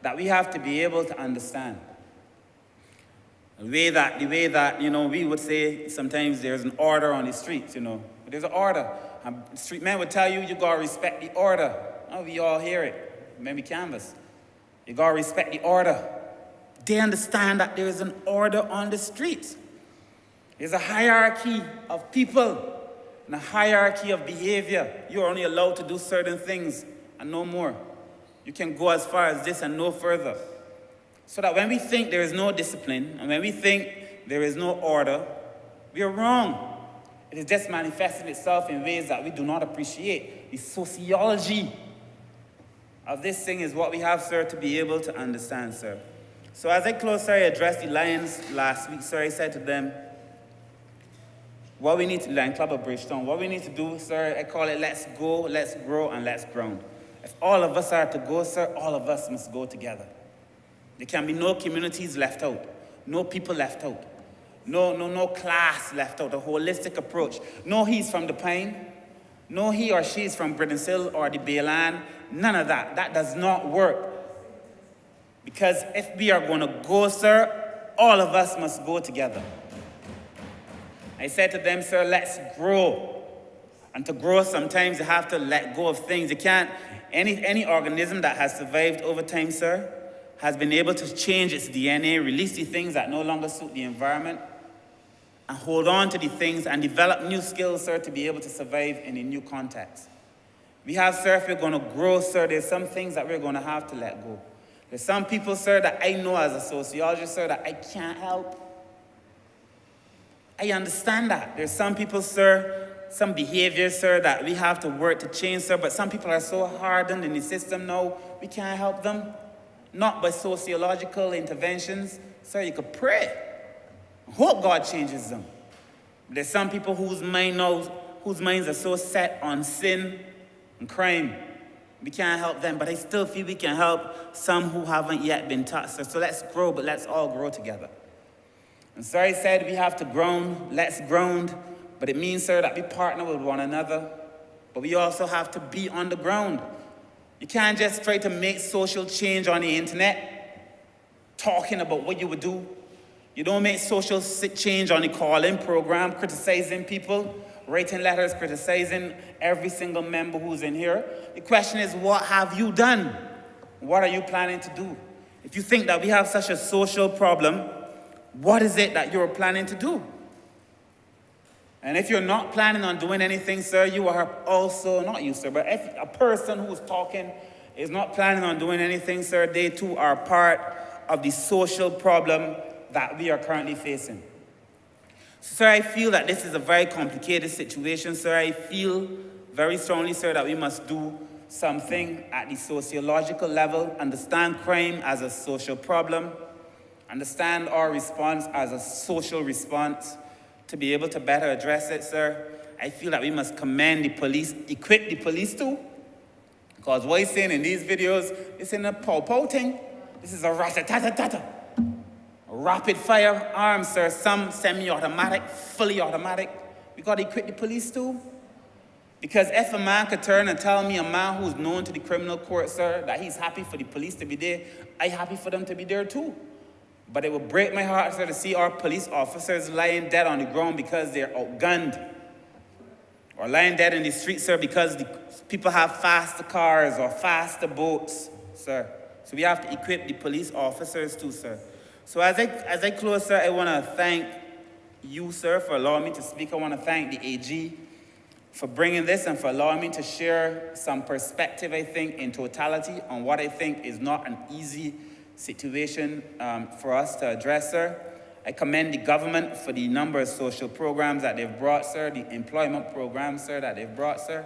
that we have to be able to understand. The way that, we would say sometimes there's an order on the streets, But there's an order. And street men would tell you, you gotta respect the order. Oh, we all hear it. Maybe canvas. You gotta respect the order. They understand that there is an order on the streets. There's a hierarchy of people and a hierarchy of behavior. You're only allowed to do certain things and no more. You can go as far as this and no further. So that when we think there is no discipline and when we think there is no order, we are wrong. It is just manifesting itself in ways that we do not appreciate. The sociology of this thing is what we have, sir, to be able to understand, sir. So as I close, sir, I addressed the Lions last week, sir. I said to them, what we need to, Lion Club of Bridgetown, what we need to do, sir, I call it let's go, let's grow, and let's ground. If all of us are to go, sir, all of us must go together. There can be no communities left out, no people left out, no class left out, a holistic approach. No he's from the Pine, no he or she is from Britain's Hill or the Bayland, none of that. That does not work. Because if we are going to go, sir, all of us must go together. I said to them, sir, let's grow. And to grow, sometimes you have to let go of things. You can't, any organism that has survived over time, sir, has been able to change its DNA, release the things that no longer suit the environment, and hold on to the things and develop new skills, sir, to be able to survive in a new context. We have, sir, if we're going to grow, sir, there's some things that we're going to have to let go. There's some people, sir, that I know as a sociologist, sir, that I can't help. I understand that. There's some people, sir, some behaviors, sir, that we have to work to change, sir, but some people are so hardened in the system now, we can't help them. Not by sociological interventions. Sir, you could pray. Hope God changes them. There's some people whose minds are so set on sin and crime. We can't help them, but I still feel we can help some who haven't yet been touched. So let's grow, but let's all grow together. And sir, I said we have to ground, let's ground, but it means, sir, that we partner with one another, but we also have to be on the ground. You can't just try to make social change on the internet. talking about what you would do. You don't make social change on the call-in program, criticizing people, writing letters, criticizing every single member who's in here. The question is, what have you done? What are you planning to do? If you think that we have such a social problem, what is it that you're planning to do? And if you're not planning on doing anything, sir, you are also, not you, sir, but if a person who's talking is not planning on doing anything, sir, they too are part of the social problem that we are currently facing. So, sir, I feel that this is a very complicated situation, sir. I feel very strongly, sir, that we must do something at the sociological level, understand crime as a social problem, understand our response as a social response to be able to better address it, sir. I feel that we must commend the police, equip the police too, because what he's saying in these videos, it's in a pow-pow thing. This is a rat-a-tat-a-tat-a. Rapid fire arms, sir, some semi-automatic, fully automatic. We gotta equip the police too. Because if a man could turn and tell me, a man who's known to the criminal court, sir, that he's happy for the police to be there, I'm happy for them to be there too. But it would break my heart, sir, to see our police officers lying dead on the ground because they're outgunned. Or lying dead in the street, sir, because the people have faster cars or faster boats, sir. So we have to equip the police officers too, sir. So as I close, sir, I want to thank you, sir, for allowing me to speak. I want to thank the AG for bringing this and for allowing me to share some perspective, I think, in totality on what I think is not an easy situation for us to address, sir. I commend the government for the number of social programs that they've brought, sir, the employment programs, sir, that they've brought, sir.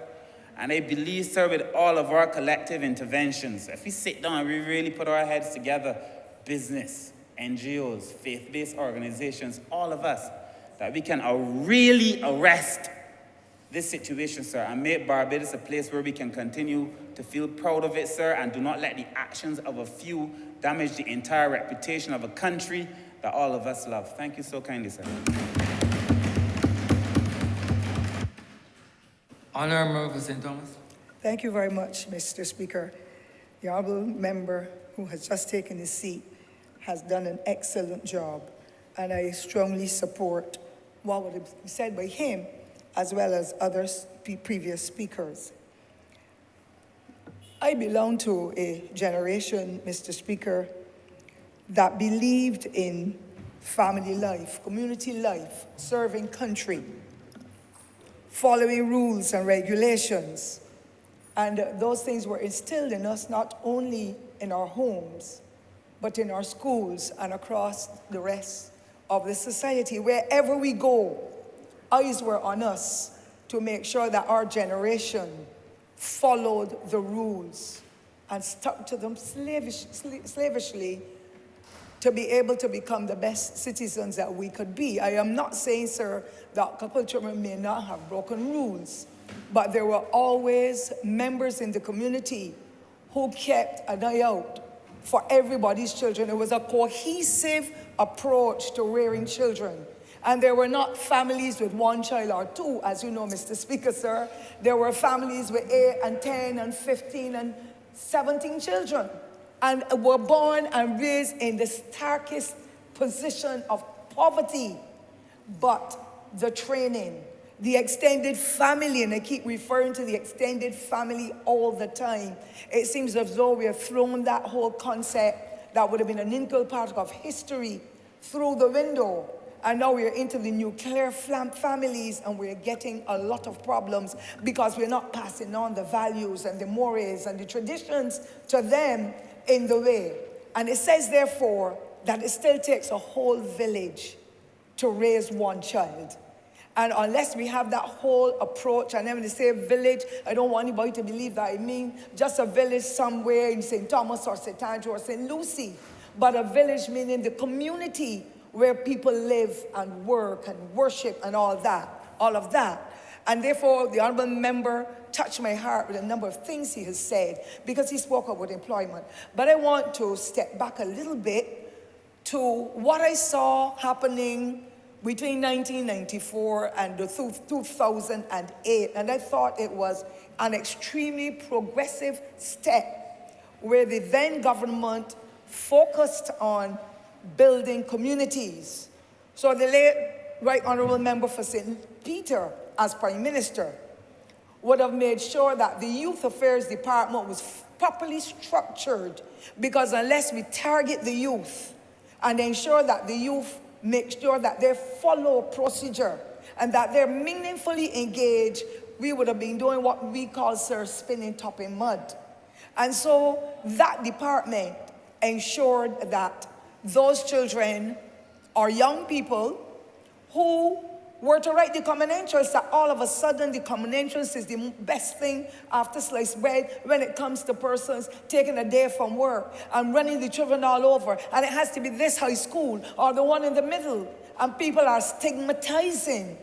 And I believe, sir, with all of our collective interventions, if we sit down and we really put our heads together, business, NGOs, faith-based organizations, all of us, that we can really arrest this situation, sir, and make Barbados a place where we can continue to feel proud of it, sir, and do not let the actions of a few damage the entire reputation of a country that all of us love. Thank you so kindly, sir. Honourable St. Thomas. Thank you very much, Mr. Speaker. The honourable member who has just taken his seat has done an excellent job, and I strongly support what would be said by him as well as other previous speakers. I belong to a generation, Mr. Speaker, that believed in family life, community life, serving country, following rules and regulations. And those things were instilled in us not only in our homes, but in our schools and across the rest of the society. Wherever we go, eyes were on us to make sure that our generation followed the rules and stuck to them slavishly to be able to become the best citizens that we could be. I am not saying, sir, that couple children may not have broken rules, but there were always members in the community who kept an eye out for everybody's children. It was a cohesive approach to rearing children. And there were not families with one child or two, as you know, Mr. Speaker, sir. There were families with 8 and 10 and 15 and 17 children, and were born and raised in the starkest position of poverty. But the training, the extended family, and I keep referring to the extended family all the time, it seems as though we have thrown that whole concept that would have been an integral part of history through the window. And now we're into the nuclear families, and we're getting a lot of problems because we're not passing on the values and the mores and the traditions to them in the way. And it says, therefore, that it still takes a whole village to raise one child. And unless we have that whole approach, and then when they say village, I don't want anybody to believe that I mean just a village somewhere in St. Thomas or St. Andrew or St. Lucie, but a village meaning the community where people live and work and worship and all of that. And therefore, the honourable member touched my heart with a number of things he has said, because he spoke about employment. But I want to step back a little bit to what I saw happening between 1994 and 2008. And I thought it was an extremely progressive step where the then government focused on building communities. So the late Right Honourable Member for St. Peter, as Prime Minister, would have made sure that the Youth Affairs Department was properly structured, because unless we target the youth and ensure that the youth make sure that they follow procedure and that they're meaningfully engaged, we would have been doing what we call, sir, spinning top in mud. And so that department ensured that those children or young people who were to write the common entrance, that all of a sudden the common entrance is the best thing after sliced bread when it comes to persons taking a day from work and running the children all over. And it has to be this high school or the one in the middle. And people are stigmatizing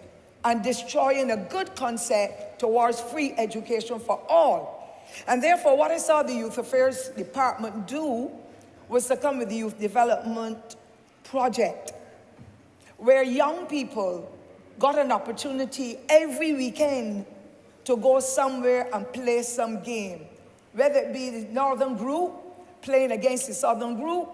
and destroying a good concept towards free education for all. And therefore, what I saw the Youth Affairs Department do was to come with the Youth Development Project, where young people got an opportunity every weekend to go somewhere and play some game, whether it be the northern group playing against the southern group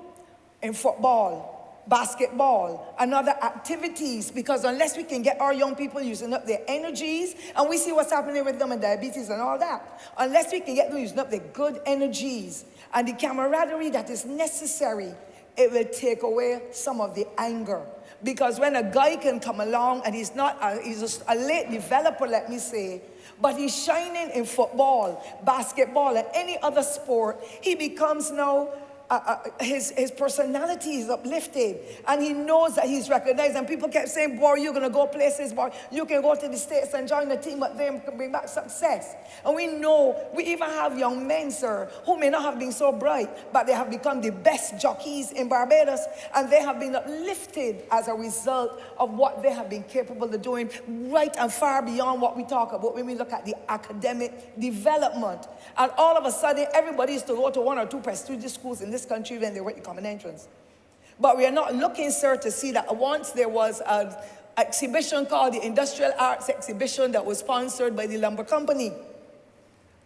in football, basketball, and other activities, because unless we can get our young people using up their energies, and we see what's happening with them and diabetes and all that, unless we can get them using up their good energies and the camaraderie that is necessary, it will take away some of the anger. Because when a guy can come along and he's a late developer, let me say, but he's shining in football, basketball, and any other sport, he becomes now, his personality is uplifted, and he knows that he's recognized. And people kept saying, boy, you're going to go places, boy, you can go to the States and join the team up there and bring back success. And we know, we even have young men, sir, who may not have been so bright, but they have become the best jockeys in Barbados, and they have been uplifted as a result of what they have been capable of doing, right and far beyond what we talk about when we look at the academic development. And all of a sudden, everybody is to go to one or two prestigious schools in this country when they write the common entrance. But we are not looking, sir, to see that once there was an exhibition called the Industrial Arts Exhibition that was sponsored by the Lumber Company.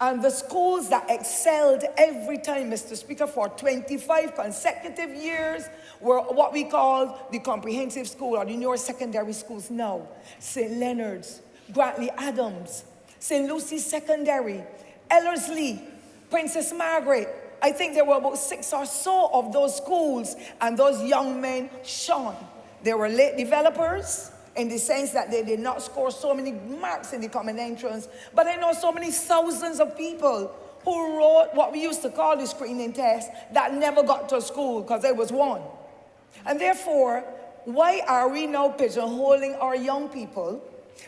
And the schools that excelled every time, Mr. Speaker, for 25 consecutive years were what we call the comprehensive school, or the newer secondary schools now. St. Leonard's, Grantley Adams, St. Lucy's Secondary, Ellerslie, Princess Margaret. I think there were about 6 or so of those schools, and those young men shone. They were late developers in the sense that they did not score so many marks in the common entrance, but I know so many thousands of people who wrote what we used to call the screening test that never got to school because there was one. And therefore, why are we now pigeonholing our young people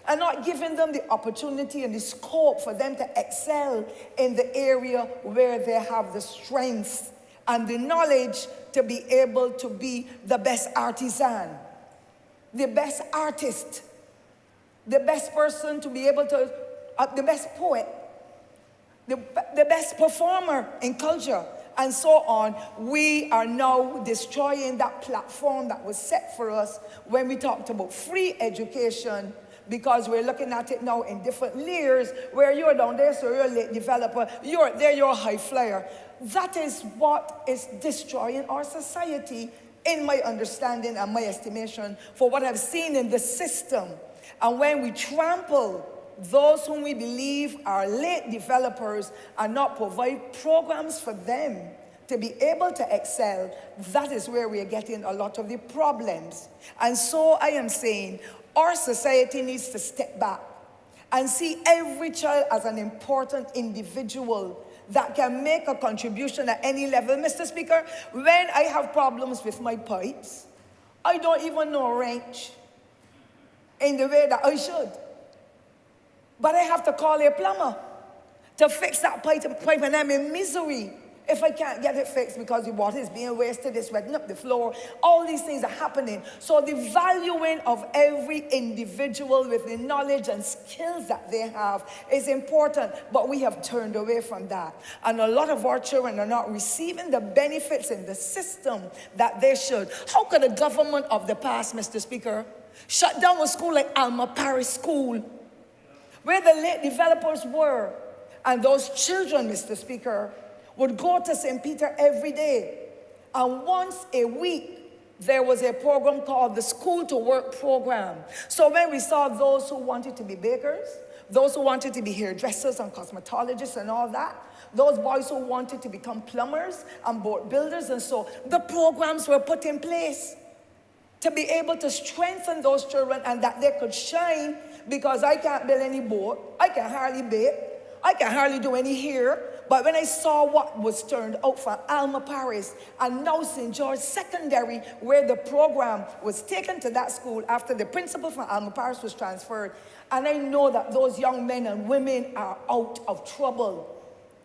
and not giving them the opportunity and the scope for them to excel in the area where they have the strength and the knowledge to be able to be the best artisan, the best artist, the best person to be able to, the best poet, the best performer in culture, and so on. We are now destroying that platform that was set for us when we talked about free education, because we're looking at it now in different layers, where you're down there, so you're a late developer, you're there, you're a high flyer. That is what is destroying our society, in my understanding and my estimation, for what I've seen in the system. And when we trample those whom we believe are late developers and not provide programs for them to be able to excel, that is where we are getting a lot of the problems. And so I am saying, our society needs to step back and see every child as an important individual that can make a contribution at any level. Mr. Speaker, when I have problems with my pipes, I don't even know wrench in the way that I should. But I have to call a plumber to fix that pipe, and I'm in misery if I can't get it fixed because the water is being wasted, it's wetting up the floor. All these things are happening. So the valuing of every individual with the knowledge and skills that they have is important, but we have turned away from that. And a lot of our children are not receiving the benefits in the system that they should. How could a government of the past, Mr. Speaker, shut down a school like Alma Parish School, where the late developers were, and those children, Mr. Speaker, would go to St. Peter every day And once a week, there was a program called the School to Work program. So when we saw those who wanted to be bakers, those who wanted to be hairdressers and cosmetologists and all that, those boys who wanted to become plumbers and boat builders, and so the programs were put in place to be able to strengthen those children and that they could shine, because I can't build any boat, I can hardly bake, I can hardly do any hair. But when I saw what was turned out for Alma Paris and now St. George Secondary, where the program was taken to that school after the principal from Alma Paris was transferred, and I know that those young men and women are out of trouble.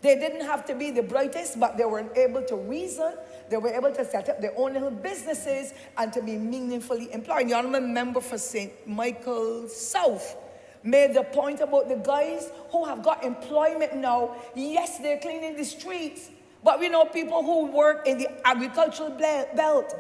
They didn't have to be the brightest, but they were able to reason. They were able to set up their own little businesses and to be meaningfully employed. The honorable member for St. Michael South made the point about the guys who have got employment now. Yes, they're cleaning the streets, but we know people who work in the agricultural belt,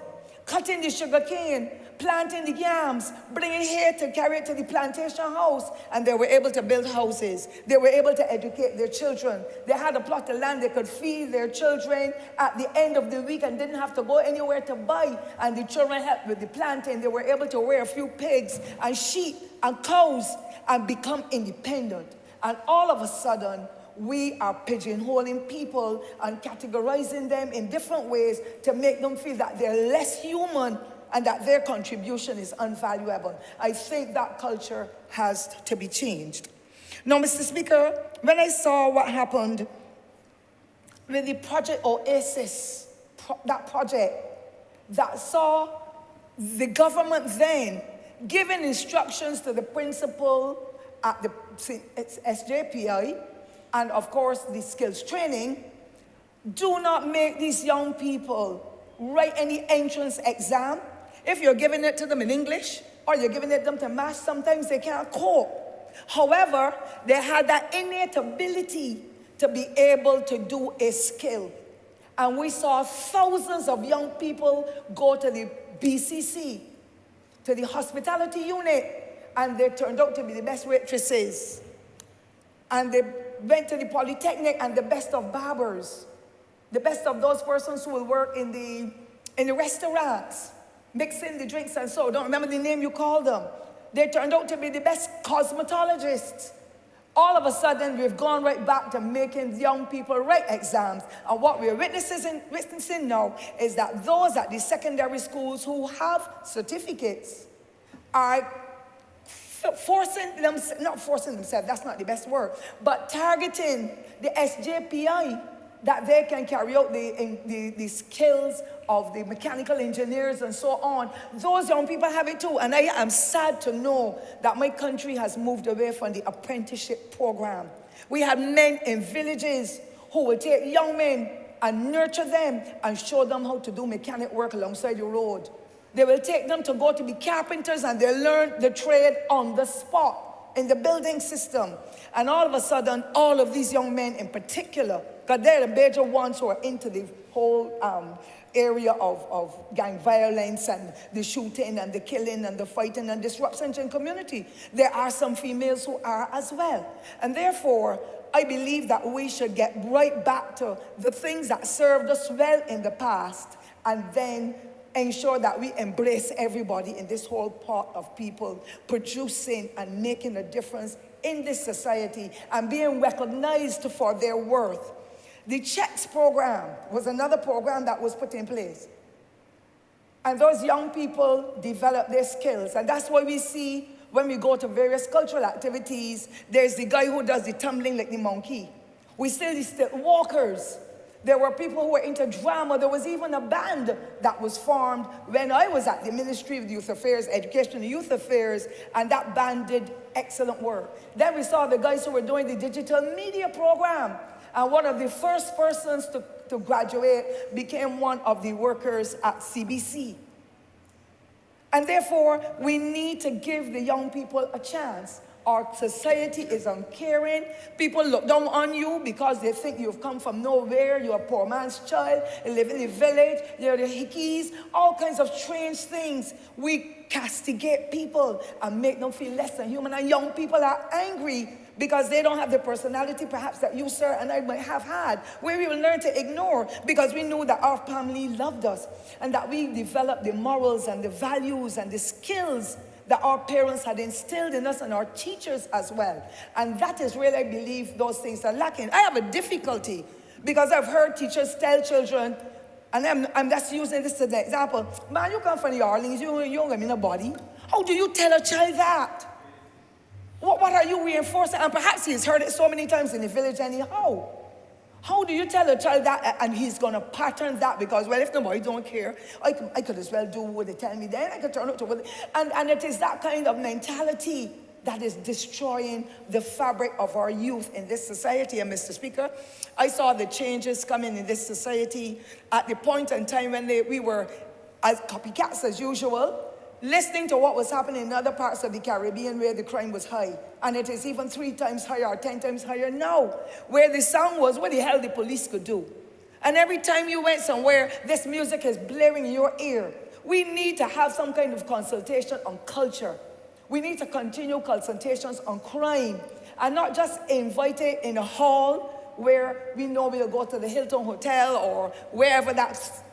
cutting the sugar cane, planting the yams, bringing hay to carry it to the plantation house, and they were able to build houses. They were able to educate their children. They had a plot of land they could feed their children at the end of the week and didn't have to go anywhere to buy, and the children helped with the planting. They were able to rear a few pigs and sheep and cows and become independent. And all of a sudden, we are pigeonholing people and categorizing them in different ways to make them feel that they're less human and that their contribution is unvaluable. I think that culture has to be changed. Now, Mr. Speaker, when I saw what happened with the Project Oasis, that project that saw the government then giving instructions to the principal at the SJPI, and of course the skills training, do not make these young people write any entrance exam. If you're giving it to them in English or you're giving it to them to math, sometimes they can't cope. However, they had that innate ability to be able to do a skill. And we saw thousands of young people go to the BCC, to the hospitality unit, and they turned out to be the best waitresses. And they went to the Polytechnic and the best of barbers, the best of those persons who will work in the restaurants, mixing the drinks and so, don't remember the name you called them. They turned out to be the best cosmetologists. All of a sudden, we've gone right back to making young people write exams. And what we're witnessing now is that those at the secondary schools who have certificates are forcing them, not forcing themselves, that's not the best word, but targeting the SJPI that they can carry out the skills of the mechanical engineers and so on. Those young people have it too. And I am sad to know that my country has moved away from the apprenticeship program. We have men in villages who will take young men and nurture them and show them how to do mechanic work alongside the road. They will take them to go to be carpenters and they learn the trade on the spot in the building system. And all of a sudden, all of these young men in particular, because they're the major ones who are into the whole area of gang violence and the shooting and the killing and the fighting and disruption in community. There are some females who are as well. And therefore, I believe that we should get right back to the things that served us well in the past and then ensure that we embrace everybody in this whole part of people producing and making a difference in this society and being recognized for their worth. The checks program was another program that was put in place. And those young people develop their skills. And that's why we see when we go to various cultural activities, there's the guy who does the tumbling like the monkey. We still the stilt walkers. There were people who were into drama. There was even a band that was formed when I was at the Ministry of Youth Affairs, Education and Youth Affairs, and that band did excellent work. Then we saw the guys who were doing the digital media program. And one of the first persons to graduate became one of the workers at CBC. And therefore, we need to give the young people a chance. Our society is uncaring. People look down on you because they think you've come from nowhere. You're a poor man's child. You live in the village. You're the hickeys. All kinds of strange things. We castigate people and make them feel less than human. And young people are angry because they don't have the personality perhaps that you, sir, and I might have had, where we will learn to ignore because we knew that our family loved us and that we developed the morals and the values and the skills that our parents had instilled in us and our teachers as well. And that is where I believe those things are lacking. I have a difficulty because I've heard teachers tell children, and I'm just using this as an example, man, you come from the Orleans, you don't have a body. How do you tell a child that? What are you reinforcing? And perhaps he's heard it so many times in the village anyhow. How do you tell a child that and he's going to pattern that? Because, well, if the boy don't care, I could as well do what they tell me then. I could turn up to what and it is that kind of mentality that is destroying the fabric of our youth in this society. And Mr. Speaker, I saw the changes coming in this society at the point in time when we were as copycats as usual, listening to what was happening in other parts of the Caribbean where the crime was high. And it is even 3 times higher or 10 times higher now. Where the sound was, what the hell the police could do. And every time you went somewhere, this music is blaring in your ear. We need to have some kind of consultation on culture. We need to continue consultations on crime. And not just invite it in a hall where we know we'll go to the Hilton Hotel or wherever that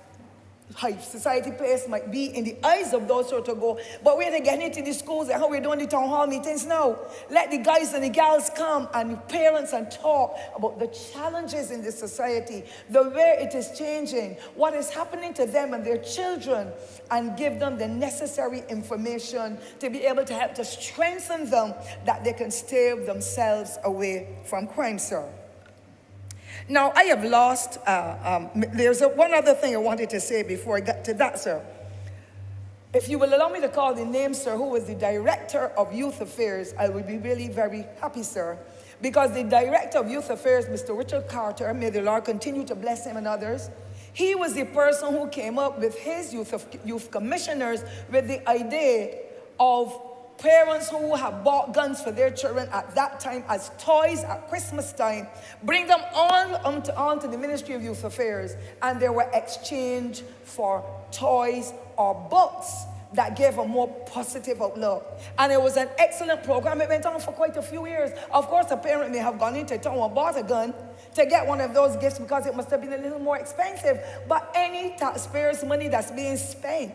high society place might be in the eyes of those who are to go, but we're getting into the schools and how we're doing the town hall meetings now. Let the guys and the gals come and the parents and talk about the challenges in this society, the way it is changing, what is happening to them and their children, and give them the necessary information to be able to help to strengthen them that they can stay themselves away from crime, sir. Now, I have lost, there's one other thing I wanted to say before I get to that, sir. If you will allow me to call the name, sir, who was the Director of Youth Affairs, I would be really very happy, sir. Because the Director of Youth Affairs, Mr. Richard Carter, may the Lord continue to bless him and others, he was the person who came up with his youth commissioners with the idea of parents who have bought guns for their children at that time as toys at Christmas time, bring them on to the Ministry of Youth Affairs, and they were exchanged for toys or books that gave a more positive outlook. And it was an excellent program. It went on for quite a few years. Of course, a parent may have gone into town and bought a gun to get one of those gifts because it must have been a little more expensive. But any taxpayer's money that's being spent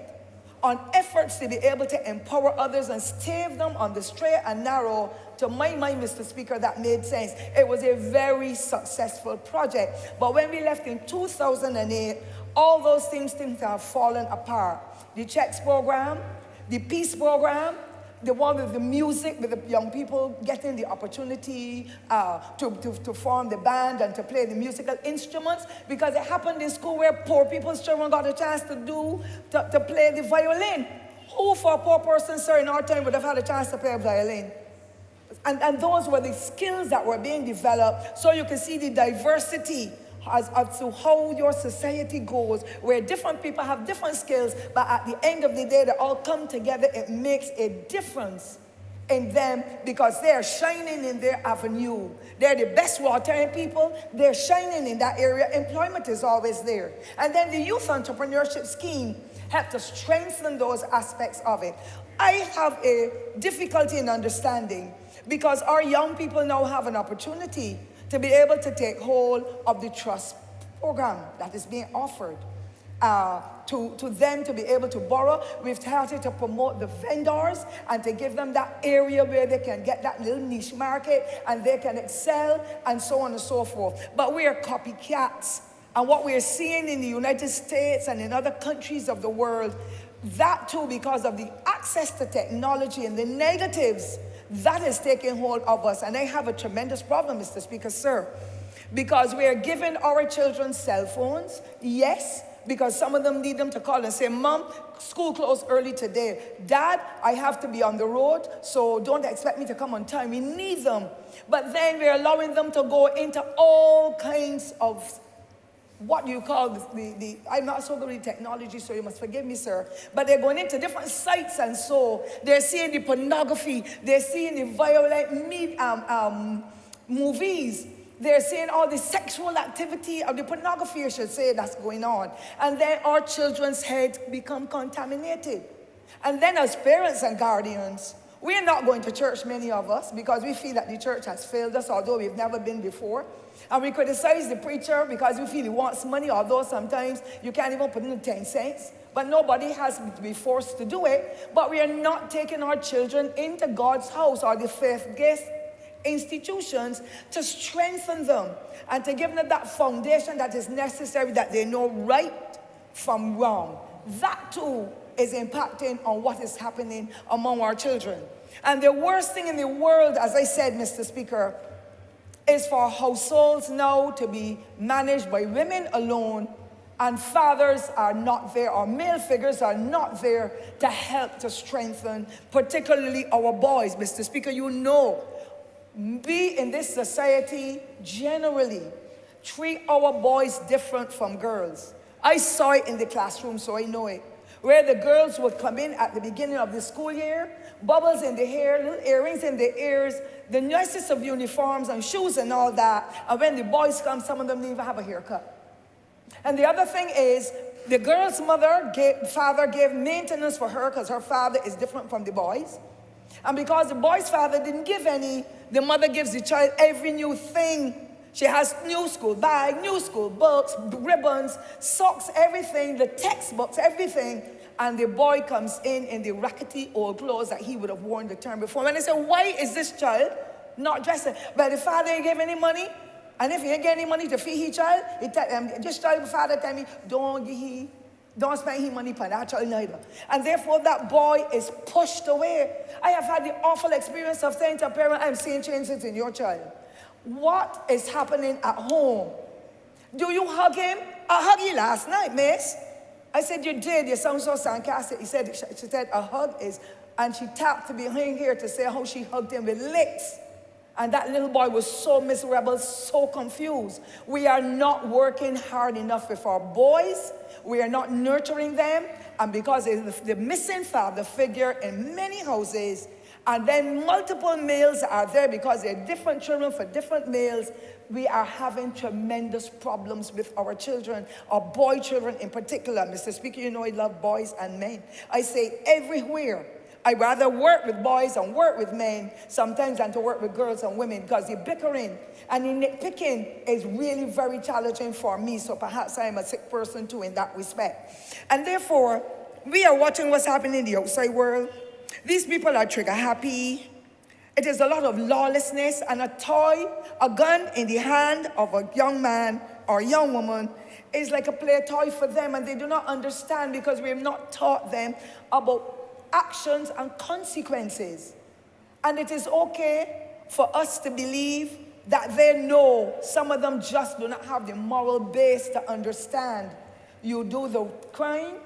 on efforts to be able to empower others and stave them on the straight and narrow, to my mind, Mr. Speaker, that made sense. It was a very successful project. But when we left in 2008, all those things seem to have fallen apart. The checks program, the peace program, the one with the music, with the young people getting the opportunity to form the band and to play the musical instruments, because it happened in school where poor people's children got a chance to play the violin. Who for a poor person, sir, in our time would have had a chance to play a violin? And those were the skills that were being developed, so you can see the diversity as to how your society goes, where different people have different skills, but at the end of the day, they all come together. It makes a difference in them because they're shining in their avenue. They're the best watering people. They're shining in that area. Employment is always there. And then the youth entrepreneurship scheme helped to strengthen those aspects of it. I have a difficulty in understanding because our young people now have an opportunity to be able to take hold of the trust program that is being offered to them to be able to borrow. We've started to promote the vendors and to give them that area where they can get that little niche market and they can excel and so on and so forth. But we are copycats. And what we're seeing in the United States and in other countries of the world, that too because of the access to technology and the negatives that is taking hold of us. And I have a tremendous problem, Mr. Speaker, sir, because we are giving our children cell phones, yes, because some of them need them to call and say, Mom, school closed early today. Dad, I have to be on the road, so don't expect me to come on time. We need them. But then we're allowing them to go into all kinds of what you call I'm not so good with technology, so you must forgive me, sir. But they're going into different sites, and so they're seeing the pornography, they're seeing the violent movies, they're seeing all the sexual activity of the pornography, I should say, that's going on. And then our children's heads become contaminated. And then as parents and guardians, We are not going to church, many of us, because we feel that the church has failed us, although we've never been before. And we criticize the preacher because we feel he wants money, although sometimes you can't even put in the 10 cents. But nobody has to be forced to do it. But we are not taking our children into God's house or the faith-based institutions to strengthen them and to give them that foundation that is necessary, that they know right from wrong. That too is impacting on what is happening among our children. And the worst thing in the world, as I said, Mr. Speaker, is for households now to be managed by women alone, and fathers are not there, or male figures are not there to help to strengthen, particularly our boys. Mr. Speaker, you know, we in this society generally treat our boys different from girls. I saw it in the classroom, so I know it. Where the girls would come in at the beginning of the school year, bubbles in the hair, little earrings in the ears, the nicest of uniforms and shoes and all that. And when the boys come, some of them didn't even have a haircut. And the other thing is, the girl's father gave maintenance for her because her father is different from the boys. And because the boy's father didn't give any, the mother gives the child every new thing. She has new school bag, new school books, ribbons, socks, everything, the textbooks, everything. And the boy comes in the rackety old clothes that he would have worn the term before. And they say, why is this child not dressed? But the father ain't give any money. And if he ain't get any money to feed his child, this child, the father tell me, don't spend his money on that child neither. And therefore that boy is pushed away. I have had the awful experience of saying to a parent, I'm seeing changes in your child. What is happening at home? Do you hug him? I hugged you last night, miss. I said, you did. You sound so sarcastic. She said, a hug is, and she tapped behind here to say how she hugged him with licks. And that little boy was so miserable, so confused. We are not working hard enough with our boys. We are not nurturing them. And because of the missing father figure in many houses, and then multiple males are there because they're different children for different males, we are having tremendous problems with our children, our boy children in particular. Mr. Speaker, you know I love boys and men. I say everywhere, I rather work with boys and work with men sometimes than to work with girls and women, because the bickering and the nitpicking is really very challenging for me. So perhaps I am a sick person too in that respect. And therefore, we are watching what's happening in the outside world. These people are trigger happy. It is a lot of lawlessness, and a toy, a gun in the hand of a young man or young woman is like a play toy for them, and they do not understand because we have not taught them about actions and consequences. And it is okay for us to believe that they know. Some of them just do not have the moral base to understand. You do the crime,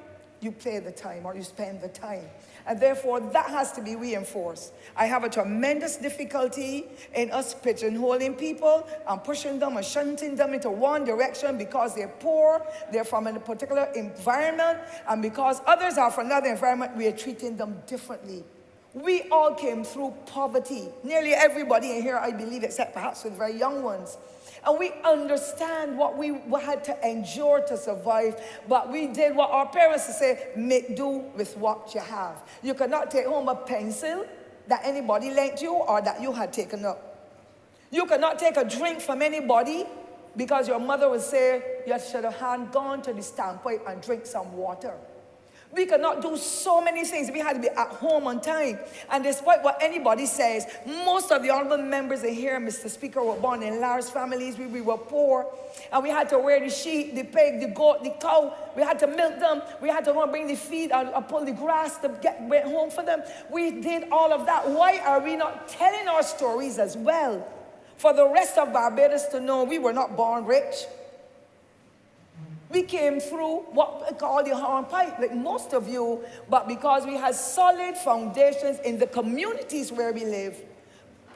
you pay the time, or you spend the time. And therefore, that has to be reinforced. I have a tremendous difficulty in us pigeonholing people and pushing them and shunting them into one direction because they're poor, they're from a particular environment, and because others are from another environment, we are treating them differently. We all came through poverty. Nearly everybody in here, I believe, except perhaps with very young ones. And we understand what we had to endure to survive, but we did what our parents would say, make do with what you have. You cannot take home a pencil that anybody lent you or that you had taken up. You cannot take a drink from anybody because your mother would say, you should have gone to the standpipe and drink some water. We could not do so many things. We had to be at home on time. And despite what anybody says, most of the honorable members in here, Mr. Speaker, were born in large families. We were poor. And we had to wear the sheep, the pig, the goat, the cow. We had to milk them. We had to go and bring the feed and pull the grass to get home for them. We did all of that. Why are we not telling our stories as well? For the rest of Barbados to know we were not born rich. We came through what we call the hornpipe, like most of you, but because we had solid foundations in the communities where we live,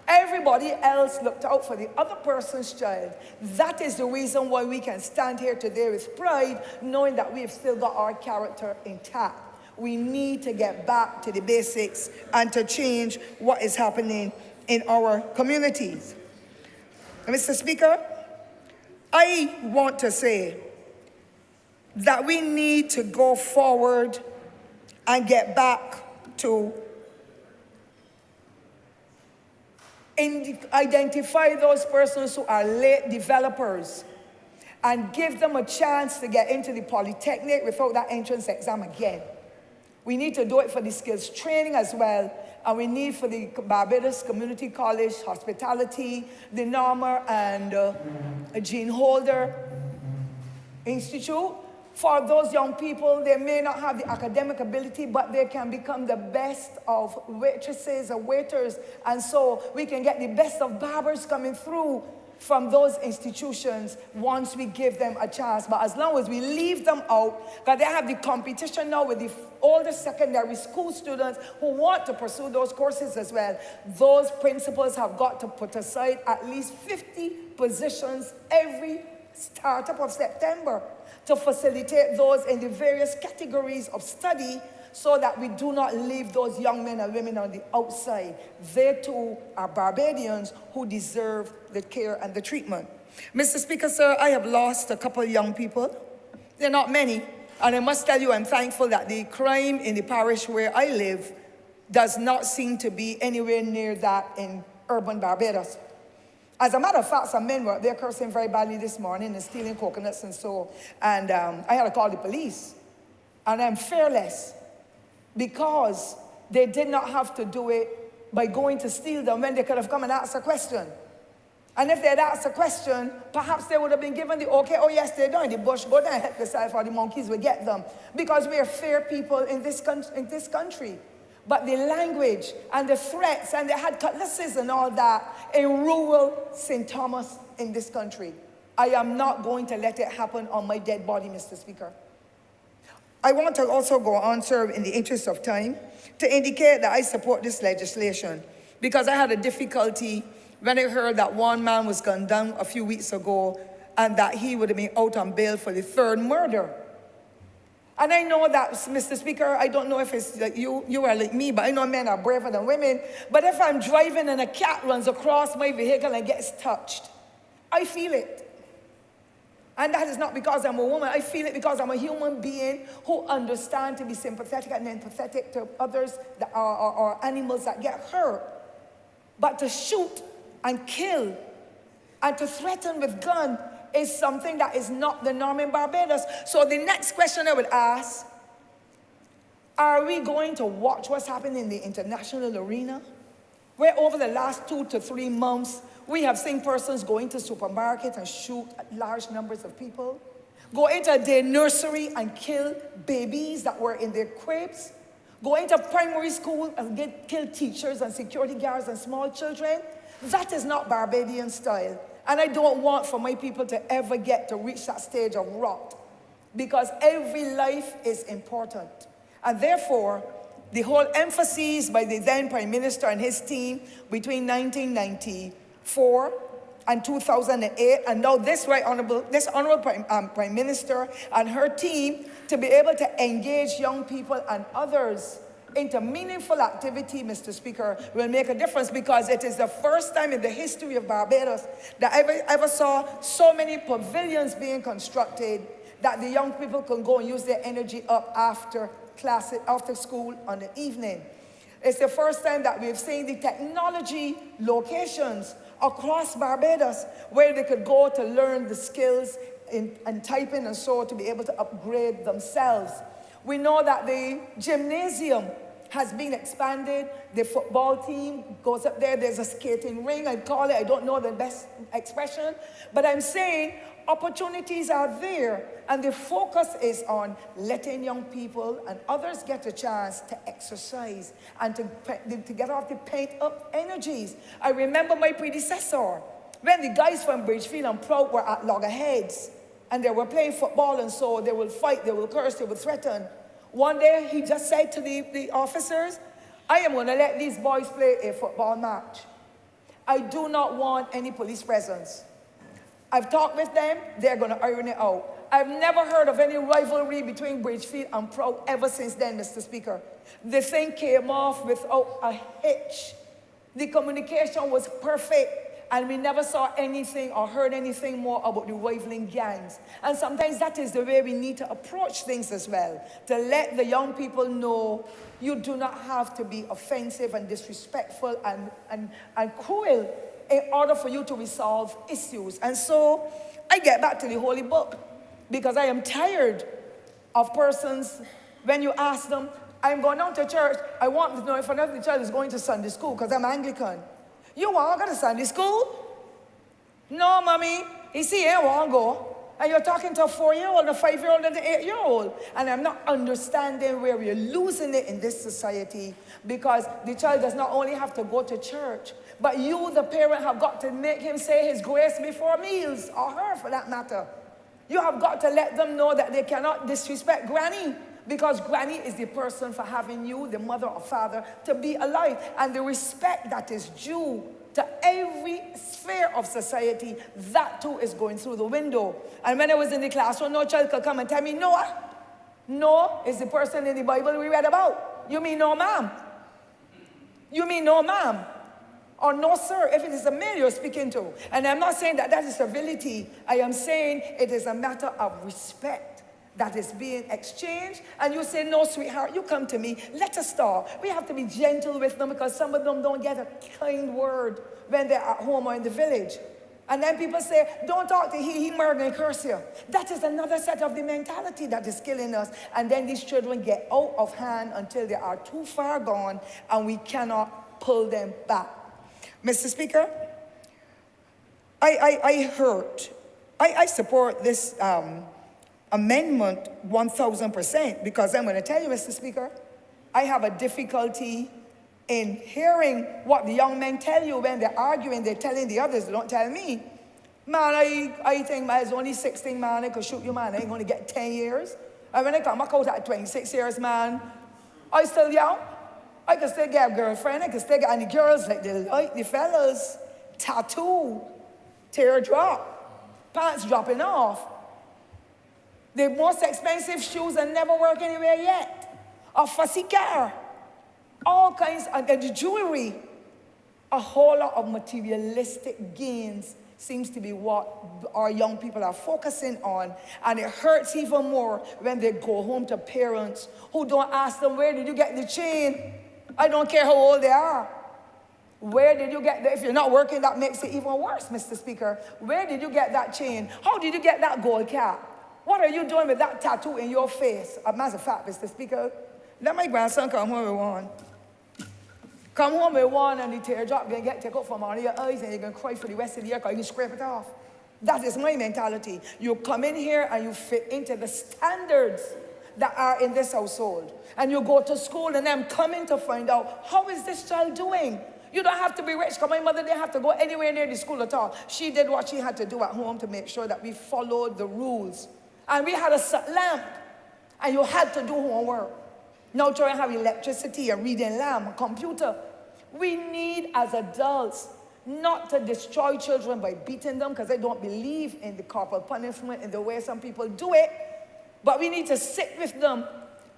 everybody else looked out for the other person's child. That is the reason why we can stand here today with pride, knowing that we've still got our character intact. We need to get back to the basics and to change what is happening in our communities. And Mr. Speaker, I want to say that we need to go forward and get back to identify those persons who are late developers and give them a chance to get into the polytechnic without that entrance exam again. We need to do it for the skills training as well, and we need for the Barbados Community College, Hospitality, the Norma and Jean Holder Institute. For those young people, they may not have the academic ability, but they can become the best of waitresses or waiters, and so we can get the best of barbers coming through from those institutions once we give them a chance. But as long as we leave them out, because they have the competition now with the older secondary school students who want to pursue those courses as well, those principals have got to put aside at least 50 positions every startup of September to facilitate those in the various categories of study, so that we do not leave those young men and women on the outside. They too are Barbadians who deserve the care and the treatment. Mr. Speaker, sir, I have lost a couple of young people. They're not many, and I must tell you I'm thankful that the crime in the parish where I live does not seem to be anywhere near that in urban Barbados. As a matter of fact, some men were up there cursing very badly this morning and stealing coconuts and so, and I had to call the police. And I'm fearless, because they did not have to do it by going to steal them when they could have come and asked a question. And if they had asked a question, perhaps they would have been given the okay, oh yes, they're down in the bush, go down and help yourself or the monkeys will get them. Because we are fair people in this country. But the language and the threats, and they had cutlasses and all that in rural St. Thomas in this country. I am not going to let it happen on my dead body, Mr. Speaker. I want to also go on, sir, in the interest of time, to indicate that I support this legislation, because I had a difficulty when I heard that one man was gunned down a few weeks ago and that he would have been out on bail for the third murder. And I know that, Mr. Speaker, I don't know if it's like you are like me, but I know men are braver than women. But if I'm driving and a cat runs across my vehicle and gets touched, I feel it. And that is not because I'm a woman. I feel it because I'm a human being who understands to be sympathetic and empathetic to others that or animals that get hurt. But to shoot and kill and to threaten with gun is something that is not the norm in Barbados. So the next question I would ask, are we going to watch what's happening in the international arena? Where over the last 2 to 3 months, we have seen persons go into supermarkets and shoot at large numbers of people, go into a day nursery and kill babies that were in their cribs, go into primary school and kill teachers and security guards and small children. That is not Barbadian style. And I don't want for my people to ever get to reach that stage of rot, because every life is important. And therefore, the whole emphasis by the then Prime Minister and his team between 1994 and 2008, and now this Honourable Prime Minister and her team, to be able to engage young people and others into meaningful activity, Mr. Speaker, will make a difference, because it is the first time in the history of Barbados that I ever saw so many pavilions being constructed that the young people can go and use their energy up after class, after school on the evening. It's the first time that we've seen the technology locations across Barbados where they could go to learn the skills in typing and so to be able to upgrade themselves. We know that the gymnasium has been expanded. The football team goes up there. There's a skating ring, I call it. I don't know the best expression. But I'm saying opportunities are there. And the focus is on letting young people and others get a chance to exercise and to get off the pent-up energies. I remember my predecessor, when the guys from Bridgefield and Prout were at loggerheads, and they were playing football, and so they will fight, they will curse, they will threaten. One day, he just said to the officers, I am going to let these boys play a football match. I do not want any police presence. I've talked with them, they're going to iron it out. I've never heard of any rivalry between Bridgefield and Prout ever since then, Mr. Speaker. The thing came off without a hitch. The communication was perfect. And we never saw anything or heard anything more about the rivaling gangs. And sometimes that is the way we need to approach things as well, to let the young people know you do not have to be offensive and disrespectful and cruel in order for you to resolve issues. And so I get back to the Holy Book, because I am tired of persons, when you ask them, I'm going down to church, I want to know if another child is going to Sunday school because I'm Anglican. You want to go to Sunday school? No, mommy. You see, I want to go. And you're talking to a 4-year-old, a 5-year-old, and an 8-year-old. And I'm not understanding where we're losing it in this society, because the child does not only have to go to church, but you, the parent, have got to make him say his grace before meals, or her for that matter. You have got to let them know that they cannot disrespect Granny, because Granny is the person for having you, the mother or father, to be alive. And the respect that is due to every sphere of society, that too is going through the window. And when I was in the classroom, no child could come and tell me, Noah. Noah is the person in the Bible we read about. You mean no, ma'am? You mean no, ma'am? Or no, sir, if it is a male you're speaking to. And I'm not saying that that is civility. I am saying it is a matter of respect that is being exchanged. And you say, no, sweetheart, you come to me. Let us talk. We have to be gentle with them, because some of them don't get a kind word when they're at home or in the village. And then people say, don't talk to he murder and curse you. That is another set of the mentality that is killing us. And then these children get out of hand until they are too far gone and we cannot pull them back. Mr. Speaker, I support this amendment 1,000%, because I'm going to tell you, Mr. Speaker, I have a difficulty in hearing what the young men tell you when they're arguing. They're telling the others, they don't tell me. Man, I think man, it's only 16, man, I could shoot you, man, I ain't going to get 10 years. And when I come back out at 26 years, man, I still young. I can still get a girlfriend, I can still get any girls like the fellas, tattoo, teardrop, pants dropping off. The most expensive shoes that never work anywhere yet. A fussy car. All kinds of the jewelry. A whole lot of materialistic gains seems to be what our young people are focusing on. And it hurts even more when they go home to parents who don't ask them, where did you get the chain? I don't care how old they are. Where did you get that? If you're not working, that makes it even worse, Mr. Speaker. Where did you get that chain? How did you get that gold cap? What are you doing with that tattoo in your face? As a matter of fact, Mr. Speaker, let my grandson come home with one. Come home with one and the teardrop going to get taken out from under your eyes and you're going to cry for the rest of the year because you can scrape it off. That is my mentality. You come in here and you fit into the standards that are in this household. And you go to school and I'm coming to find out, how is this child doing? You don't have to be rich, because my mother didn't have to go anywhere near the school at all. She did what she had to do at home to make sure that we followed the rules. And we had a lamp, and you had to do homework. Now children have electricity, a reading lamp, a computer. We need, as adults, not to destroy children by beating them, because I don't believe in the corporal punishment in the way some people do it. But we need to sit with them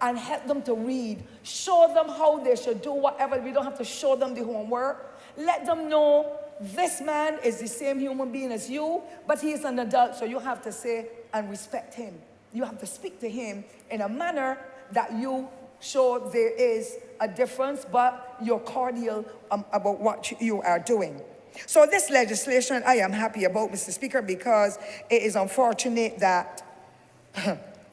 and help them to read. Show them how they should do whatever. We don't have to show them the homework. Let them know this man is the same human being as you, but he is an adult, so you have to say and respect him. You have to speak to him in a manner that you show there is a difference, but you're cordial about what you are doing. So this legislation I am happy about, Mr. Speaker, because it is unfortunate that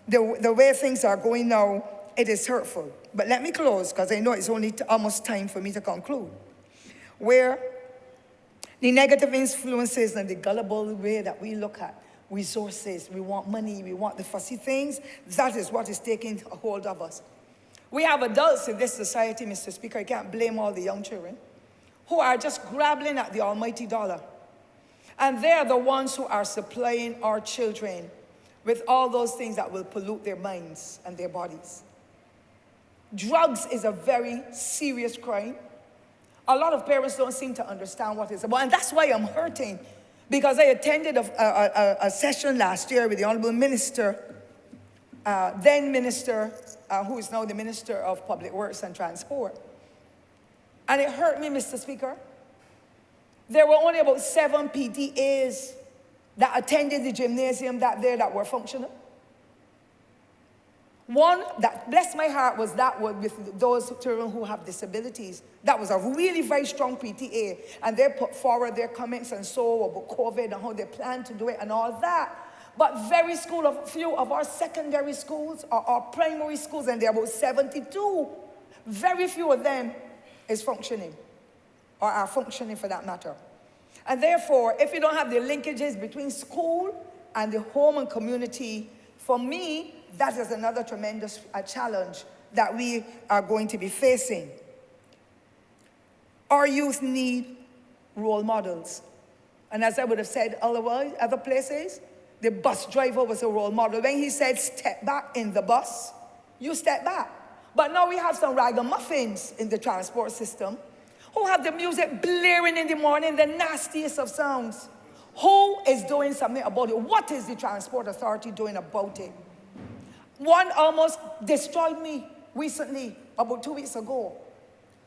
the way things are going now, it is hurtful. But let me close, because I know it's only almost time for me to conclude. Where the negative influences and the gullible way that we look at resources, we want money, we want the fussy things, that is what is taking a hold of us. We have adults in this society, Mr. Speaker, I can't blame all the young children, who are just grabbing at the almighty dollar. And they're the ones who are supplying our children with all those things that will pollute their minds and their bodies. Drugs is a very serious crime. A lot of parents don't seem to understand what it's about, and that's why I'm hurting, because I attended a session last year with the Honourable Minister, then Minister, who is now the Minister of Public Works and Transport. And it hurt me, Mr. Speaker, There were only about 7 PTAs that attended the gymnasium that were functional. One that blessed my heart was that one with those children who have disabilities. That was a really very strong PTA. And they put forward their comments and so about COVID and how they plan to do it and all that. But few of our secondary schools or our primary schools, and there are about 72, very few of them is functioning, or are functioning for that matter. And therefore, if you don't have the linkages between school and the home and community, for me, that is another tremendous challenge that we are going to be facing. Our youth need role models. And as I would have said other places, the bus driver was a role model. When he said, step back in the bus, you step back. But now we have some ragamuffins in the transport system who have the music blaring in the morning, the nastiest of sounds. Who is doing something about it? What is the Transport Authority doing about it? One almost destroyed me recently, about 2 weeks ago.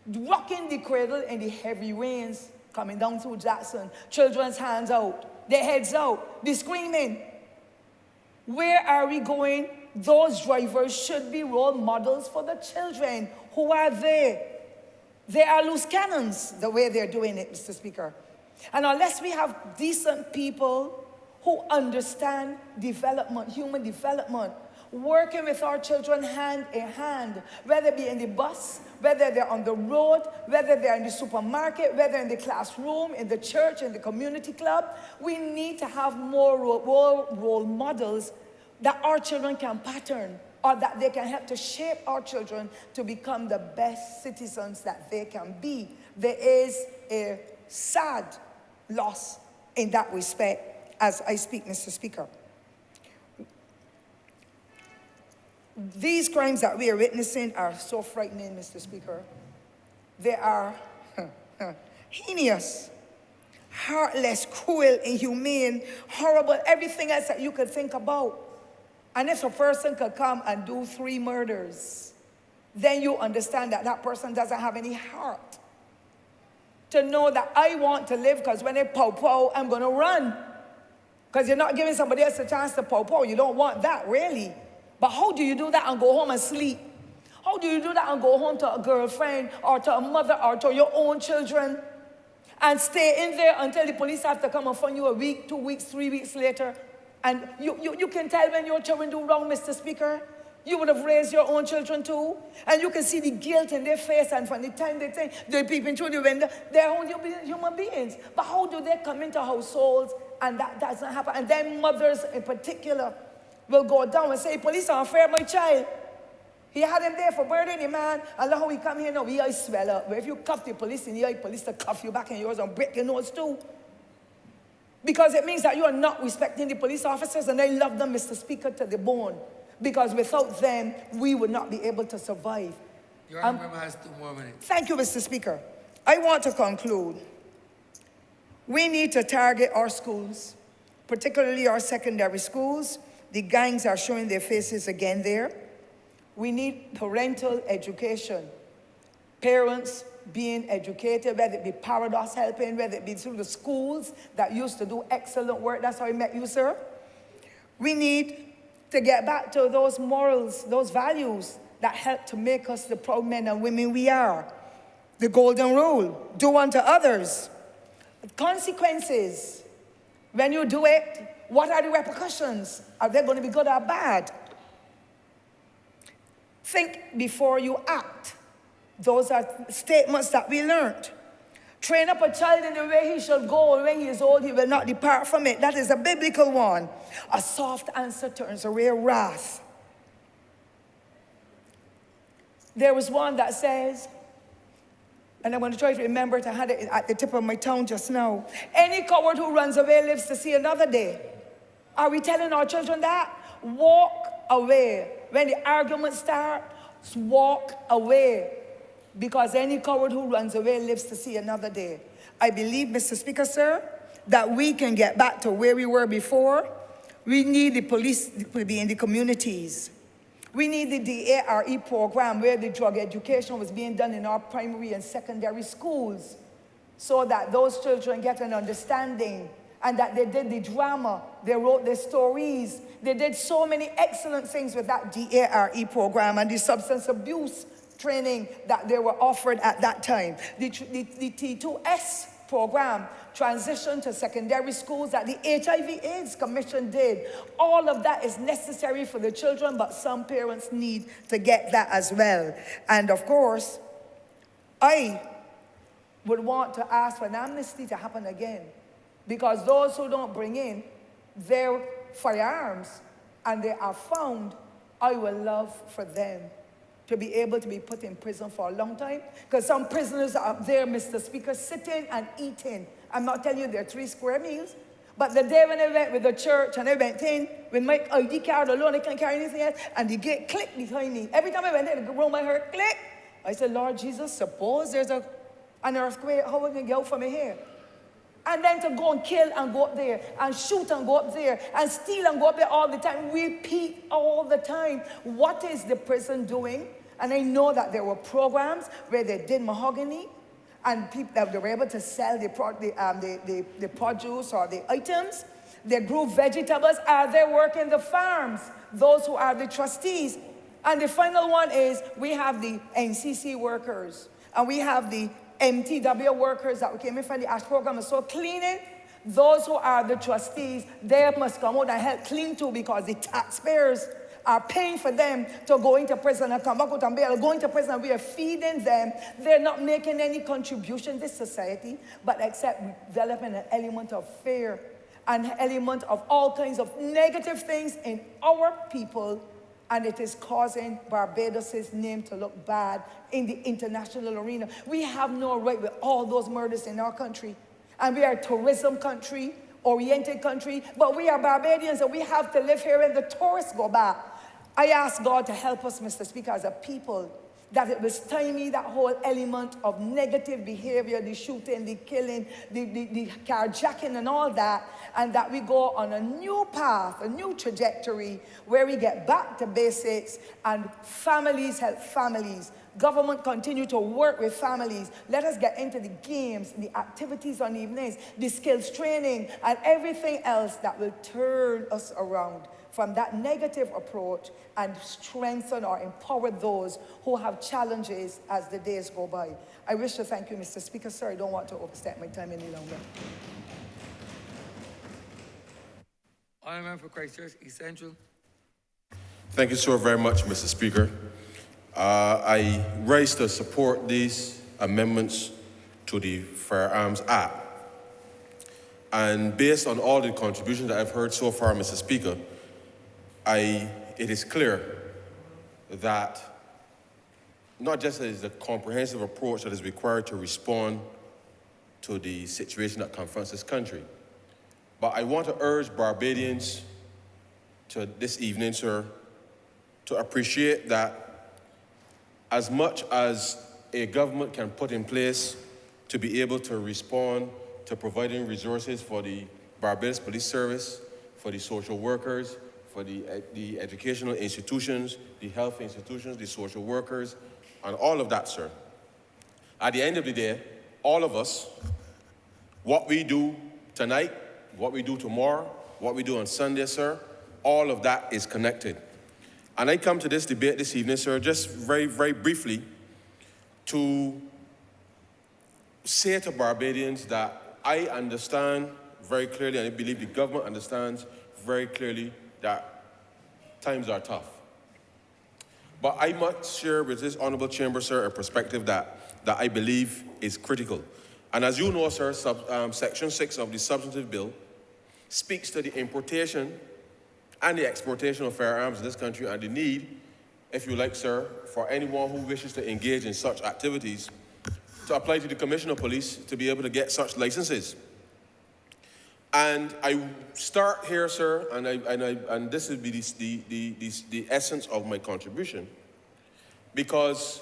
Rocking the cradle in the heavy rains coming down through Jackson. Children's hands out, their heads out, the screaming. Where are we going? Those drivers should be role models for the children. Who are they? They are loose cannons, the way they're doing it, Mr. Speaker. And unless we have decent people who understand development, human development, working with our children hand in hand, whether it be in the bus, whether they're on the road, whether they're in the supermarket, whether in the classroom, in the church, in the community club, we need to have more role models that our children can pattern, or that they can help to shape our children to become the best citizens that they can be. There is a sad loss in that respect as I speak, Mr. Speaker. These crimes that we are witnessing are so frightening, Mr. Speaker. They are heinous, heartless, cruel, inhumane, horrible, everything else that you could think about. And if a person could come and do 3 murders, then you understand that that person doesn't have any heart. To know that I want to live, because when they pow, I'm going to run. Because you're not giving somebody else a chance to pow. You don't want that, really. But how do you do that and go home and sleep? How do you do that and go home to a girlfriend or to a mother or to your own children and stay in there until the police have to come and find you a week, 2 weeks, 3 weeks later? And you can tell when your children do wrong, Mr. Speaker. You would have raised your own children too. And you can see the guilt in their face, and from the time they think they're peeping through the window, they're only human beings. But how do they come into households and that doesn't happen? And then mothers in particular will go down and say, police are unfair, my child. He had him there for murdering a man, and look how he come here now, he eyes swell up. But if you cuff the police in the eye, police will cuff you back in yours and break your nose too. Because it means that you are not respecting the police officers, and I love them, Mr. Speaker, to the bone. Because without them, we would not be able to survive. Your Honourable has 2 more minutes. Thank you, Mr. Speaker. I want to conclude. We need to target our schools, particularly our secondary schools. The gangs are showing their faces again there. We need parental education. Parents being educated, whether it be Paradox helping, whether it be through the schools that used to do excellent work. That's how I met you, sir. We need to get back to those morals, those values that help to make us the proud men and women we are. The golden rule, do unto others. Consequences. When you do it, what are the repercussions? Are they going to be good or bad? Think before you act. Those are statements that we learned. Train up a child in the way he shall go, and when he is old, he will not depart from it. That is a biblical one. A soft answer turns away wrath. There was one that says, and I'm going to try to remember it, I had it at the tip of my tongue just now. Any coward who runs away lives to see another day. Are we telling our children that? Walk away. When the arguments start, walk away. Because any coward who runs away lives to see another day. I believe, Mr. Speaker, sir, that we can get back to where we were before. We need the police to be in the communities. We need the DARE program where the drug education was being done in our primary and secondary schools. so that those children get an understanding, and that they did the drama, they wrote the stories, they did so many excellent things with that DARE program and the substance abuse training that they were offered at that time. The T2S program, transition to secondary schools that the HIV/AIDS Commission did. All of that is necessary for the children, but some parents need to get that as well. And of course, I would want to ask for an amnesty to happen again, because those who don't bring in their firearms and they are found, I would love for them to be able to be put in prison for a long time, because some prisoners are up there, Mr. Speaker, sitting and eating. I'm not telling you they're 3 square meals, but the day when I went with the church and I went in with my ID card alone, I can't carry anything else, and the gate clicked behind me. Every time I went in the room, I heard click. I said, Lord Jesus, suppose there's an earthquake, how am I going to get out from here? And then to go and kill and go up there, and shoot and go up there, and steal and go up there all the time, repeat all the time. What is the prison doing? And I know that there were programs where they did mahogany, and people that they were able to sell the produce or the items. They grew vegetables. Are they working the farms? Those who are the trustees. And the final one is we have the NCC workers, and we have the MTW workers that came in from the ASH program. So cleaning, those who are the trustees, they must come out and help clean too, because the taxpayers are paying for them to go into prison and come back out and bail, going to prison, and we are feeding them. They're not making any contribution to this society, but except developing an element of fear, an element of all kinds of negative things in our people, and it is causing Barbados' name to look bad in the international arena. We have no right with all those murders in our country, and we are a tourism country, oriented country, but we are Barbadians, and we have to live here and the tourists go back. I ask God to help us, Mr. Speaker, as a people, that it will stymie that whole element of negative behavior, the shooting, the killing, the carjacking and all that, and that we go on a new path, a new trajectory, where we get back to basics and families help families. Government continue to work with families. Let us get into the games, the activities on evenings, the skills training, and everything else that will turn us around from that negative approach and strengthen or empower those who have challenges as the days go by. I wish to thank you, Mr. Speaker. Sir, I don't want to overstep my time any longer. Honourable for Christchurch, East Central. Thank you so very much, Mr. Speaker. I rise to support these amendments to the Firearms Act. And based on all the contributions that I've heard so far, Mr. Speaker, it is clear that not just is the comprehensive approach that is required to respond to the situation that confronts this country, but I want to urge Barbadians to this evening, sir, to appreciate that as much as a government can put in place to be able to respond to providing resources for the Barbados Police Service, for the social workers, for the educational institutions, the health institutions, the social workers, and all of that, sir. At the end of the day, all of us, what we do tonight, what we do tomorrow, what we do on Sunday, sir, all of that is connected. And I come to this debate this evening, sir, just very, very briefly to say to Barbadians that I understand very clearly, and I believe the government understands very clearly, that times are tough. But I must share with this honourable chamber, sir, a perspective that I believe is critical. And as you know, sir, Section 6 of the substantive bill speaks to the importation and the exportation of firearms in this country, and the need, if you like, sir, for anyone who wishes to engage in such activities to apply to the Commissioner of Police to be able to get such licenses. And I start here, sir, and this will be the essence of my contribution, because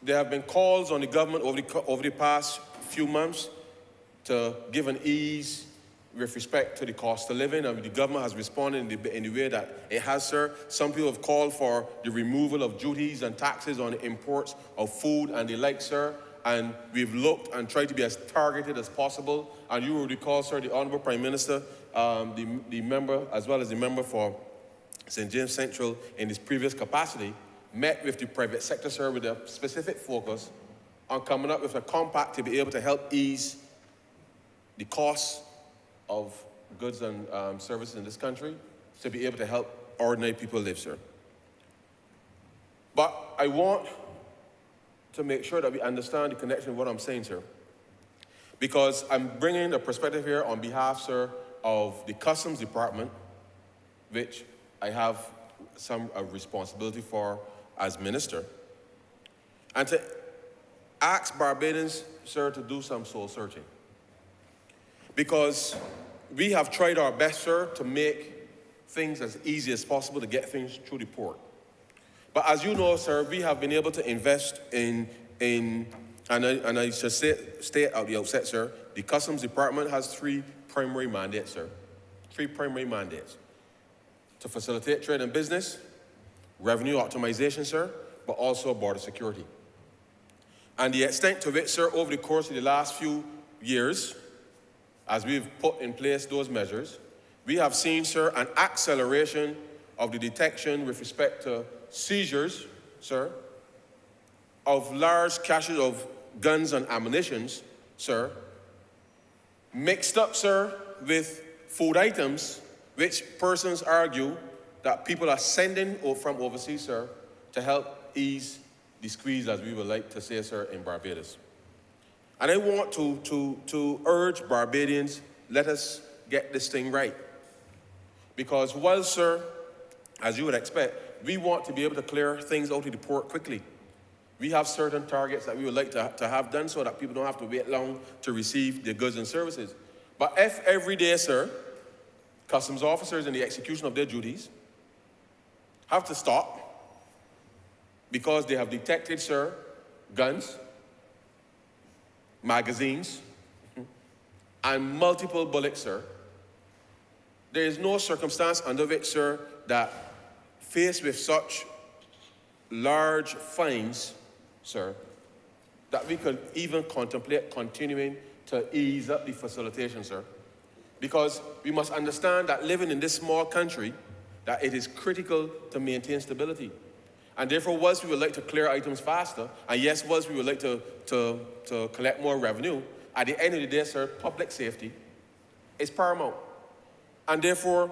there have been calls on the government over the past few months to give an ease with respect to the cost of living, and the government has responded in the way that it has, sir. Some people have called for the removal of duties and taxes on the imports of food and the like, sir. and we've looked and tried to be as targeted as possible. And you will recall, sir, the Honourable Prime Minister, the member, as well as the member for St. James Central in his previous capacity, met with the private sector, sir, with a specific focus on coming up with a compact to be able to help ease the costs of goods and services in this country, to be able to help ordinary people live, sir. But I want to make sure that we understand the connection of what I'm saying, sir. Because I'm bringing a perspective here on behalf, sir, of the Customs Department, which I have some responsibility for as minister, and to ask Barbadians, sir, to do some soul searching. Because we have tried our best, sir, to make things as easy as possible to get things through the port. But as you know, sir, we have been able to invest and I should state at the outset, sir, the Customs Department has 3 primary mandates, sir. 3 primary mandates. To facilitate trade and business, revenue optimization, sir, but also border security. And the extent to which, sir, over the course of the last few years, as we've put in place those measures, we have seen, sir, an acceleration of the detection with respect to seizures, sir, of large caches of guns and ammunitions, sir, mixed up, sir, with food items, which persons argue that people are sending from overseas, sir, to help ease the squeeze, as we would like to say, sir, in Barbados. And I want to urge Barbadians, let us get this thing right. Because while, sir, as you would expect, we want to be able to clear things out of the port quickly. We have certain targets that we would like to have done so that people don't have to wait long to receive their goods and services. But if every day, sir, customs officers in the execution of their duties have to stop because they have detected, sir, guns, magazines, and multiple bullets, sir, there is no circumstance under which, sir, that faced with such large fines, sir, that we could even contemplate continuing to ease up the facilitation, sir. Because we must understand that living in this small country, that it is critical to maintain stability. And therefore, whilst we would like to clear items faster, and yes, whilst we would like to collect more revenue, at the end of the day, sir, public safety is paramount. And therefore,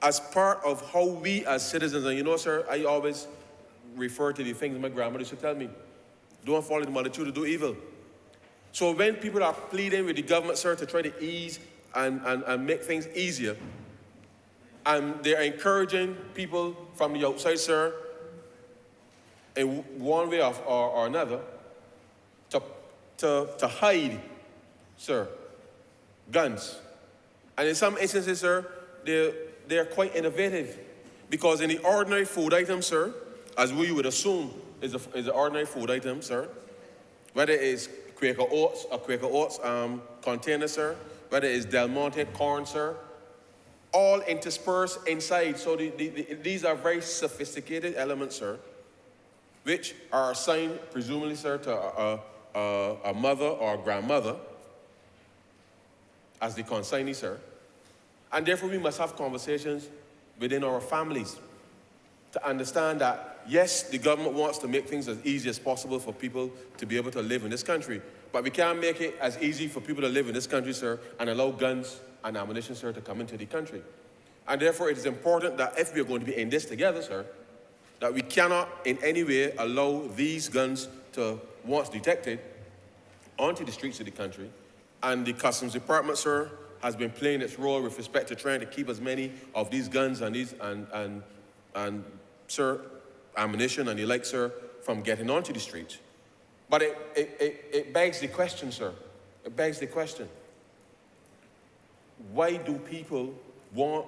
as part of how we as citizens, and you know, sir, I always refer to the things my grandmother used to tell me, don't follow the multitude to do evil. So when people are pleading with the government, sir, to try to ease and make things easier, and they're encouraging people from the outside, sir, in one way or another, to hide, sir, guns. And in some instances, sir, they're quite innovative. Because in the ordinary food item, sir, as we would assume is an ordinary food item, sir, whether it is Quaker Oats, a Quaker Oats container, sir, whether it is Del Monte corn, sir, all interspersed inside. So these are very sophisticated elements, sir, which are assigned, presumably, sir, to a mother or a grandmother as the consignee, sir. And therefore, we must have conversations within our families to understand that, yes, the government wants to make things as easy as possible for people to be able to live in this country. But we can't make it as easy for people to live in this country, sir, and allow guns and ammunition, sir, to come into the country. And therefore, it is important that if we are going to be in this together, sir, that we cannot in any way allow these guns to, once detected, onto the streets of the country. And the Customs Department, sir, has been playing its role with respect to trying to keep as many of these guns and these sir, ammunition and the like, sir, from getting onto the streets. But it begs the question, sir. It begs the question. Why do people want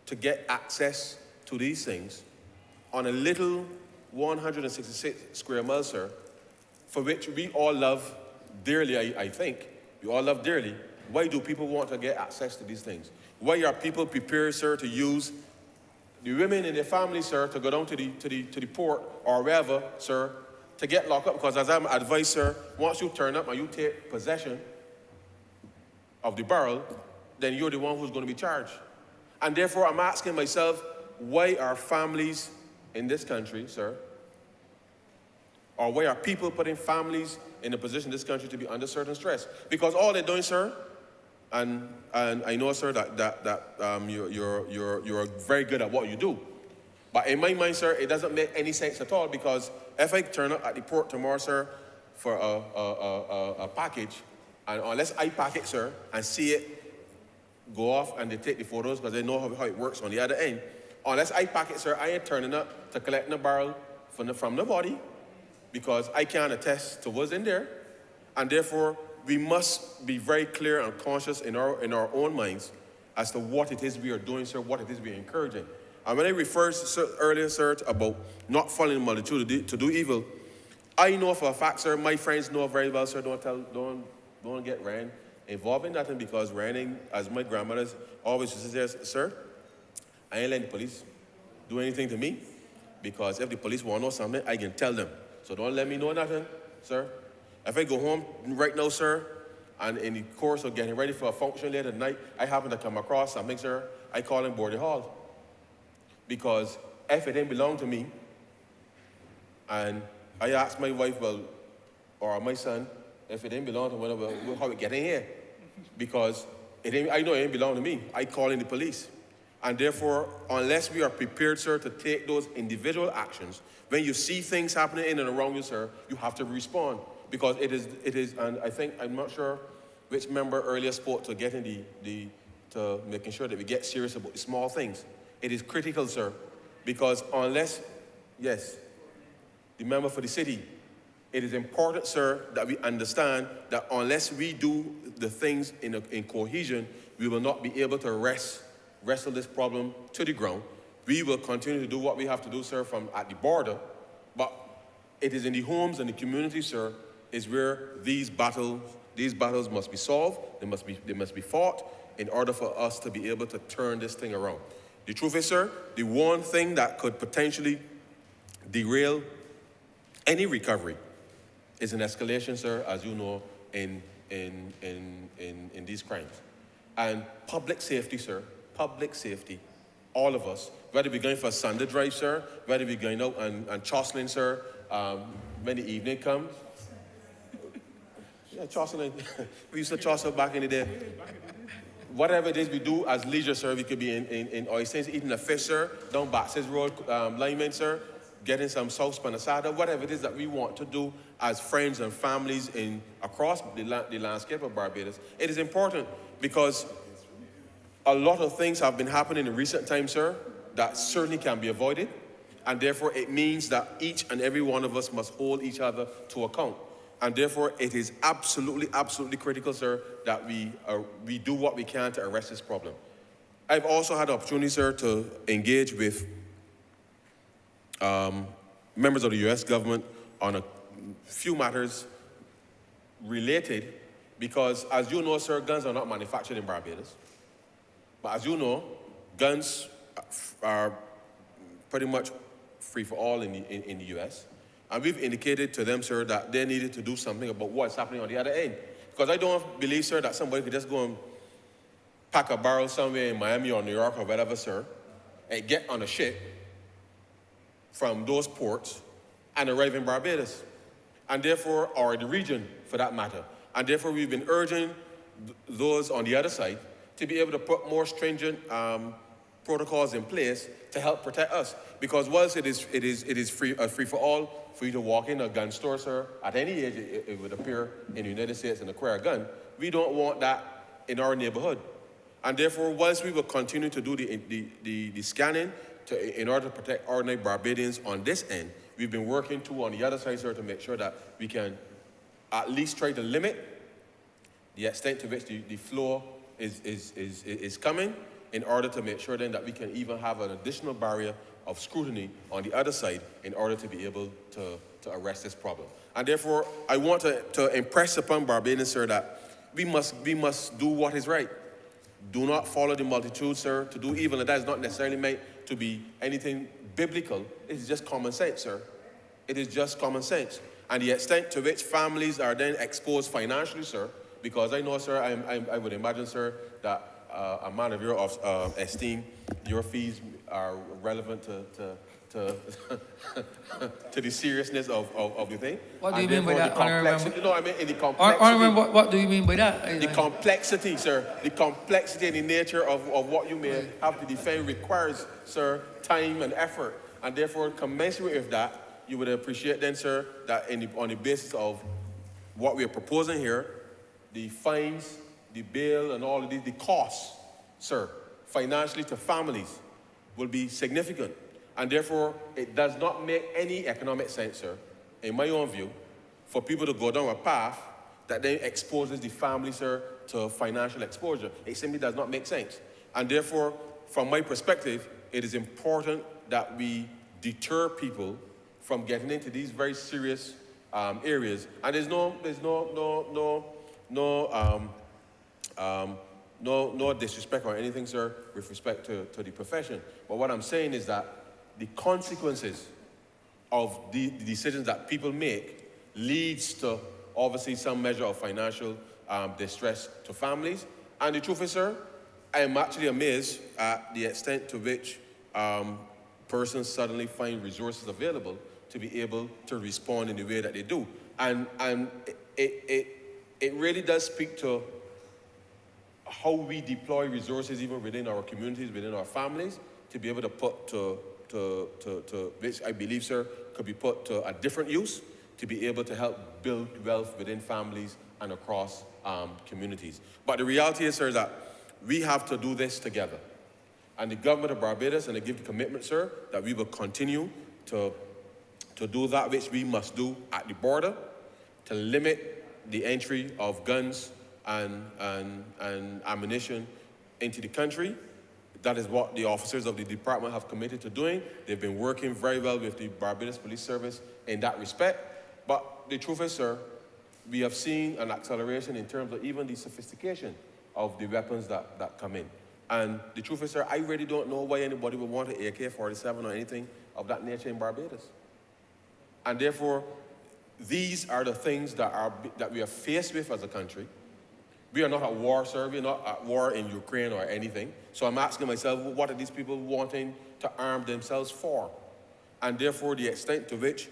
to get access to these things on a little 166 square miles, sir, for which we all love dearly, I think. We all love dearly. Why do people want to get access to these things? Why are people prepared, sir, to use the women in their families, sir, to go down to the port or wherever, sir, to get locked up, because as I'm advised, sir, once you turn up and you take possession of the barrel, then you're the one who's going to be charged. And therefore, I'm asking myself, why are families in this country, sir, or why are people putting families in a position in this country to be under certain stress? Because all they're doing, sir, and I know, sir, that you're very good at what you do. But in my mind, sir, it doesn't make any sense at all, because if I turn up at the port tomorrow, sir, for a package, and unless I pack it, sir, and see it go off and they take the photos because they know how it works on the other end, unless I pack it, sir, I ain't turning up to collect the barrel from the body, because I can't attest to what's in there. And therefore, we must be very clear and conscious in our own minds as to what it is we are doing, sir, what it is we are encouraging. And when I referred earlier, sir, about not following the multitude to do evil, I know for a fact, sir, my friends know very well, sir, don't get Ryan involved in nothing, because Ryan, as my grandmother's always used to say, sir, I ain't letting the police do anything to me, because if the police want to know something, I can tell them. So don't let me know nothing, sir. If I go home right now, sir, and in the course of getting ready for a function later tonight, I happen to come across something, sir, I call him Border Hall. Because if it didn't belong to me, and I asked my wife, well, or my son, if it didn't belong to me, well, how it get in here? Because I know it didn't belong to me. I call in the police. And therefore, unless we are prepared, sir, to take those individual actions, when you see things happening in and around you, sir, you have to respond. Because it is, and I think, I'm not sure which member earlier spoke to getting to making sure that we get serious about the small things. It is critical, sir, because unless, yes, the member for the city, it is important, sir, that we understand that unless we do the things in cohesion, we will not be able to wrestle this problem to the ground. We will continue to do what we have to do, sir, from at the border, but it is in the homes and the communities, sir, is where these battles must be solved, they must be fought in order for us to be able to turn this thing around. The truth is, sir, the one thing that could potentially derail any recovery is an escalation, sir, as you know, in these crimes. And public safety, sir, public safety, all of us, whether we're going for a Sunday drive, sir, whether we're going out and jostling, sir, when the evening comes. Yeah, jostling. We used to jostle back in the day. Whatever it is we do as leisure, sir, we could be in oysters, eating a fish, sir, down Baxter's Road, lineman, sir, getting some sauce panasada, whatever it is that we want to do as friends and families across the landscape of Barbados. It is important because a lot of things have been happening in recent times, sir, that certainly can be avoided. And therefore, it means that each and every one of us must hold each other to account. And therefore, it is absolutely, absolutely critical, sir, that we do what we can to arrest this problem. I've also had the opportunity, sir, to engage with members of the U.S. government on a few matters related, because as you know, sir, guns are not manufactured in Barbados. But as you know, guns are pretty much free for all in the U.S. And we've indicated to them, sir, that they needed to do something about what's happening on the other end. Because I don't believe, sir, that somebody could just go and pack a barrel somewhere in Miami or New York or whatever, sir, and get on a ship from those ports and arrive in Barbados. And therefore, or the region for that matter. And therefore, we've been urging those on the other side to be able to put more stringent protocols in place to help protect us. Because whilst it is free for all for you to walk in a gun store, sir, at any age it would appear in the United States and acquire a gun, we don't want that in our neighborhood. And therefore, whilst we will continue to do the scanning in order to protect ordinary Barbadians on this end, we've been working on the other side, sir, to make sure that we can at least try to limit the extent to which the flow is coming, in order to make sure then that we can even have an additional barrier of scrutiny on the other side in order to be able to arrest this problem. And therefore, I want to impress upon Barbadians, sir, that we must do what is right. Do not follow the multitude, sir, to do evil. And that is not necessarily meant to be anything biblical. It's just common sense, sir. It is just common sense. And the extent to which families are then exposed financially, sir, because I know, sir, I would imagine, sir, that a man of your esteem, your fees are relevant to the seriousness of the thing. What do you And mean by therefore that, the complexity, Honourable? no, I mean in the complexity. Honourable, what do you mean by that? The complexity, sir, the complexity and the nature of what you may have to defend requires, sir, time and effort. And therefore, commensurate with that, you would appreciate then, sir, that on the basis of what we are proposing here, the fines, the bail, and all of these, the costs, sir, financially to families will be significant. And therefore, it does not make any economic sense, sir, in my own view, for people to go down a path that then exposes the family, sir, to financial exposure. It simply does not make sense. And therefore, from my perspective, it is important that we deter people from getting into these very serious areas. And there's no disrespect or anything, sir, with respect to the profession. But what I'm saying is that the consequences of the decisions that people make leads to obviously some measure of financial distress to families. And the truth is, sir, I am actually amazed at the extent to which persons suddenly find resources available to be able to respond in the way that they do. And it really does speak to how we deploy resources even within our communities, within our families, to be able to put to which I believe, sir, could be put to a different use, to be able to help build wealth within families and across communities. But the reality is, sir, that we have to do this together. And the government of Barbados, and I give the commitment, sir, that we will continue to do that which we must do at the border, to limit the entry of guns and ammunition into the country. That is what the officers of the department have committed to doing. They've been working very well with the Barbados Police Service in that respect. But the truth is, sir, we have seen an acceleration in terms of even the sophistication of the weapons that come in. And the truth is, sir, I really don't know why anybody would want an AK-47 or anything of that nature in Barbados. And therefore, these are the things that we are faced with as a country. We are not at war, sir. We are not at war in Ukraine or anything. So I'm asking myself, what are these people wanting to arm themselves for? And therefore, the extent to which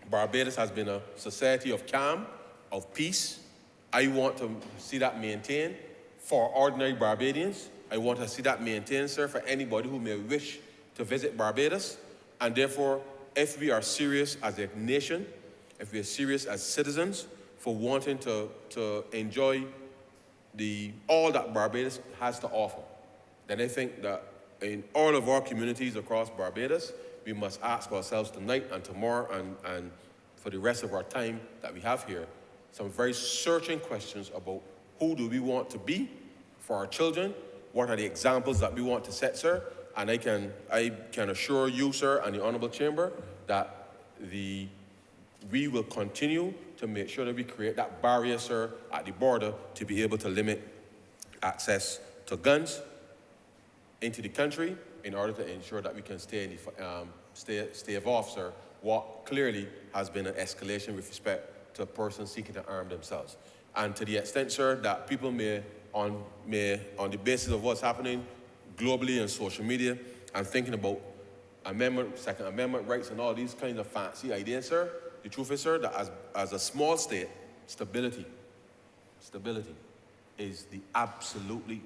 Barbados has been a society of calm, of peace, I want to see that maintained for ordinary Barbadians. I want to see that maintained, sir, for anybody who may wish to visit Barbados. And therefore, if we are serious as a nation, if we are serious as citizens for wanting to enjoy all that Barbados has to offer, then I think that in all of our communities across Barbados, we must ask ourselves tonight and tomorrow and for the rest of our time that we have here, some very searching questions about who do we want to be for our children, what are the examples that we want to set, sir, and I can assure you, sir, and the Honourable Chamber that we will continue to make sure that we create that barrier, sir, at the border to be able to limit access to guns into the country in order to ensure that we can stave off, sir, what clearly has been an escalation with respect to persons seeking to arm themselves. And to the extent, sir, that people may, on the basis of what's happening globally and social media, and thinking about Second Amendment rights and all these kinds of fancy ideas, sir, the truth is, sir, that as a small state, stability is the absolutely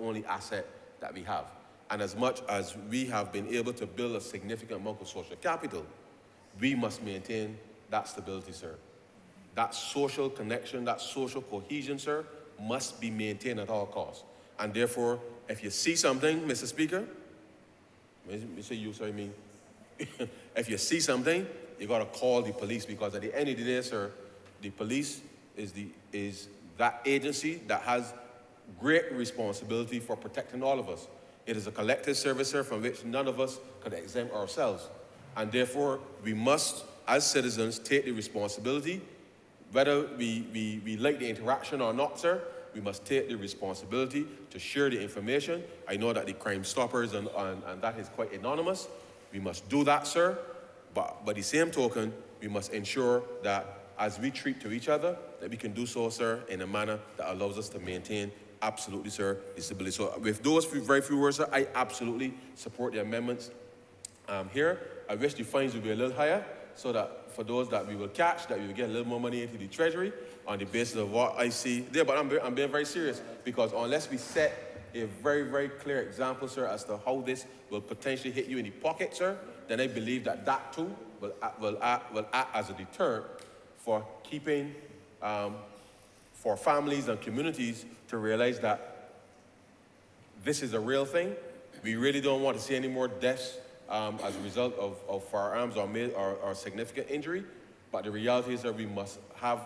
only asset that we have. And as much as we have been able to build a significant amount of social capital, we must maintain that stability, sir. That social connection, that social cohesion, sir, must be maintained at all costs. And therefore, if you see something, Mr. Speaker, say you, sir, I mean, if you see something, you got to call the police, because at the end of the day, sir, the police is that agency that has great responsibility for protecting all of us. It is a collective service, sir, from which none of us could exempt ourselves. And therefore, we must, as citizens, take the responsibility. Whether we like the interaction or not, sir, we must take the responsibility to share the information. I know that the Crime Stoppers and that is quite anonymous. We must do that, sir. But by the same token, we must ensure that as we treat to each other, that we can do so, sir, in a manner that allows us to maintain, absolutely, sir, the stability. So with those very few words, sir, I absolutely support the amendments here. I wish the fines would be a little higher, so that for those that we will catch, that we will get a little more money into the treasury on the basis of what I see there. But I'm being very serious, because unless we set a very, very clear example, sir, as to how this will potentially hit you in the pocket, sir, then I believe that that too will act as a deterrent for keeping, for families and communities to realize that this is a real thing. We really don't want to see any more deaths as a result of firearms or significant injury. But the reality is that we must have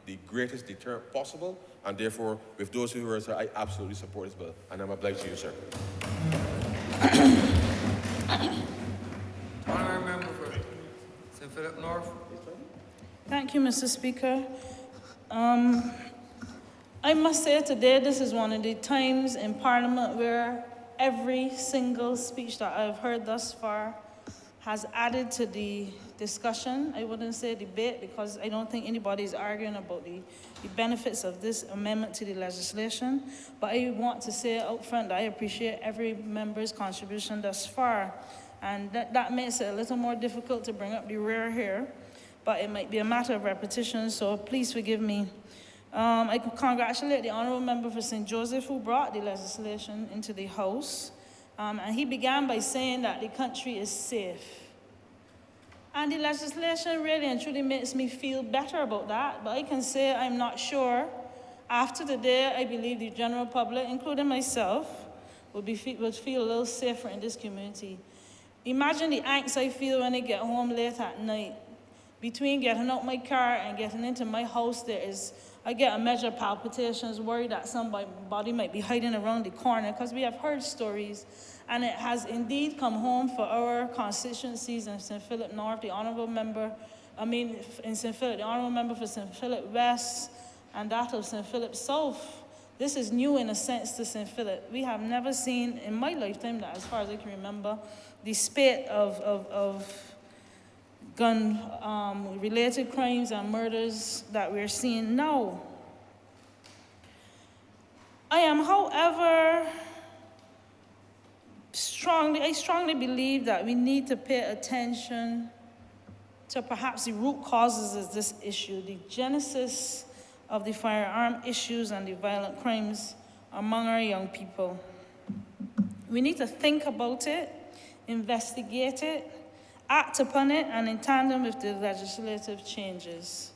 the greatest deterrent possible. And therefore, with those who are, sir, I absolutely support this bill. And I'm obliged to you, sir. Honourable member for St. Philip North. Thank you, Mr. Speaker. I must say today, this is one of the times in Parliament where every single speech that I've heard thus far has added to the discussion. I wouldn't say debate, because I don't think anybody is arguing about the benefits of this amendment to the legislation. But I want to say out front that I appreciate every member's contribution thus far. And that makes it a little more difficult to bring up the rear here. But it might be a matter of repetition, so please forgive me. I congratulate the Honourable Member for St. Joseph, who brought the legislation into the House. And he began by saying that the country is safe. And the legislation really and truly makes me feel better about that. But I can say I'm not sure. After today, I believe the general public, including myself, would feel a little safer in this community. Imagine the angst I feel when I get home late at night. Between getting out my car and getting into my house, I get a measure of palpitations, worried that somebody might be hiding around the corner, because we have heard stories. And it has indeed come home for our constituencies in St. Philip North, the Honourable Member, in St. Philip, the Honourable Member for St. Philip West, and that of St. Philip South. This is new in a sense to St. Philip. We have never seen in my lifetime, that as far as I can remember, the spate of gun-related crimes and murders that we're seeing now. I am, however, I strongly believe that we need to pay attention to perhaps the root causes of this issue, the genesis of the firearm issues and the violent crimes among our young people. We need to think about it, investigate it, act upon it, and in tandem with the legislative changes.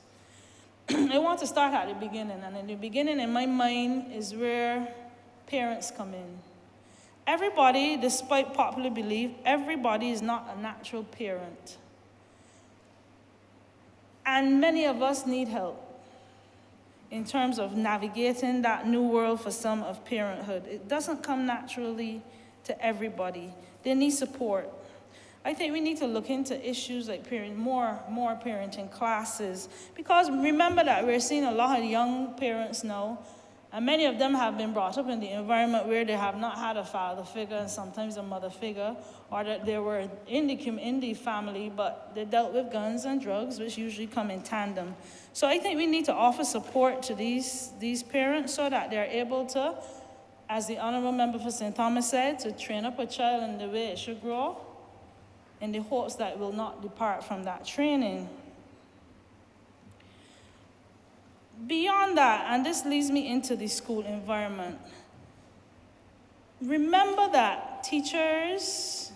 I want to start at the beginning, and in the beginning, in my mind, is where parents come in. Everybody, despite popular belief, everybody is not a natural parent. And many of us need help in terms of navigating that new world for some of parenthood. It doesn't come naturally to everybody. They need support. I think we need to look into issues like more parenting classes, because remember that we're seeing a lot of young parents now, and many of them have been brought up in the environment where they have not had a father figure and sometimes a mother figure, or that they were in the family, but they dealt with guns and drugs, which usually come in tandem. So I think we need to offer support to these parents so that they're able to, as the Honourable Member for St. Thomas said, to train up a child in the way it should grow, in the hopes that it will not depart from that training. Beyond that, and this leads me into the school environment, remember that teachers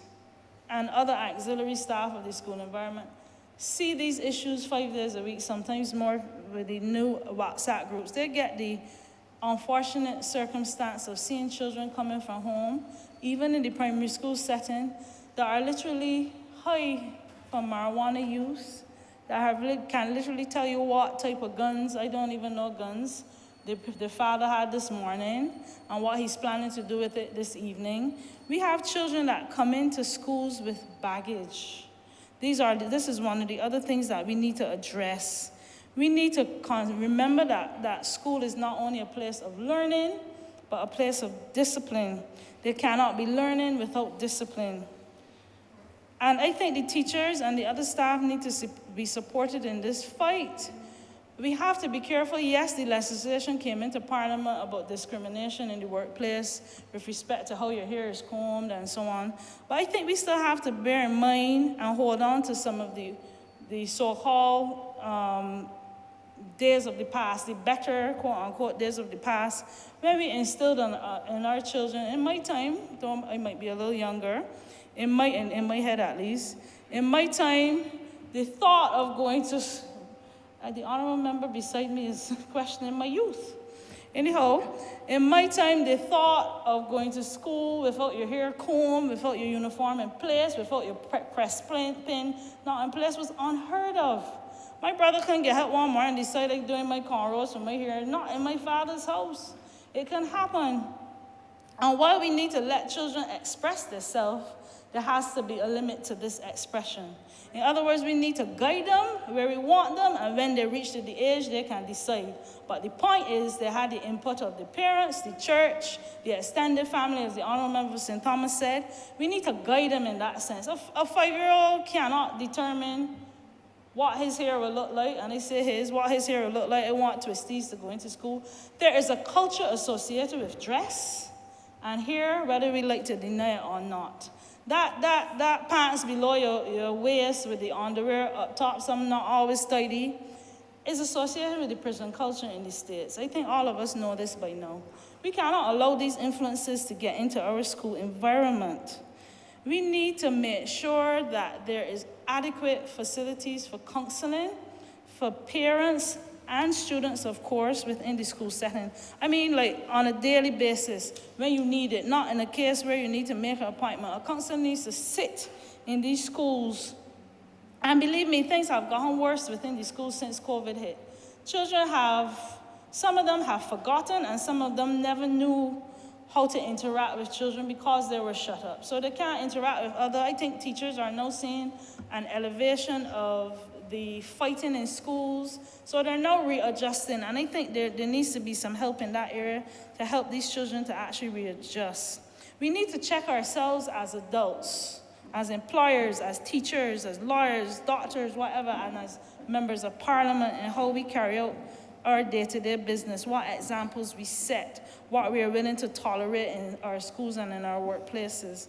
and other auxiliary staff of the school environment see these issues 5 days a week, sometimes more with the new WhatsApp groups. They get the unfortunate circumstance of seeing children coming from home, even in the primary school setting, that are literally high from marijuana use, that can literally tell you what type of guns, I don't even know guns, the father had this morning and what he's planning to do with it this evening. We have children that come into schools with baggage. This is one of the other things that we need to address. We need to remember that school is not only a place of learning, but a place of discipline. There cannot be learning without discipline. And I think the teachers and the other staff need to be supported in this fight. We have to be careful. Yes, the legislation came into Parliament about discrimination in the workplace with respect to how your hair is combed and so on. But I think we still have to bear in mind and hold on to some of the so-called days of the past, the better, quote-unquote, days of the past, when we instilled in our children, in my time, though I might be a little younger, in my head at least, in my time, the thought of going to, the honourable member beside me is questioning my youth. Anyhow, in my time, the thought of going to school without your hair combed, without your uniform in place, without your press pin not in place was unheard of. My brother couldn't get up one morning and decide like doing my cornrows for my hair, not in my father's house. It can happen. And while we need to let children express themselves, there has to be a limit to this expression. In other words, we need to guide them where we want them, and when they reach to the age, they can decide. But the point is, they had the input of the parents, the church, the extended family, as the Honourable Member St. Thomas said. We need to guide them in that sense. A 5-year-old cannot determine what his hair will look like, and I say what his hair will look like. I want twisties to go into school. There is a culture associated with dress and hair, whether we like to deny it or not. That pants below your waist with the underwear up top, some not always tidy, is associated with the prison culture in the States. I think all of us know this by now. We cannot allow these influences to get into our school environment. We need to make sure that there is adequate facilities for counseling, for parents and students, of course, within the school setting. I mean, like, on a daily basis, when you need it, not in a case where you need to make an appointment. A counselor needs to sit in these schools. And believe me, things have gotten worse within the schools since COVID hit. Some of them have forgotten, and some of them never knew how to interact with children because they were shut up. So they can't interact with others. I think teachers are now seeing an elevation of the fighting in schools, so they're now readjusting, and I think there needs to be some help in that area to help these children to actually readjust. We need to check ourselves as adults, as employers, as teachers, as lawyers, doctors, whatever, and as members of Parliament, and how we carry out our day-to-day business, what examples we set, what we are willing to tolerate in our schools and in our workplaces.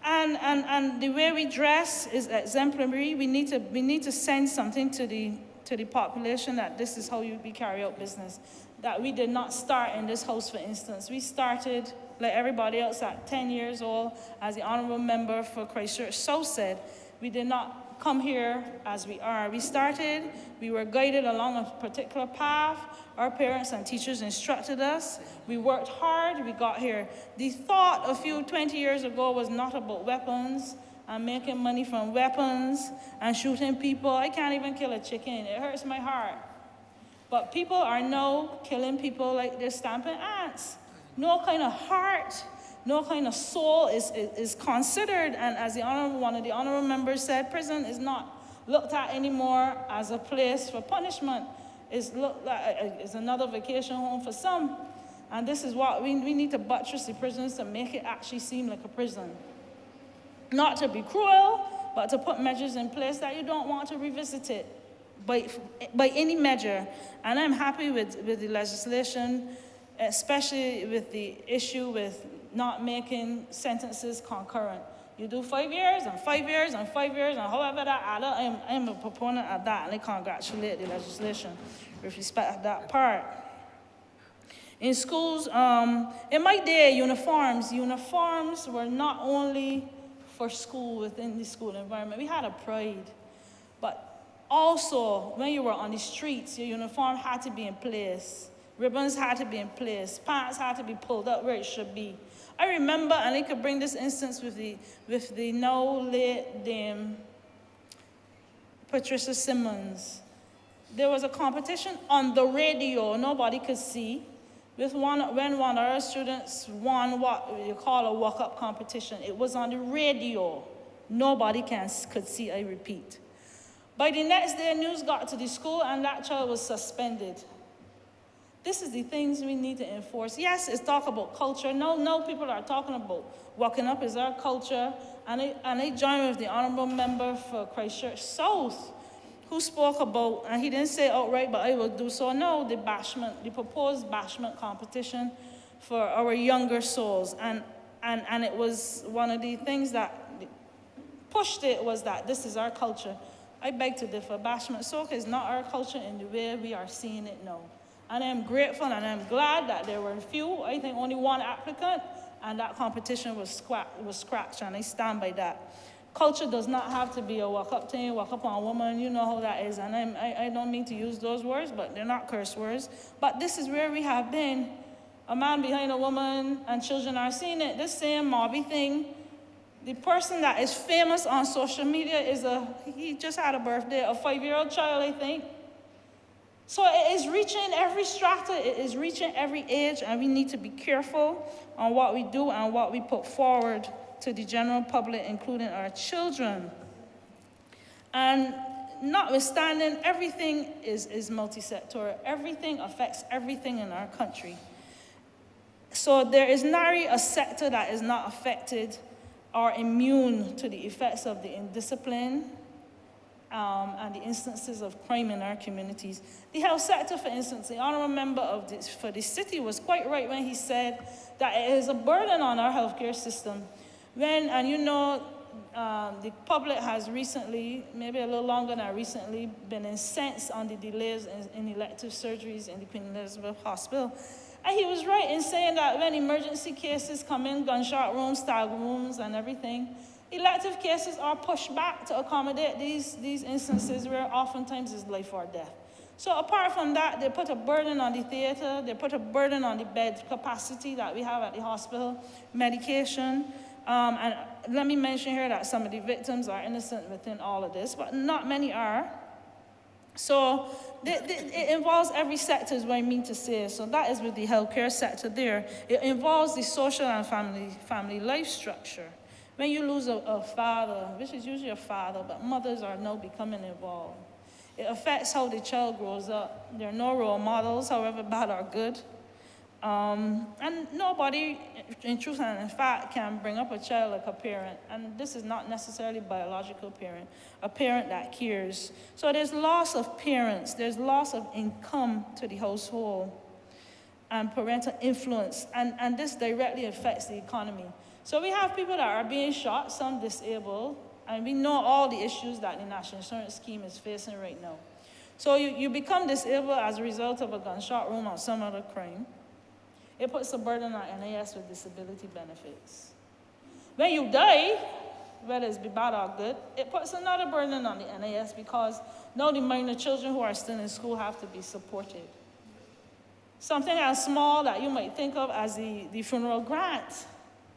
And the way we dress is exemplary. We need to send something to the population that this is how we carry out business. That we did not start in this house, for instance. We started, like everybody else, at 10 years old, as the Honourable Member for Christchurch South said. We did not come here as we are. We were guided along a particular path. Our parents and teachers instructed us. We worked hard, we got here. The thought 20 years ago was not about weapons and making money from weapons and shooting people. I can't even kill a chicken, it hurts my heart. But people are now killing people like they're stamping ants. No kind of heart, no kind of soul is considered. And as one of the honourable members said, prison is not looked at anymore as a place for punishment. It's looked at as another vacation home for some. And this is what we need to buttress the prisons to make it actually seem like a prison. Not to be cruel, but to put measures in place that you don't want to revisit it by any measure. And I'm happy with the legislation, especially with the issue with not making sentences concurrent. You do 5 years and 5 years and 5 years, and however that adds up, I'm a proponent of that, and I congratulate the legislation with respect to that part. In schools, in my day, uniforms were not only for school within the school environment. We had a pride, but also when you were on the streets, your uniform had to be in place. Ribbons had to be in place. Pants had to be pulled up where it should be. I remember, and I could bring this instance with the now late Dame Patricia Simmons. There was a competition on the radio, nobody could see, when one of our students won what you call a walk-up competition. It was on the radio. Nobody could see, I repeat. By the next day, news got to the school, and that child was suspended. This is the things we need to enforce. Yes, it's talk about culture. No, people are talking about walking up is our culture. And I join with the Honourable Member for Christchurch South, who spoke about, and he didn't say outright, but I will do so now, the proposed bashment competition for our younger souls. And it was one of the things that pushed it was that this is our culture. I beg to differ. Bashment soca is not our culture in the way we are seeing it now. And I'm grateful and I'm glad that there were few, I think only one applicant, and that competition was scratched, and I stand by that. Culture does not have to be a walk-up thing, walk-up on a woman, you know how that is. And I don't mean to use those words, but they're not curse words. But this is where we have been. A man behind a woman, and children are seeing it. This same mobby thing. The person that is famous on social media he just had a birthday, a 5-year-old child, I think. So it is reaching every strata, it is reaching every age, and we need to be careful on what we do and what we put forward to the general public, including our children. And notwithstanding, everything is multi-sectoral. Everything affects everything in our country. So there is nary a sector that is not affected or immune to the effects of the indiscipline and the instances of crime in our communities. The health sector, for instance, the Honourable Member for the city was quite right when he said that it is a burden on our healthcare system. The public has recently, maybe a little longer than recently, been incensed on the delays in elective surgeries in the Queen Elizabeth Hospital. And he was right in saying that when emergency cases come in, gunshot wounds, stab wounds, and everything, elective cases are pushed back to accommodate these instances where oftentimes it's life or death. So apart from that, they put a burden on the theater, they put a burden on the bed capacity that we have at the hospital, medication. And let me mention here that some of the victims are innocent within all of this, but not many are. So it involves every sector is what I mean to say. So that is with the healthcare sector there. It involves the social and family life structure. When you lose a father, which is usually a father, but mothers are now becoming involved. It affects how the child grows up. There are no role models, however bad or good. And nobody, in truth and in fact, can bring up a child like a parent. And this is not necessarily a biological parent, a parent that cares. So there's loss of parents, there's loss of income to the household and parental influence. And this directly affects the economy. So we have people that are being shot, some disabled, and we know all the issues that the National Insurance Scheme is facing right now. So you become disabled as a result of a gunshot wound or some other crime. It puts a burden on NAS with disability benefits. When you die, whether it's bad or good, it puts another burden on the NAS because now the minor children who are still in school have to be supported. Something as small that you might think of as the funeral grant,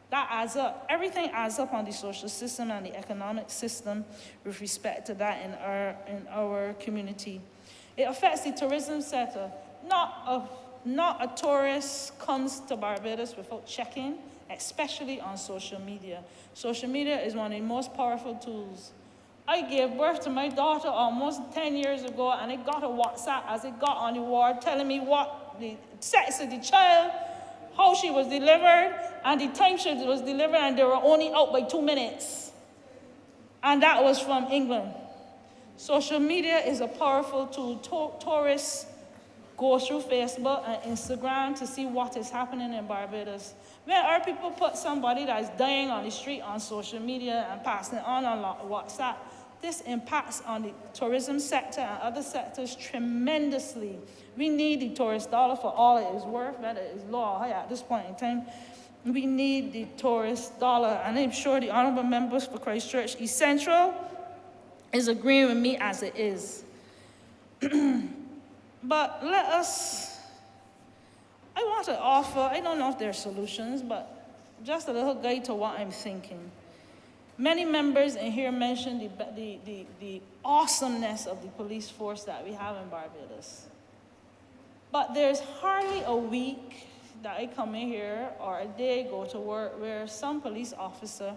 that adds up. Everything adds up on the social system and the economic system with respect to that in our community. It affects the tourism sector. Not a tourist comes to Barbados without checking, especially on social media. Social media is one of the most powerful tools. I gave birth to my daughter almost 10 years ago, and it got a WhatsApp as it got on the ward telling me what the sex of the child, how she was delivered, and the time she was delivered, and they were only out by 2 minutes. And that was from England. Social media is a powerful tool. Tourists go through Facebook and Instagram to see what is happening in Barbados. When our people put somebody that is dying on the street on social media and passing it on WhatsApp, this impacts on the tourism sector and other sectors tremendously. We need the tourist dollar for all it is worth, whether it is low or high at this point in time. We need the tourist dollar, and I'm sure the Honourable Members for Christchurch East Central is agreeing with me as it is. But I want to offer, I don't know if there are solutions, but just a little guide to what I'm thinking. Many members in here mentioned the awesomeness of the police force that we have in Barbados. But there's hardly a week that I come in here or a day go to work where some police officer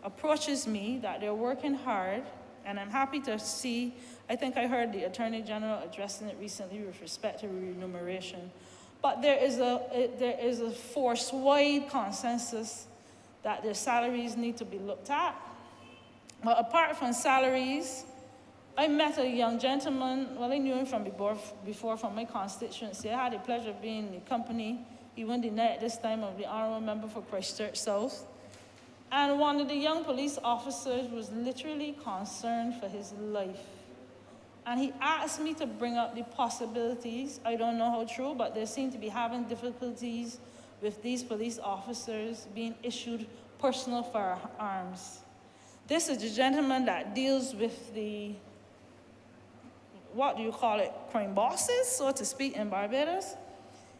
approaches me that they're working hard, and I'm happy to see, I think I heard the Attorney General addressing it recently with respect to remuneration. But there is a force-wide consensus that their salaries need to be looked at. But apart from salaries, I met a young gentleman, well, I knew him from before from my constituency. I had the pleasure of being in the company, even the night at this time, of the Honourable Member for Christchurch South. And one of the young police officers was literally concerned for his life. And he asked me to bring up the possibilities. I don't know how true, but they seem to be having difficulties with these police officers being issued personal firearms. This is the gentleman that deals with the, what do you call it, crime bosses, so to speak, in Barbados.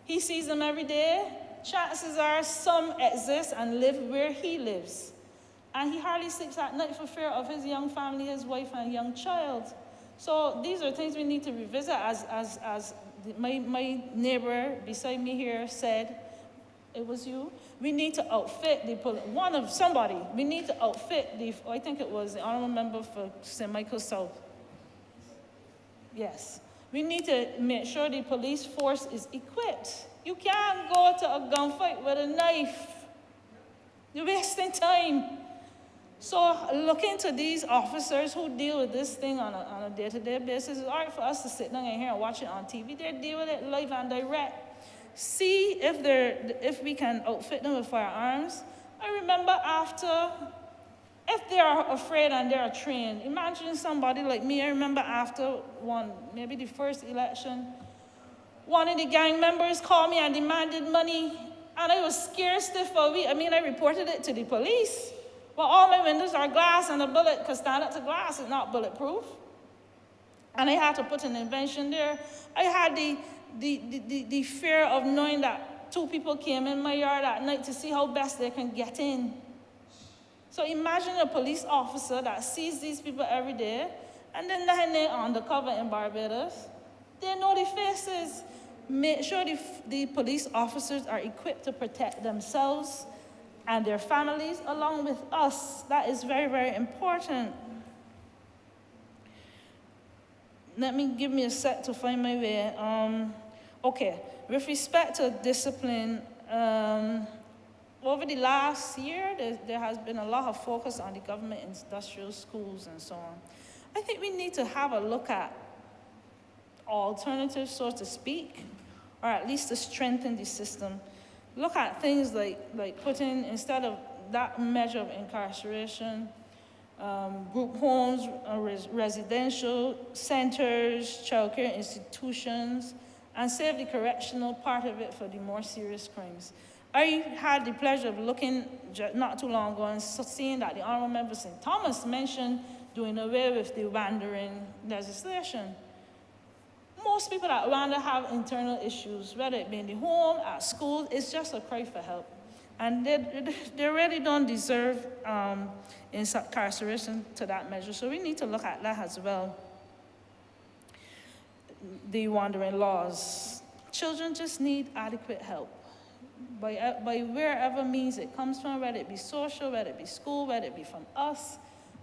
He sees them every day. Chances are some exist and live where he lives. And he hardly sleeps at night for fear of his young family, his wife and young child. So these are things we need to revisit. As my neighbor beside me here said, it was you. We need to outfit we need to outfit I think it was the Honourable Member for St. Michael South. Yes. We need to make sure the police force is equipped. You can't go to a gunfight with a knife. You're wasting time. So look into these officers who deal with this thing on a day-to-day basis. It's hard for us to sit down here and watch it on TV. They deal with it live and direct. See if we can outfit them with firearms. I remember if they are afraid and they are trained, imagine somebody like me. I remember after maybe the first election, one of the gang members called me and demanded money, and I was scared stiff for a week. I reported it to the police. Well, all my windows are glass, and a bullet could stand up to glass. It's not bulletproof. And I had to put an invention there. I had the fear of knowing that two people came in my yard at night to see how best they can get in. So imagine a police officer that sees these people every day, and then they're undercover in Barbados. They know the faces. Make sure the police officers are equipped to protect themselves and their families along with us. That is very, very important. Give me a sec to find my way. Okay, with respect to discipline, over the last year, there has been a lot of focus on the government industrial schools and so on. I think we need to have a look at alternatives, so to speak, or at least to strengthen the system. Look at things like putting, instead of that measure of incarceration, group homes, residential centers, childcare institutions, and save the correctional part of it for the more serious crimes. I had the pleasure of looking not too long ago and seeing that the Honourable Member St. Thomas mentioned doing away with the wandering legislation. Most people that wander have internal issues, whether it be in the home, at school. It's just a cry for help. And they really don't deserve incarceration to that measure. So we need to look at that as well. The wandering laws. Children just need adequate help. By wherever means it comes from, whether it be social, whether it be school, whether it be from us.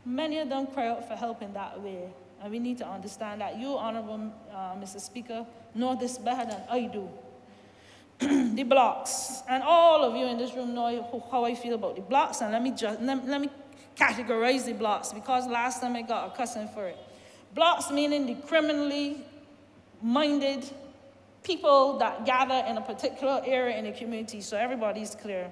Many of them cry out for help in that way. And we need to understand that. You, Honourable Mr. Speaker, know this better than I do. The blocks. And all of you in this room know how I feel about the blocks. And let me categorize the blocks, because last time I got a cussing for it. Blocks meaning the criminally minded people that gather in a particular area in the community, so everybody's clear.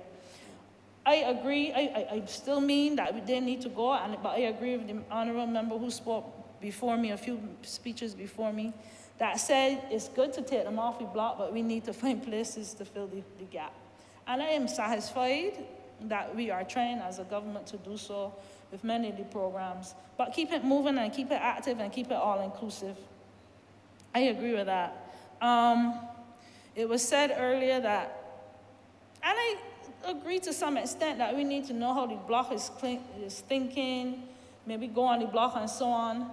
I agree. I still mean that they need to go, but I agree with the Honourable Member who spoke before me, a few speeches before me, that said it's good to take them off the block, but we need to find places to fill the gap. And I am satisfied that we are trying as a government to do so with many of the programs. But keep it moving and keep it active and keep it all inclusive. I agree with that. It was said earlier that, and I agree to some extent, that we need to know how the block is thinking, maybe go on the block and so on.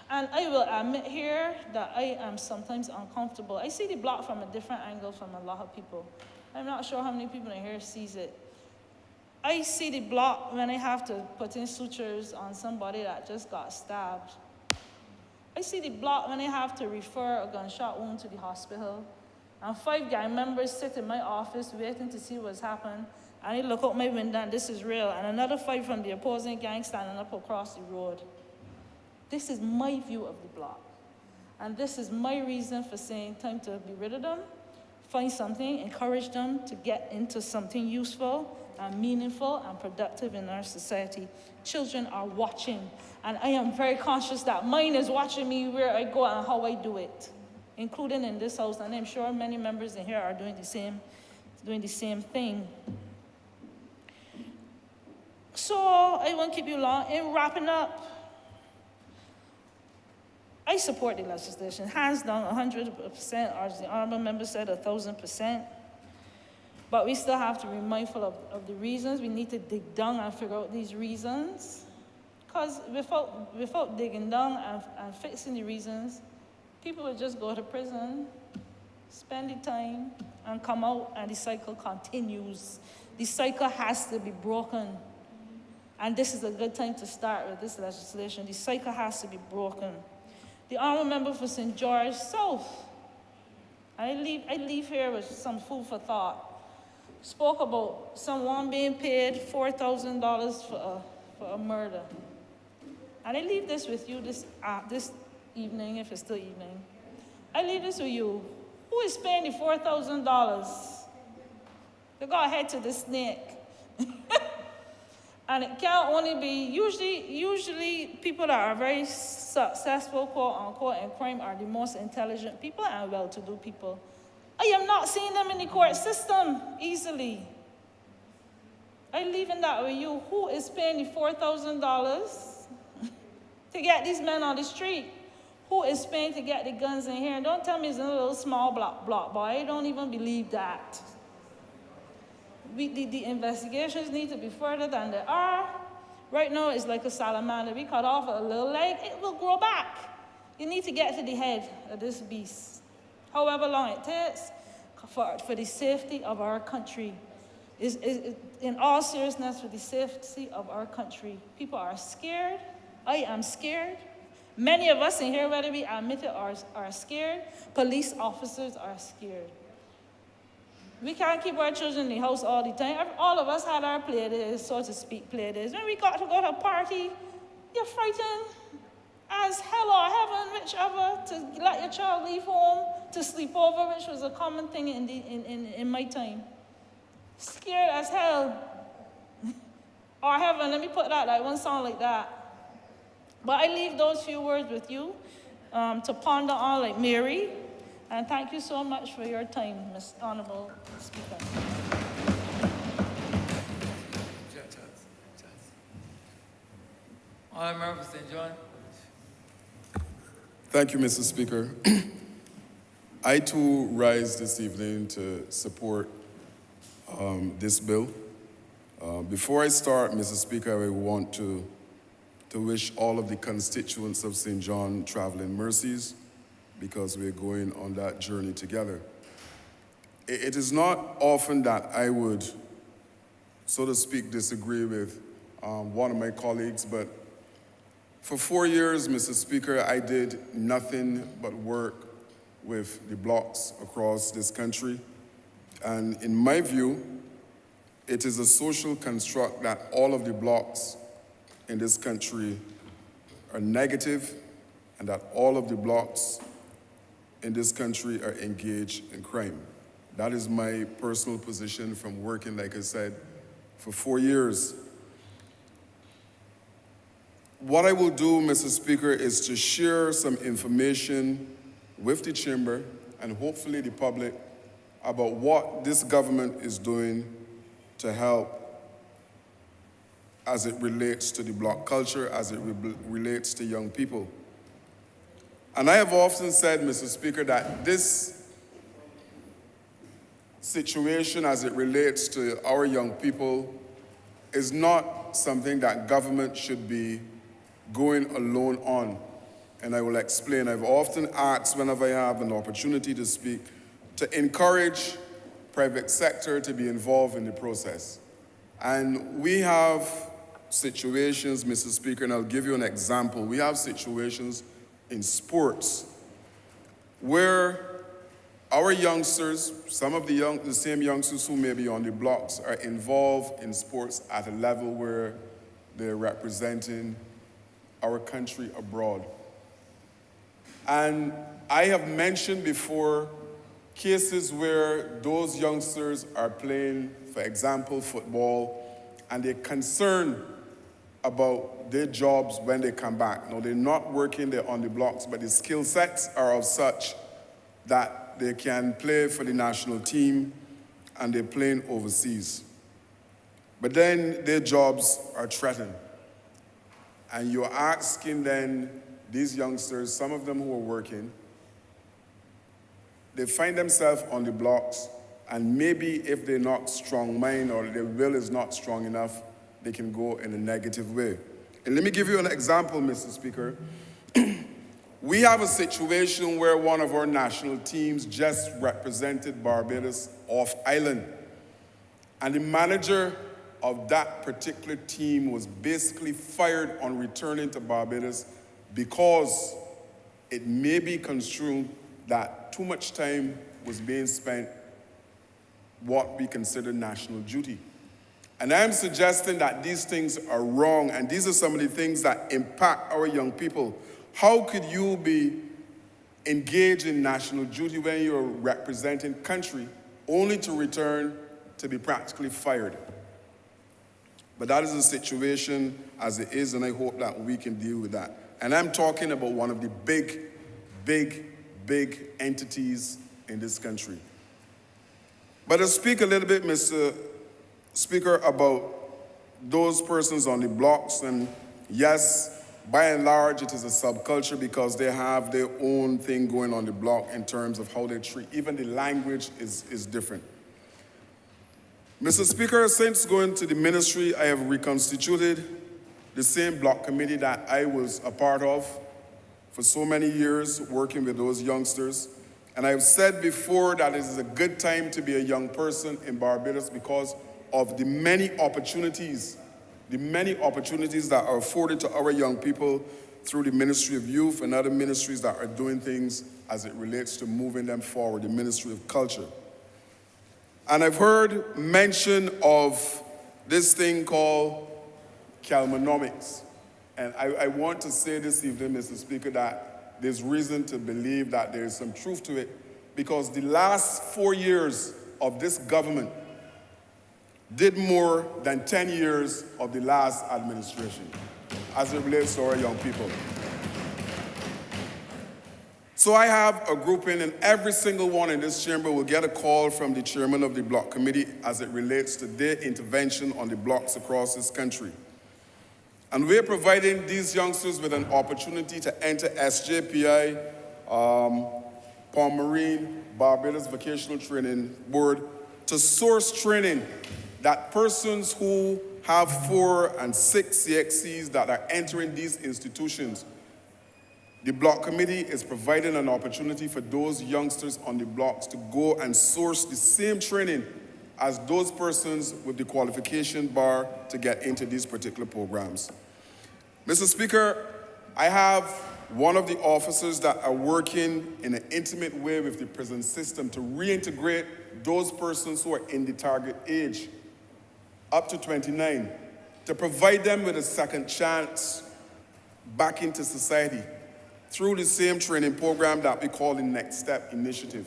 And I will admit here that I am sometimes uncomfortable. I see the block from a different angle from a lot of people. I'm not sure how many people in here sees it. I see the block when I have to put in sutures on somebody that just got stabbed. I see the block when I have to refer a gunshot wound to the hospital. And 5 gang members sit in my office waiting to see what's happened. And I look out my window and this is real. And another 5 from the opposing gang standing up across the road. This is my view of the block. And this is my reason for saying time to be rid of them, find something, encourage them to get into something useful and meaningful and productive in our society. Children are watching. And I am very conscious that mine is watching me where I go and how I do it, including in this house. And I'm sure many members in here are doing the same thing. So I won't keep you long. In wrapping up, I support the legislation, hands down, 100%, as the honourable member said, 1,000%. But we still have to be mindful of the reasons. We need to dig down and figure out these reasons. Because without digging down and fixing the reasons, people will just go to prison, spend the time, and come out, and the cycle continues. The cycle has to be broken. And this is a good time to start with this legislation. The cycle has to be broken. The honourable member for St. George South, I leave here with some food for thought, spoke about someone being paid $4,000 for a murder. And I leave this with you this evening, if it's still evening. I leave this with you. Who is paying the $4,000? You go ahead to the snake. And it can't only be, usually people that are very successful, quote unquote, in crime are the most intelligent people and well-to-do people. I am not seeing them in the court system easily. I'm leaving that with you. Who is paying the $4,000 to get these men on the street? Who is paying to get the guns in here? Don't tell me it's in a little small block, boy. I don't even believe that. The investigations need to be further than they are. Right now, it's like a salamander. We cut off a little leg, it will grow back. You need to get to the head of this beast. However long it takes, for the safety of our country. In all seriousness, for the safety of our country. People are scared. I am scared. Many of us in here, whether we admit it, are scared. Police officers are scared. We can't keep our children in the house all the time. All of us had our play days, so to speak, play days. When we got to go to a party, you're frightened as hell or heaven, whichever, to let your child leave home, to sleep over, which was a common thing in my time. Scared as hell. Or heaven, let me put that, like one song like that. But I leave those few words with you to ponder on like Mary. And thank you so much for your time, Mr. Honourable Speaker. Honourable member for St. John. Thank you, Mr. Speaker. I too rise this evening to support this bill. Before I start, Mr. Speaker, I want to wish all of the constituents of St. John traveling mercies, because we're going on that journey together. It is not often that I would, so to speak, disagree with one of my colleagues, but for 4 years, Mr. Speaker, I did nothing but work with the blocks across this country. And in my view, it is a social construct that all of the blocks in this country are negative, and that all of the blocks in this country are engaged in crime. That is my personal position from working, like I said, for 4 years. What I will do, Mr. Speaker, is to share some information with the chamber and hopefully the public about what this government is doing to help as it relates to the block culture, as it relates to young people. And I have often said, Mr. Speaker, that this situation as it relates to our young people is not something that government should be going alone on. And I will explain. I've often asked, whenever I have an opportunity to speak, to encourage private sector to be involved in the process. And we have situations, Mr. Speaker, and I'll give you an example. We have situations in sports where Our youngsters, some of the same youngsters who may be on the blocks, are involved in sports at a level where they're representing our country abroad. And I have mentioned before cases where those youngsters are playing, for example, football, and they're concerned about their jobs when they come back. No, they're not working, they're on the blocks, but the skill sets are of such that they can play for the national team and they're playing overseas. But then their jobs are threatened. And you're asking then these youngsters, some of them who are working, they find themselves on the blocks, and maybe if they're not strong-minded or their will is not strong enough, they can go in a negative way. And let me give you an example, Mr. Speaker. We have a situation where one of our national teams just represented Barbados off island. And the manager of that particular team was basically fired on returning to Barbados because it may be construed that too much time was being spent what we consider national duty. And I'm suggesting that these things are wrong, and these are some of the things that impact our young people. How could you be engaged in national duty when you're representing country only to return to be practically fired? But that is the situation as it is, and I hope that we can deal with that. And I'm talking about one of the big entities in this country. But to speak a little bit, Mr. Speaker, about those persons on the blocks, and yes, by and large, it is a subculture because they have their own thing going on the block in terms of how they treat. Even the language is different. Mr. Speaker, since going to the ministry, I have reconstituted the same block committee that I was a part of for so many years, working with those youngsters. And I've said before that it is a good time to be a young person in Barbados because of the many opportunities that are afforded to our young people through the Ministry of Youth and other ministries that are doing things as it relates to moving them forward, the Ministry of Culture. And I've heard mention of this thing called Calmanomics. And I want to say this evening, Mr. Speaker, that there's reason to believe that there is some truth to it, because the last 4 years of this government did more than 10 years of the last administration as it relates to our young people. So I have a grouping, and every single one in this chamber will get a call from the chairman of the block committee as it relates to their intervention on the blocks across this country. And we're providing these youngsters with an opportunity to enter SJPI, Palm Marine, Barbados Vocational Training Board, to source training that persons who have 4 and 6 CXCs that are entering these institutions. The block committee is providing an opportunity for those youngsters on the blocks to go and source the same training as those persons with the qualification bar to get into these particular programs. Mr. Speaker, I have one of the officers that are working in an intimate way with the prison system to reintegrate those persons who are in the target age up to 29, to provide them with a second chance back into society through the same training program that we call the Next Step Initiative.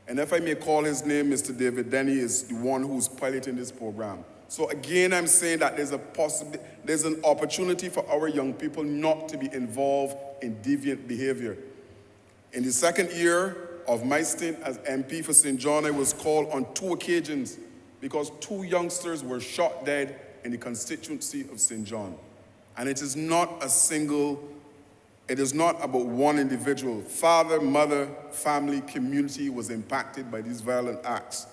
And if I may call his name, Mr. David Denny is the one who's piloting this program. So again, I'm saying that there's an opportunity for our young people not to be involved in deviant behavior. In the second year of my stint as MP for St. John, I was called on 2 occasions because 2 youngsters were shot dead in the constituency of St. John. And it is not about one individual. Father, mother, family, community was impacted by these violent acts.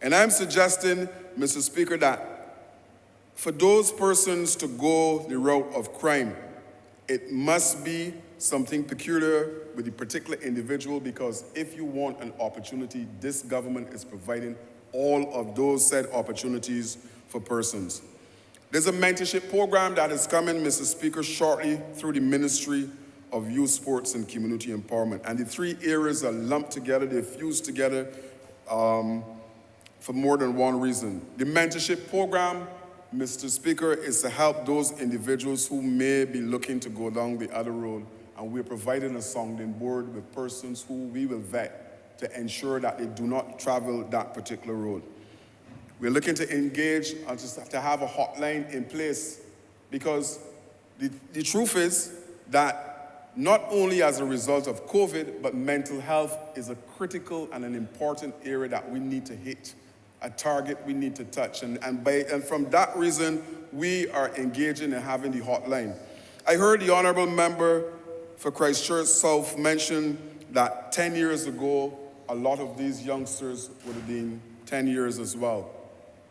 And I'm suggesting, Mr. Speaker, that for those persons to go the route of crime, it must be something peculiar with the particular individual, because if you want an opportunity, this government is providing all of those said opportunities for persons. There's a mentorship program that is coming, Mr. Speaker, shortly through the Ministry of youth sports and community empowerment. And the three areas are lumped together, they're fused together for more than one reason. The mentorship program, Mr. Speaker, is to help those individuals who may be looking to go down the other road, and we're providing a sounding board with persons who we will vet to ensure that they do not travel that particular road. We're looking to engage and to have a hotline in place, because the truth is that not only as a result of COVID, but mental health is a critical and an important area that we need to hit, a target we need to touch. And from that reason, we are engaging and having the hotline. I heard the Honourable Member for Christchurch South mention that 10 years ago, a lot of these youngsters would have been 10 years as well.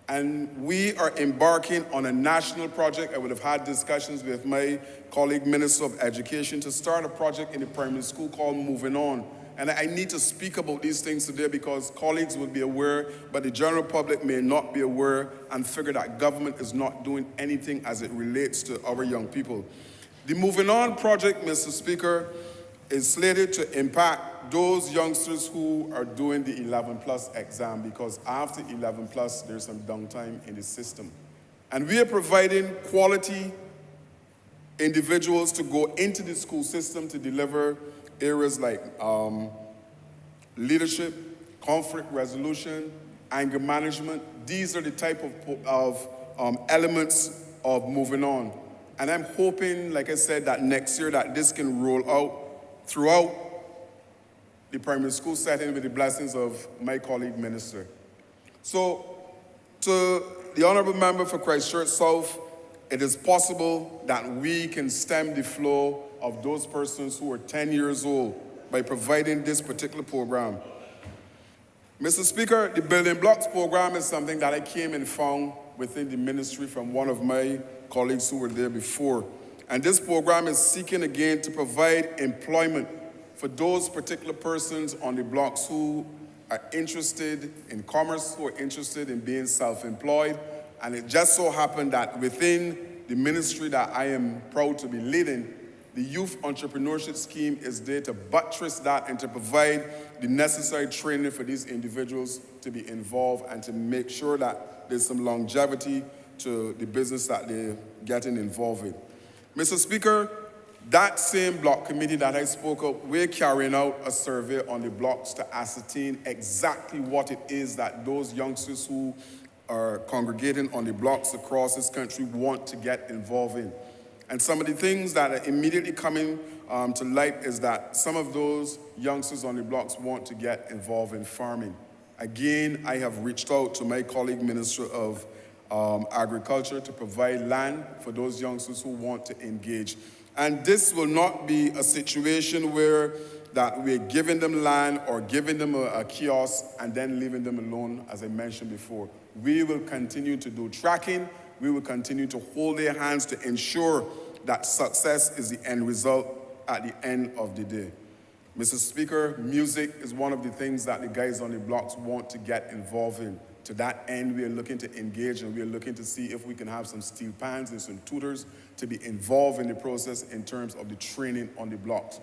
And we are embarking on a national project. I would have had discussions with my colleague Minister of Education to start a project in the primary school called Moving On. And I need to speak about these things today because colleagues will be aware, but the general public may not be aware and figure that government is not doing anything as it relates to our young people. The Moving On project, Mr. Speaker, is slated to impact those youngsters who are doing the 11+ exam, because after 11+, there's some downtime in the system. And we are providing quality individuals to go into the school system to deliver areas like leadership, conflict resolution, anger management. These are the type of elements of Moving On. And I'm hoping, like I said, that next year that this can roll out throughout the primary school setting with the blessings of my colleague minister. So, to the Honourable Member for Christchurch South, it is possible that we can stem the flow of those persons who are 10 years old by providing this particular program. Mr. Speaker, the Building Blocks program is something that I came and found within the ministry from one of my colleagues who were there before. And this program is seeking again to provide employment for those particular persons on the blocks who are interested in commerce, who are interested in being self-employed. And it just so happened that within the ministry that I am proud to be leading, the Youth Entrepreneurship Scheme is there to buttress that and to provide the necessary training for these individuals to be involved and to make sure that there's some longevity to the business that they're getting involved in. Mr. Speaker, that same block committee that I spoke of, we're carrying out a survey on the blocks to ascertain exactly what it is that those youngsters who are congregating on the blocks across this country want to get involved in. And some of the things that are immediately coming to light is that some of those youngsters on the blocks want to get involved in farming. Again, I have reached out to my colleague Minister of Agriculture to provide land for those youngsters who want to engage. And this will not be a situation where that we're giving them land or giving them a kiosk and then leaving them alone, as I mentioned before. We will continue to do tracking. We will continue to hold their hands to ensure that success is the end result at the end of the day. Mr. Speaker, music is one of the things that the guys on the blocks want to get involved in. To that end, we are looking to engage and we are looking to see if we can have some steel pans and some tutors to be involved in the process in terms of the training on the blocks.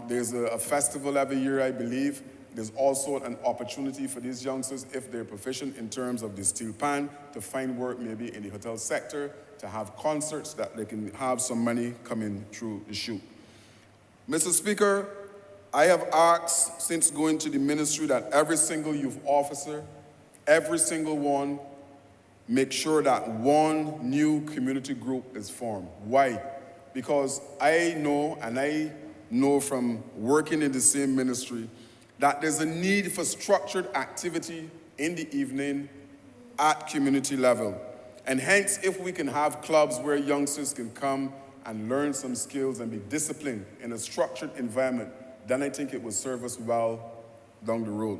There's a festival every year, I believe. There's also an opportunity for these youngsters, if they're proficient in terms of the steel pan, to find work maybe in the hotel sector, to have concerts that they can have some money coming through the chute. Mr. Speaker, I have asked since going to the ministry that every single youth officer, every single one, make sure that one new community group is formed. Why? Because I know from working in the same ministry that there's a need for structured activity in the evening at community level. And hence, if we can have clubs where youngsters can come and learn some skills and be disciplined in a structured environment, then I think it will serve us well down the road.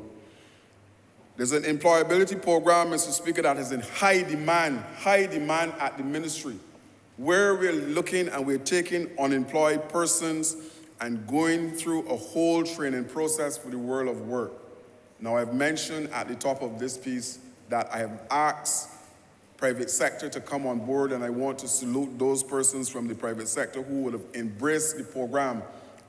There's an employability program, Mr. Speaker, that is in high demand at the ministry, where we're looking and we're taking unemployed persons and going through a whole training process for the world of work. Now, I've mentioned at the top of this piece that I have asked private sector to come on board, and I want to salute those persons from the private sector who would have embraced the program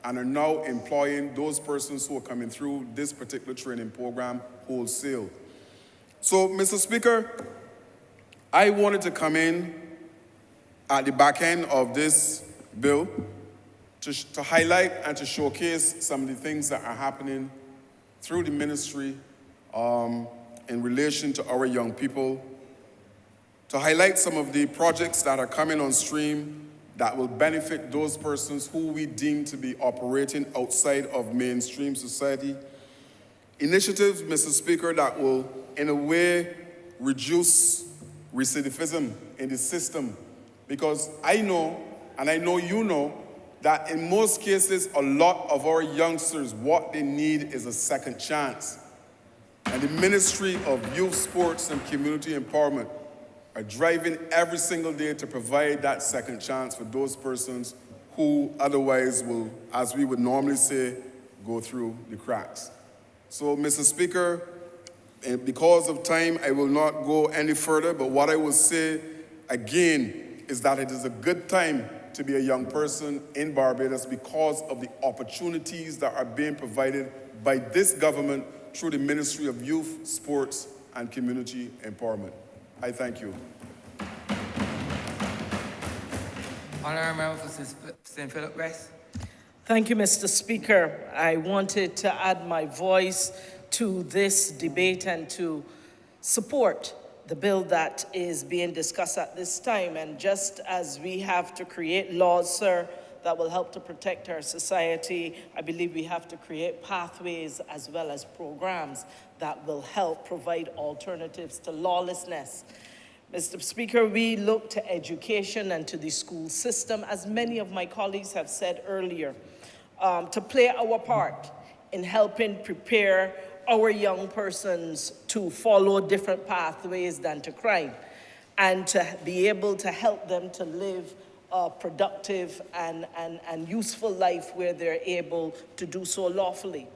and are now employing those persons who are coming through this particular training program wholesale. So, Mr. Speaker, I wanted to come in at the back end of this bill to highlight and to showcase some of the things that are happening through the ministry in relation to our young people, to highlight some of the projects that are coming on stream that will benefit those persons who we deem to be operating outside of mainstream society. Initiatives, Mr. Speaker, that will, in a way, reduce recidivism in the system. Because I know, and I know you know, that in most cases, a lot of our youngsters, what they need is a second chance. And the Ministry of Youth, Sports, and Community Empowerment are driving every single day to provide that second chance for those persons who otherwise will, as we would normally say, go through the cracks. So, Mr. Speaker, because of time, I will not go any further, but what I will say again is that it is a good time to be a young person in Barbados because of the opportunities that are being provided by this government through the Ministry of Youth, Sports, and Community Empowerment. I thank you. Honourable Member for St. Philip West. Thank you, Mr. Speaker. I wanted to add my voice to this debate and to support the bill that is being discussed at this time. And just as we have to create laws, sir, that will help to protect our society, I believe we have to create pathways as well as programs that will help provide alternatives to lawlessness. Mr. Speaker, we look to education and to the school system, as many of my colleagues have said earlier, to play our part in helping prepare our young persons to follow different pathways than to crime, and to be able to help them to live a productive and useful life where they're able to do so lawfully.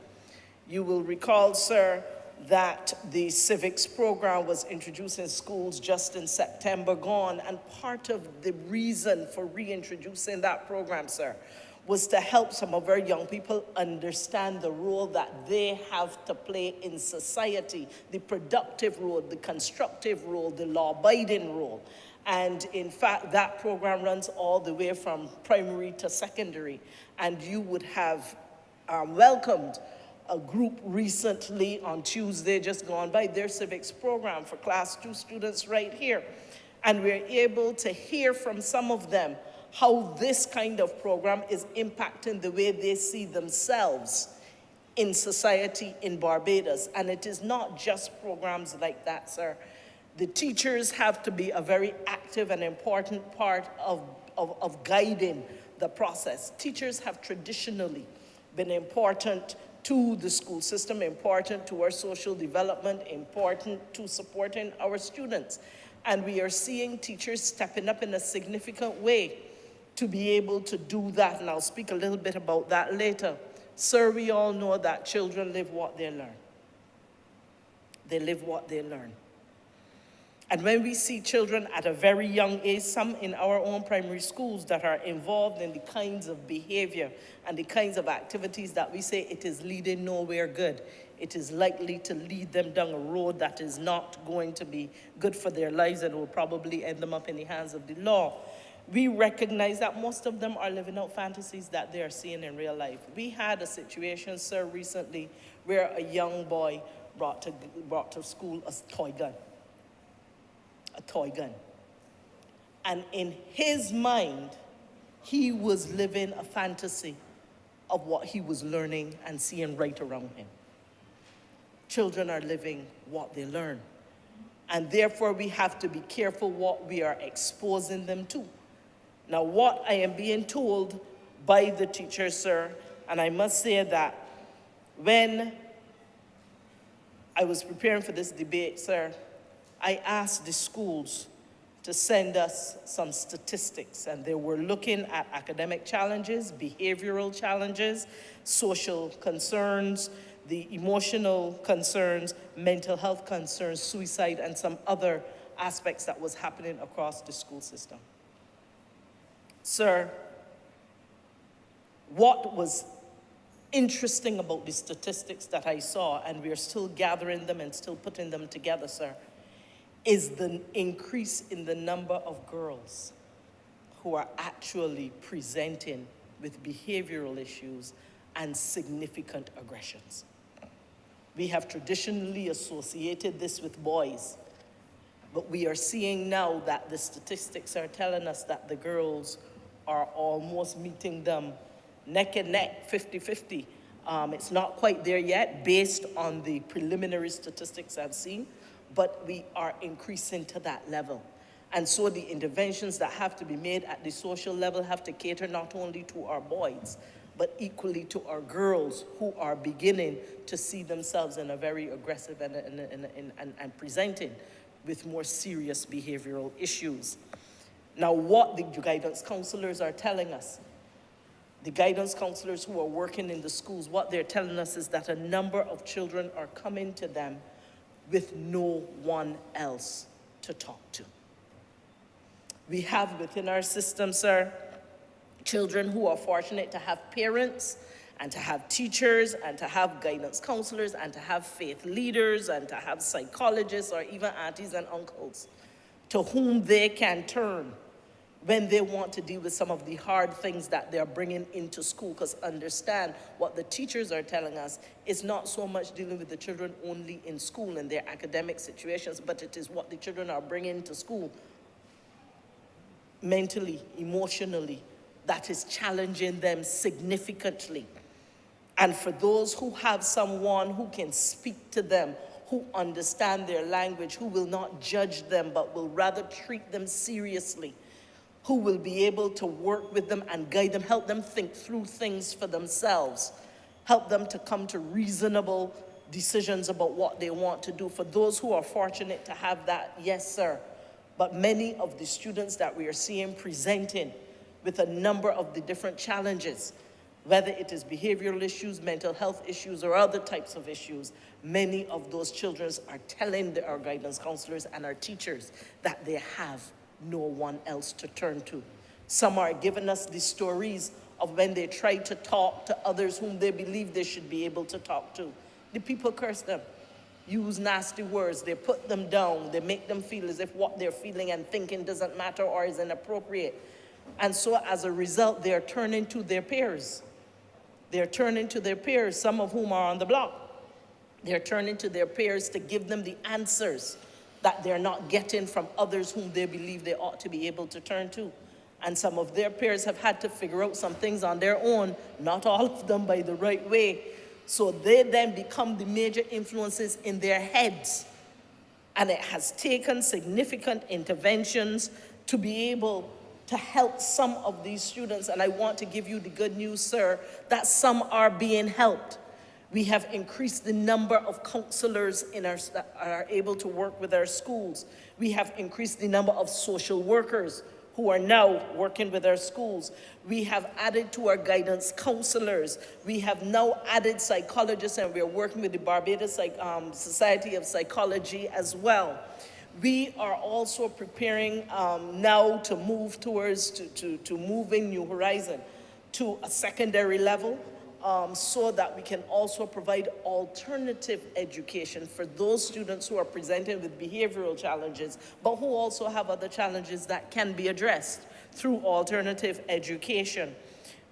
You will recall, sir, that the civics program was introduced in schools just in September gone, and part of the reason for reintroducing that program, sir, was to help some of our young people understand the role that they have to play in society, the productive role, the constructive role, the law-abiding role. And in fact, that program runs all the way from primary to secondary. And you would have welcomed a group recently on Tuesday, just gone by, their civics program for Class 2 students right here. And we're able to hear from some of them how this kind of program is impacting the way they see themselves in society in Barbados. And it is not just programs like that, sir. The teachers have to be a very active and important part of guiding the process. Teachers have traditionally been important to the school system, important to our social development, important to supporting our students. And we are seeing teachers stepping up in a significant way to be able to do that, and I'll speak a little bit about that later. Sir, we all know that children live what they learn. They live what they learn. And when we see children at a very young age, some in our own primary schools that are involved in the kinds of behavior and the kinds of activities that we say it is leading nowhere good, it is likely to lead them down a road that is not going to be good for their lives and will probably end them up in the hands of the law. We recognize that most of them are living out fantasies that they are seeing in real life. We had a situation, sir, recently where a young boy brought to school a toy gun. A toy gun. And in his mind, he was living a fantasy of what he was learning and seeing right around him. Children are living what they learn. And therefore, we have to be careful what we are exposing them to. Now, what I am being told by the teachers, sir, and I must say that when I was preparing for this debate, sir, I asked the schools to send us some statistics, and they were looking at academic challenges, behavioral challenges, social concerns, the emotional concerns, mental health concerns, suicide, and some other aspects that was happening across the school system. Sir, what was interesting about the statistics that I saw, and we're still gathering them and still putting them together, sir, is the increase in the number of girls who are actually presenting with behavioral issues and significant aggressions. We have traditionally associated this with boys, but we are seeing now that the statistics are telling us that the girls are almost meeting them neck and neck, 50-50. It's not quite there yet based on the preliminary statistics I've seen, but we are increasing to that level. And so the interventions that have to be made at the social level have to cater not only to our boys, but equally to our girls who are beginning to see themselves in a very aggressive and presenting with more serious behavioral issues. Now, what the guidance counselors are telling us, the guidance counselors who are working in the schools, what they're telling us is that a number of children are coming to them with no one else to talk to. We have within our system, sir, children who are fortunate to have parents and to have teachers and to have guidance counselors and to have faith leaders and to have psychologists or even aunties and uncles to whom they can turn when they want to deal with some of the hard things that they're bringing into school. Because understand, what the teachers are telling us is not so much dealing with the children only in school and their academic situations, but it is what the children are bringing to school mentally, emotionally, that is challenging them significantly. And for those who have someone who can speak to them, who understand their language, who will not judge them, but will rather treat them seriously, who will be able to work with them and guide them, help them think through things for themselves, help them to come to reasonable decisions about what they want to do. For those who are fortunate to have that, yes, sir. But many of the students that we are seeing presenting with a number of the different challenges, whether it is behavioral issues, mental health issues, or other types of issues, many of those children are telling our guidance counselors and our teachers that they have no one else to turn to. Some are giving us the stories of when they try to talk to others whom they believe they should be able to talk to. The people curse them, use nasty words, they put them down, they make them feel as if what they're feeling and thinking doesn't matter or is inappropriate. And so as a result, they're turning to their peers. They're turning to their peers, some of whom are on the block. They're turning to their peers to give them the answers that they're not getting from others whom they believe they ought to be able to turn to. And some of their peers have had to figure out some things on their own, not all of them by the right way. So they then become the major influences in their heads. And it has taken significant interventions to be able to help some of these students. And I want to give you the good news, sir, that some are being helped. We have increased the number of counselors that are able to work with our schools. We have increased the number of social workers who are now working with our schools. We have added to our guidance counselors. We have now added psychologists, and we're working with the Barbados Society of Psychology as well. We are also preparing now to move towards to moving New Horizon to a secondary level, so that we can also provide alternative education for those students who are presenting with behavioral challenges, but who also have other challenges that can be addressed through alternative education.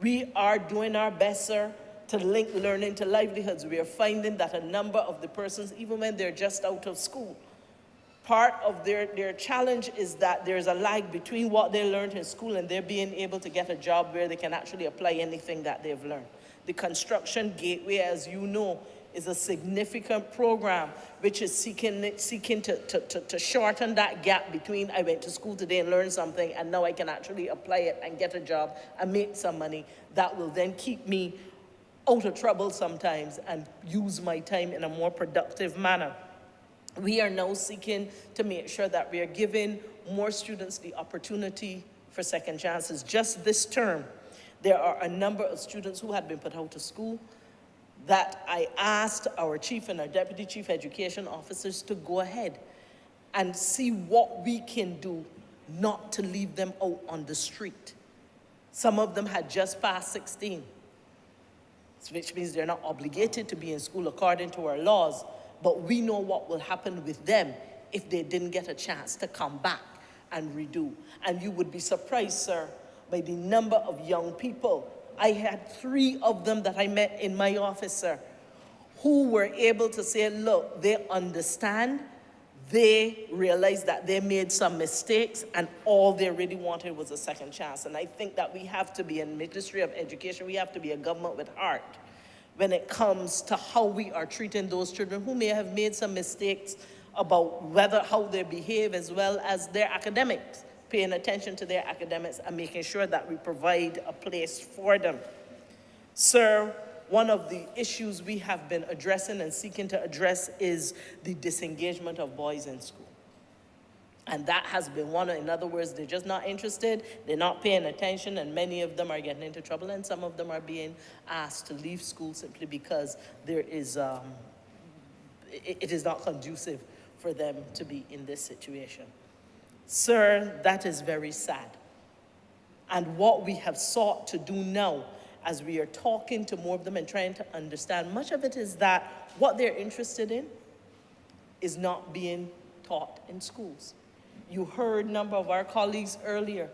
We are doing our best, sir, to link learning to livelihoods. We are finding that a number of the persons, even when they're just out of school, part of their challenge is that there's a lag between what they learned in school and they're being able to get a job where they can actually apply anything that they've learned. The Construction Gateway, as you know, is a significant program which is seeking to shorten that gap between I went to school today and learned something and now I can actually apply it and get a job and make some money. That will then keep me out of trouble sometimes and use my time in a more productive manner. We are now seeking to make sure that we are giving more students the opportunity for second chances. Just this term, there are a number of students who had been put out of school that I asked our chief and our deputy chief education officers to go ahead and see what we can do not to leave them out on the street. Some of them had just passed 16, which means they're not obligated to be in school according to our laws, but we know what will happen with them if they didn't get a chance to come back and redo. And you would be surprised, sir, by the number of young people. I had 3 of them that I met in my office, sir, who were able to say, look, they understand, they realized that they made some mistakes, and all they really wanted was a second chance. And I think that we have to be in Ministry of Education, we have to be a government with heart when it comes to how we are treating those children who may have made some mistakes about how they behave, as well as their academics, paying attention to their academics and making sure that we provide a place for them. Sir, one of the issues we have been addressing and seeking to address is the disengagement of boys in school. And that has been one, in other words, they're just not interested, they're not paying attention, and many of them are getting into trouble, and some of them are being asked to leave school simply because there is, it is not conducive for them to be in this situation. Sir, that is very sad. And what we have sought to do now, as we are talking to more of them and trying to understand, much of it is that what they're interested in is not being taught in schools. You heard a number of our colleagues earlier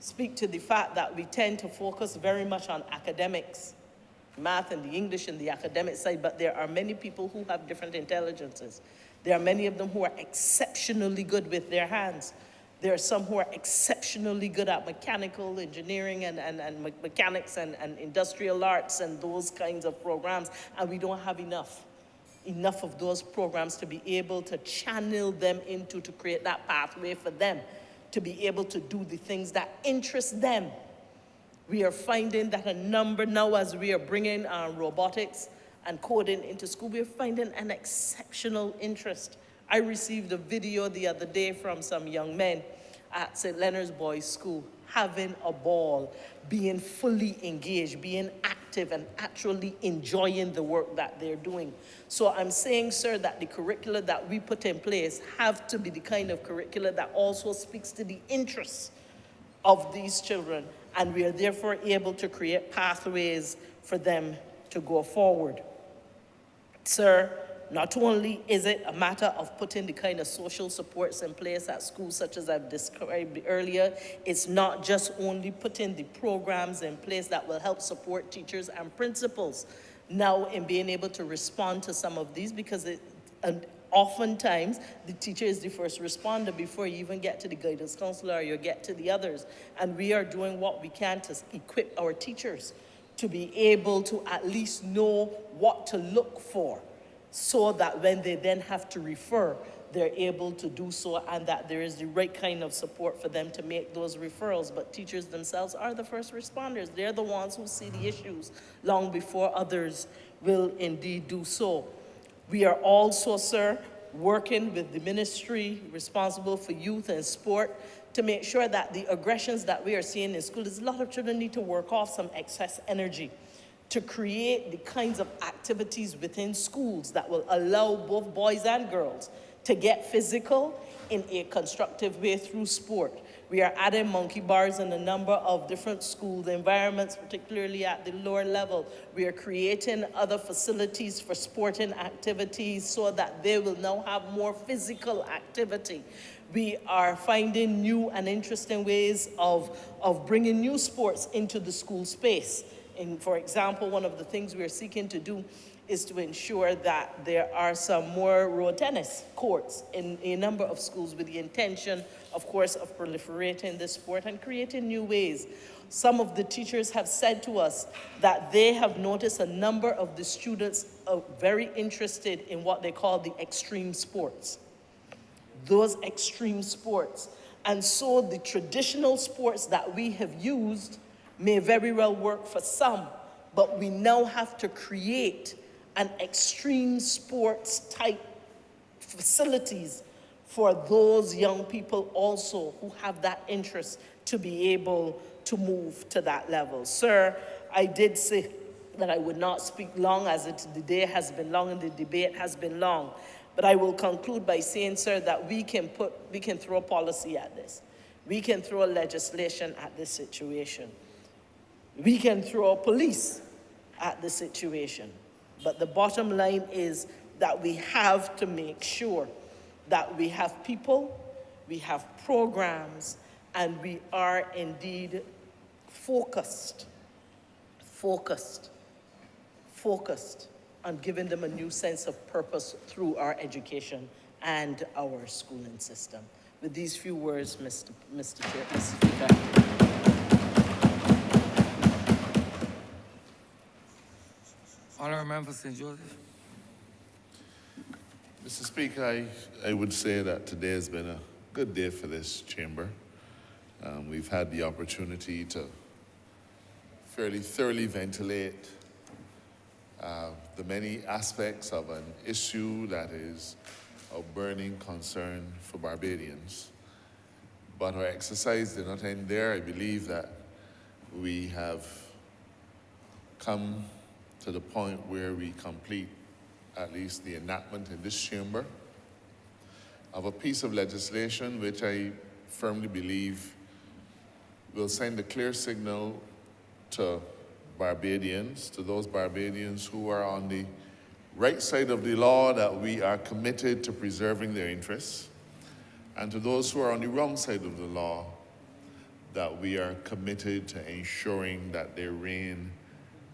speak to the fact that we tend to focus very much on academics, math and the English and the academic side, but there are many people who have different intelligences. There are many of them who are exceptionally good with their hands. There are some who are exceptionally good at mechanical engineering and mechanics and industrial arts and those kinds of programs, and we don't have enough of those programs to be able to channel them into, to create that pathway for them to be able to do the things that interest them. We are finding that a number now, as we are bringing robotics and coding into school, we're finding an exceptional interest. I received a video the other day from some young men at St. Leonard's Boys' School having a ball, being fully engaged, being active, and actually enjoying the work that they're doing. So I'm saying, sir, that the curricula that we put in place have to be the kind of curricula that also speaks to the interests of these children, and we are therefore able to create pathways for them to go forward. Sir, not only is it a matter of putting the kind of social supports in place at schools, such as I've described earlier, it's not just only putting the programs in place that will help support teachers and principals now in being able to respond to some of these, because oftentimes the teacher is the first responder before you even get to the guidance counselor or you get to the others. And we are doing what we can to equip our teachers to be able to at least know what to look for, so that when they then have to refer, they're able to do so, and that there is the right kind of support for them to make those referrals. But teachers themselves are the first responders. They're the ones who see the issues long before others will indeed do so. We are also, sir, working with the ministry responsible for youth and sport to make sure that the aggressions that we are seeing in school, a lot of children need to work off some excess energy to create the kinds of activities within schools that will allow both boys and girls to get physical in a constructive way through sport. We are adding monkey bars in a number of different school environments, particularly at the lower level. We are creating other facilities for sporting activities so that they will now have more physical activity. We are finding new and interesting ways of bringing new sports into the school space. And for example, one of the things we are seeking to do is to ensure that there are some more road tennis courts in a number of schools, with the intention, of course, of proliferating this sport and creating new ways. Some of the teachers have said to us that they have noticed a number of the students are very interested in what they call the extreme sports. Those extreme sports. And so the traditional sports that we have used may very well work for some, but we now have to create an extreme sports type facilities for those young people also who have that interest to be able to move to that level. Sir, I did say that I would not speak long, as the day has been long and the debate has been long. But I will conclude by saying, sir, that we can throw policy at this. We can throw legislation at this situation. We can throw police at the situation. But the bottom line is that we have to make sure that we have people, we have programs, and we are indeed focused on giving them a new sense of purpose through our education and our schooling system. With these few words, Mr. Speaker. Honourable Member for St. Joseph. Mr. Speaker, I would say that today has been a good day for this chamber. We've had the opportunity to fairly thoroughly ventilate the many aspects of an issue that is of burning concern for Barbadians. But our exercise did not end there. I believe that we have come to the point where we complete at least the enactment in this chamber of a piece of legislation which I firmly believe will send a clear signal to Barbadians, to those Barbadians who are on the right side of the law, that we are committed to preserving their interests, and to those who are on the wrong side of the law, that we are committed to ensuring that their reign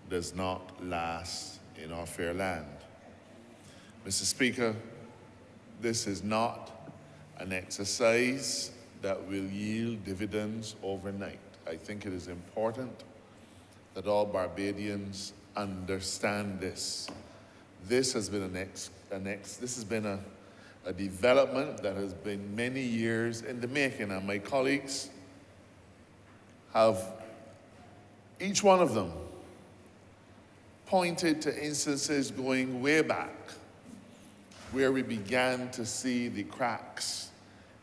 does not last in our fair land. Mr. Speaker, this is not an exercise that will yield dividends overnight. I think it is important that all Barbadians understand this. This has been a development that has been many years in the making, and my colleagues have, each one of them, pointed to instances going way back where we began to see the cracks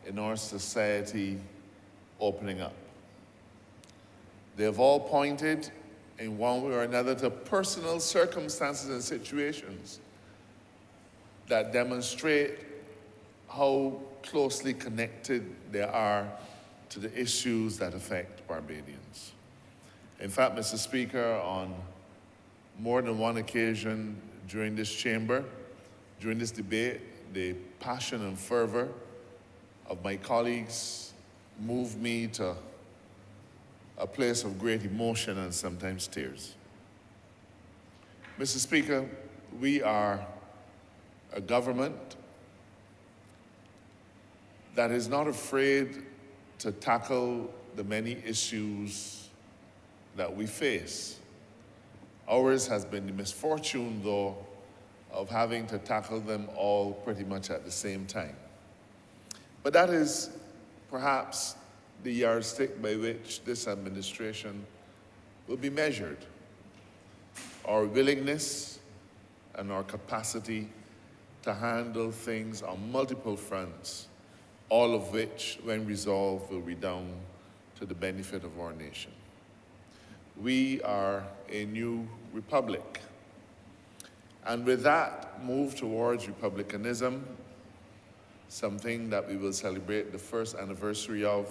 in our society opening up. They have all pointed in one way or another to personal circumstances and situations that demonstrate how closely connected they are to the issues that affect Barbadians. In fact, Mr. Speaker, on more than one occasion during this chamber, during this debate, the passion and fervor of my colleagues moved me to a place of great emotion and sometimes tears. Mr. Speaker, we are a government that is not afraid to tackle the many issues that we face. Ours has been the misfortune, though, of having to tackle them all pretty much at the same time. But that is perhaps the yardstick by which this administration will be measured. Our willingness and our capacity to handle things on multiple fronts, all of which, when resolved, will redound to the benefit of our nation. We are a new republic. And with that move towards republicanism, something that we will celebrate the first anniversary of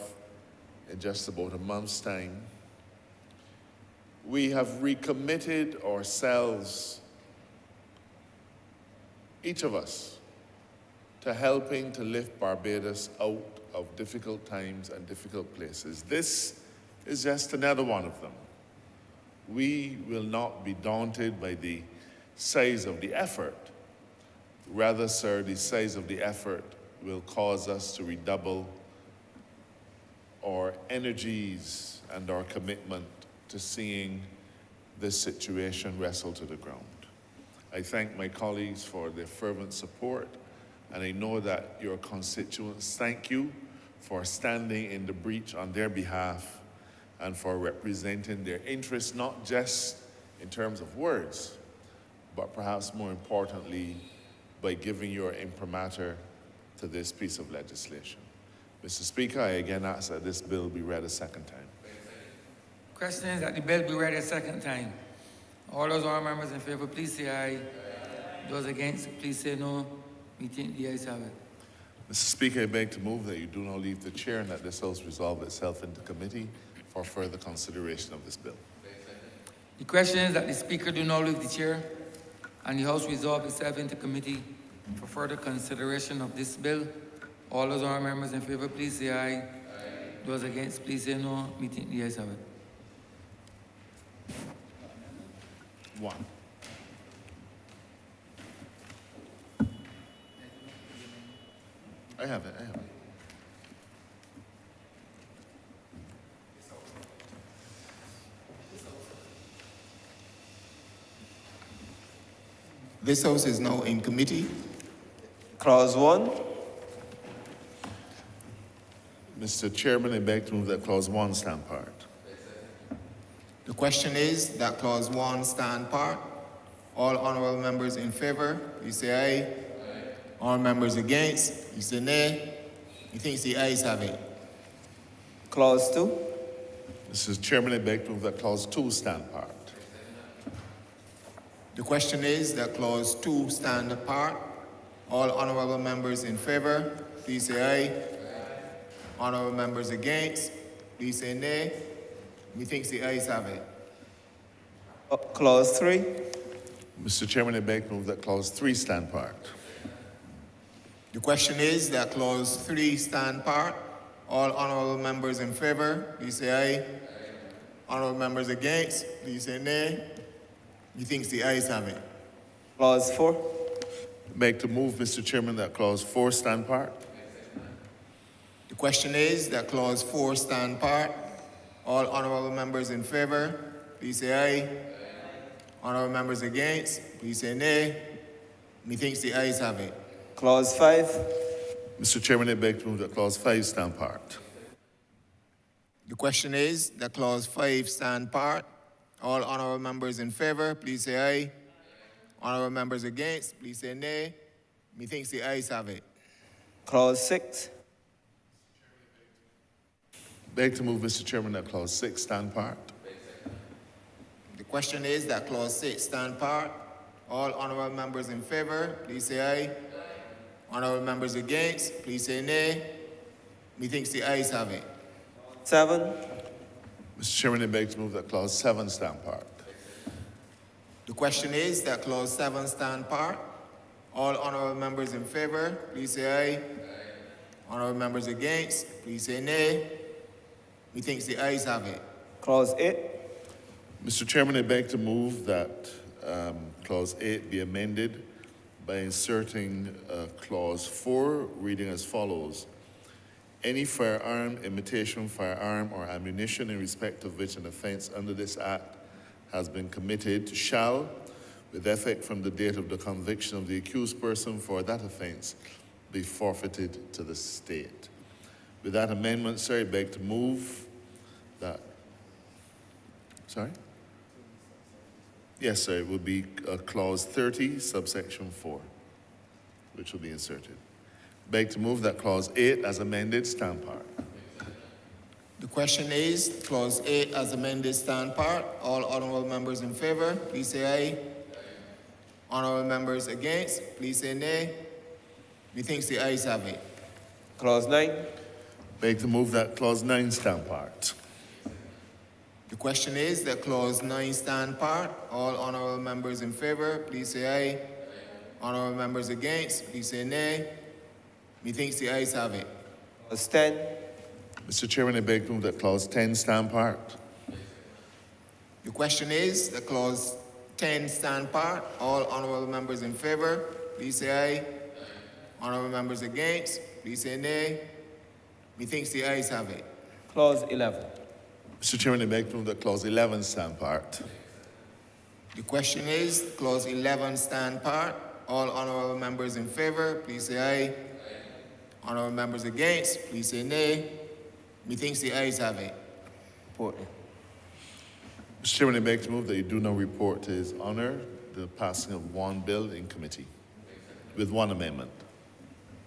in just about a month's time, we have recommitted ourselves, each of us, to helping to lift Barbados out of difficult times and difficult places. This is just another one of them. We will not be daunted by the size of the effort. Rather, sir, the size of the effort will cause us to redouble our energies and our commitment to seeing this situation wrestle to the ground. I thank my colleagues for their fervent support, and I know that your constituents thank you for standing in the breach on their behalf and for representing their interests, not just in terms of words, but perhaps more importantly, by giving your imprimatur to this piece of legislation. Mr. Speaker, I again ask that this bill be read a second time. Question is that the bill be read a second time. All those honourable members in favour, please say aye. Those against, please say no. Meeting the ayes have it. Mr. Speaker, I beg to move that you do not leave the chair and that this House resolve itself into committee for further consideration of this bill. The question is that the Speaker do not leave the chair and the House resolve itself into committee for further consideration of this bill. All those honourable members in favour, please say aye. Those against, please say no. Meeting the ayes have it. One. I have it. This House is now in committee. Clause 1. Mr. Chairman, I beg to move that clause 1 stand part. The question is that clause 1 stand part. All honourable members in favour, please say aye. All members against, please say nay. Methinks the ayes have it. Clause 2. Mr. Chairman, I beg to move that clause 2 stand part. The question is that clause 2 stand apart. All honourable members in favour, please say aye. Honourable members against, please say nay. Methinks the ayes have it. Clause 3. Mr. Chairman, I beg to move that clause 3 stand part. The question is that clause 3 stand part. All honourable members in favour, please say aye. Honourable members against, please say nay. Methinks the ayes have it. Clause 4. I beg to move, Mr. Chairman, that clause 4 stand part. The question is that clause 4 stand part. All honourable members in favour, please say aye. Honourable members against, please say nay. Methinks the ayes have it. Clause 5. Mr. Chairman, I beg to move that clause 5 stand part. The question is that clause 5 stand part. All honourable members in favour, please say aye. Honourable members against, please say nay. Methinks the ayes have it. Clause 6. Beg to move, Mr. Chairman, that clause 6 stand part. The question is that clause 6 stand part. All honourable members in favour, please say aye. Honourable members against, please say nay. Methinks the ayes have it. 7. Mr. Chairman, I beg to move that clause 7 stand part. The question is that clause 7 stand part. All honourable members in favour, please say aye. Honourable members against, please say nay. Methinks the ayes have it. Clause 8. Mr. Chairman, I beg to move that clause 8 be amended by inserting clause 4, reading as follows. Any firearm, imitation firearm, or ammunition in respect of which an offence under this Act has been committed shall, with effect from the date of the conviction of the accused person for that offence, be forfeited to the state. With that amendment, sir, I beg to move that. Sorry? Yes, sir, it would be clause 30, subsection 4, which will be inserted. Beg to move that clause 8 as amended stand part. The question is clause 8 as amended stand part. All honourable members in favour, please say aye. Honourable members against, please say nay. Methinks the ayes have it. Clause 9. Beg to move that clause 9 stand part. The question is that clause 9 stand part. All honourable members in favour, please say aye. Honourable members against, please say nay. Methinks the ayes have it. Clause 10. Mr. Chairman, I beg to move that clause 10 stand part. The question is that clause 10 stand part. All honourable members in favour, please say aye. Honourable members against, please say nay. Methinks the ayes have it. Clause 11. Mr. Chairman, I beg to move that clause 11 stand part. The question is clause 11 stand part. All honourable members in favour, please say aye. Honourable members against, please say nay. Methinks the ayes have it. Important. Mr. Chairman, I beg to move that you do not report to His Honour the passing of one bill in committee with one amendment.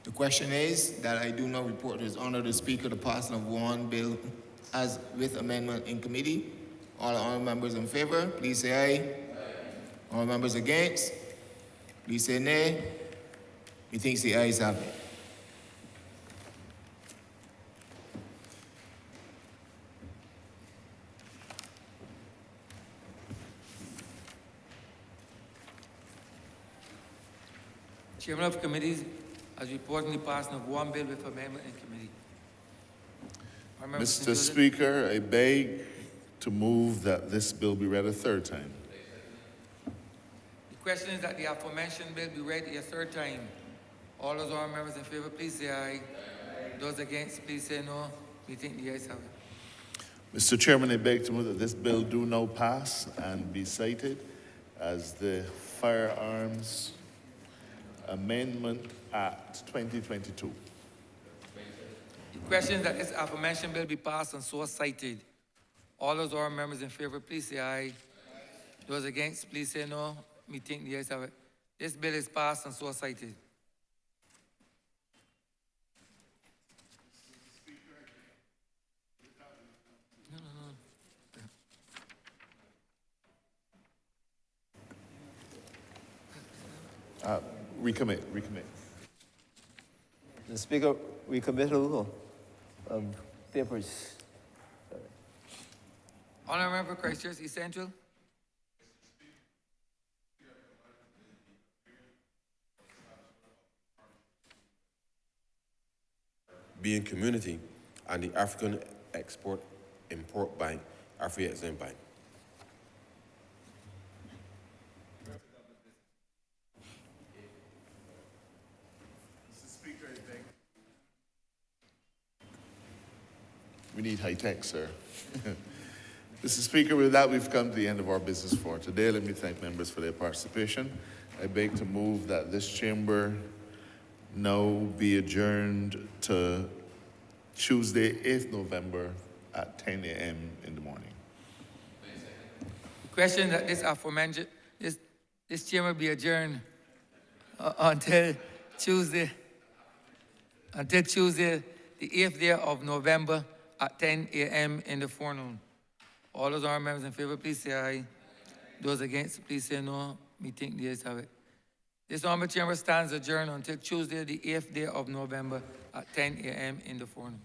The question is that I do not report to His Honour the Speaker the passing of one bill as with amendment in committee. All honourable members in favour, please say aye. All members against, please say nay. Methinks the ayes have it. Chairman of committees has reported the passing of one bill with amendment in committee. Honourable Mr. Joseph. Speaker, I beg to move that this bill be read a third time. The question is that the aforementioned bill be read a third time. All those honourable members in favour, please say aye. Those against, please say no. We think the ayes have it. Mr. Chairman, I beg to move that this bill do now pass and be cited as the Firearms Amendment Act 2022. The question is that this aforementioned bill be passed and so cited. All those honourable members in favour, please say aye. Those against, please say no. We think the ayes have it. This bill is passed and so cited. Recommit. Mr. Speaker, recommittal of papers. Honourable Member Christchurch East Central. Being Community and the African Export-Import Bank, Afri-Exim Bank. We need high tech, sir. Mr. Speaker, with that, we've come to the end of our business for today. Let me thank members for their participation. I beg to move that this chamber now be adjourned to Tuesday, 8th November at 10 a.m. in the morning. The question that this aforementioned, this chamber be adjourned until Tuesday, the 8th day of November at 10 a.m. in the forenoon. All those honourable members in favour, please say aye. Those against, please say no. Me think the ayes have it. This honourable chamber stands adjourned until Tuesday, the 8th day of November at 10 a.m. in the forenoon.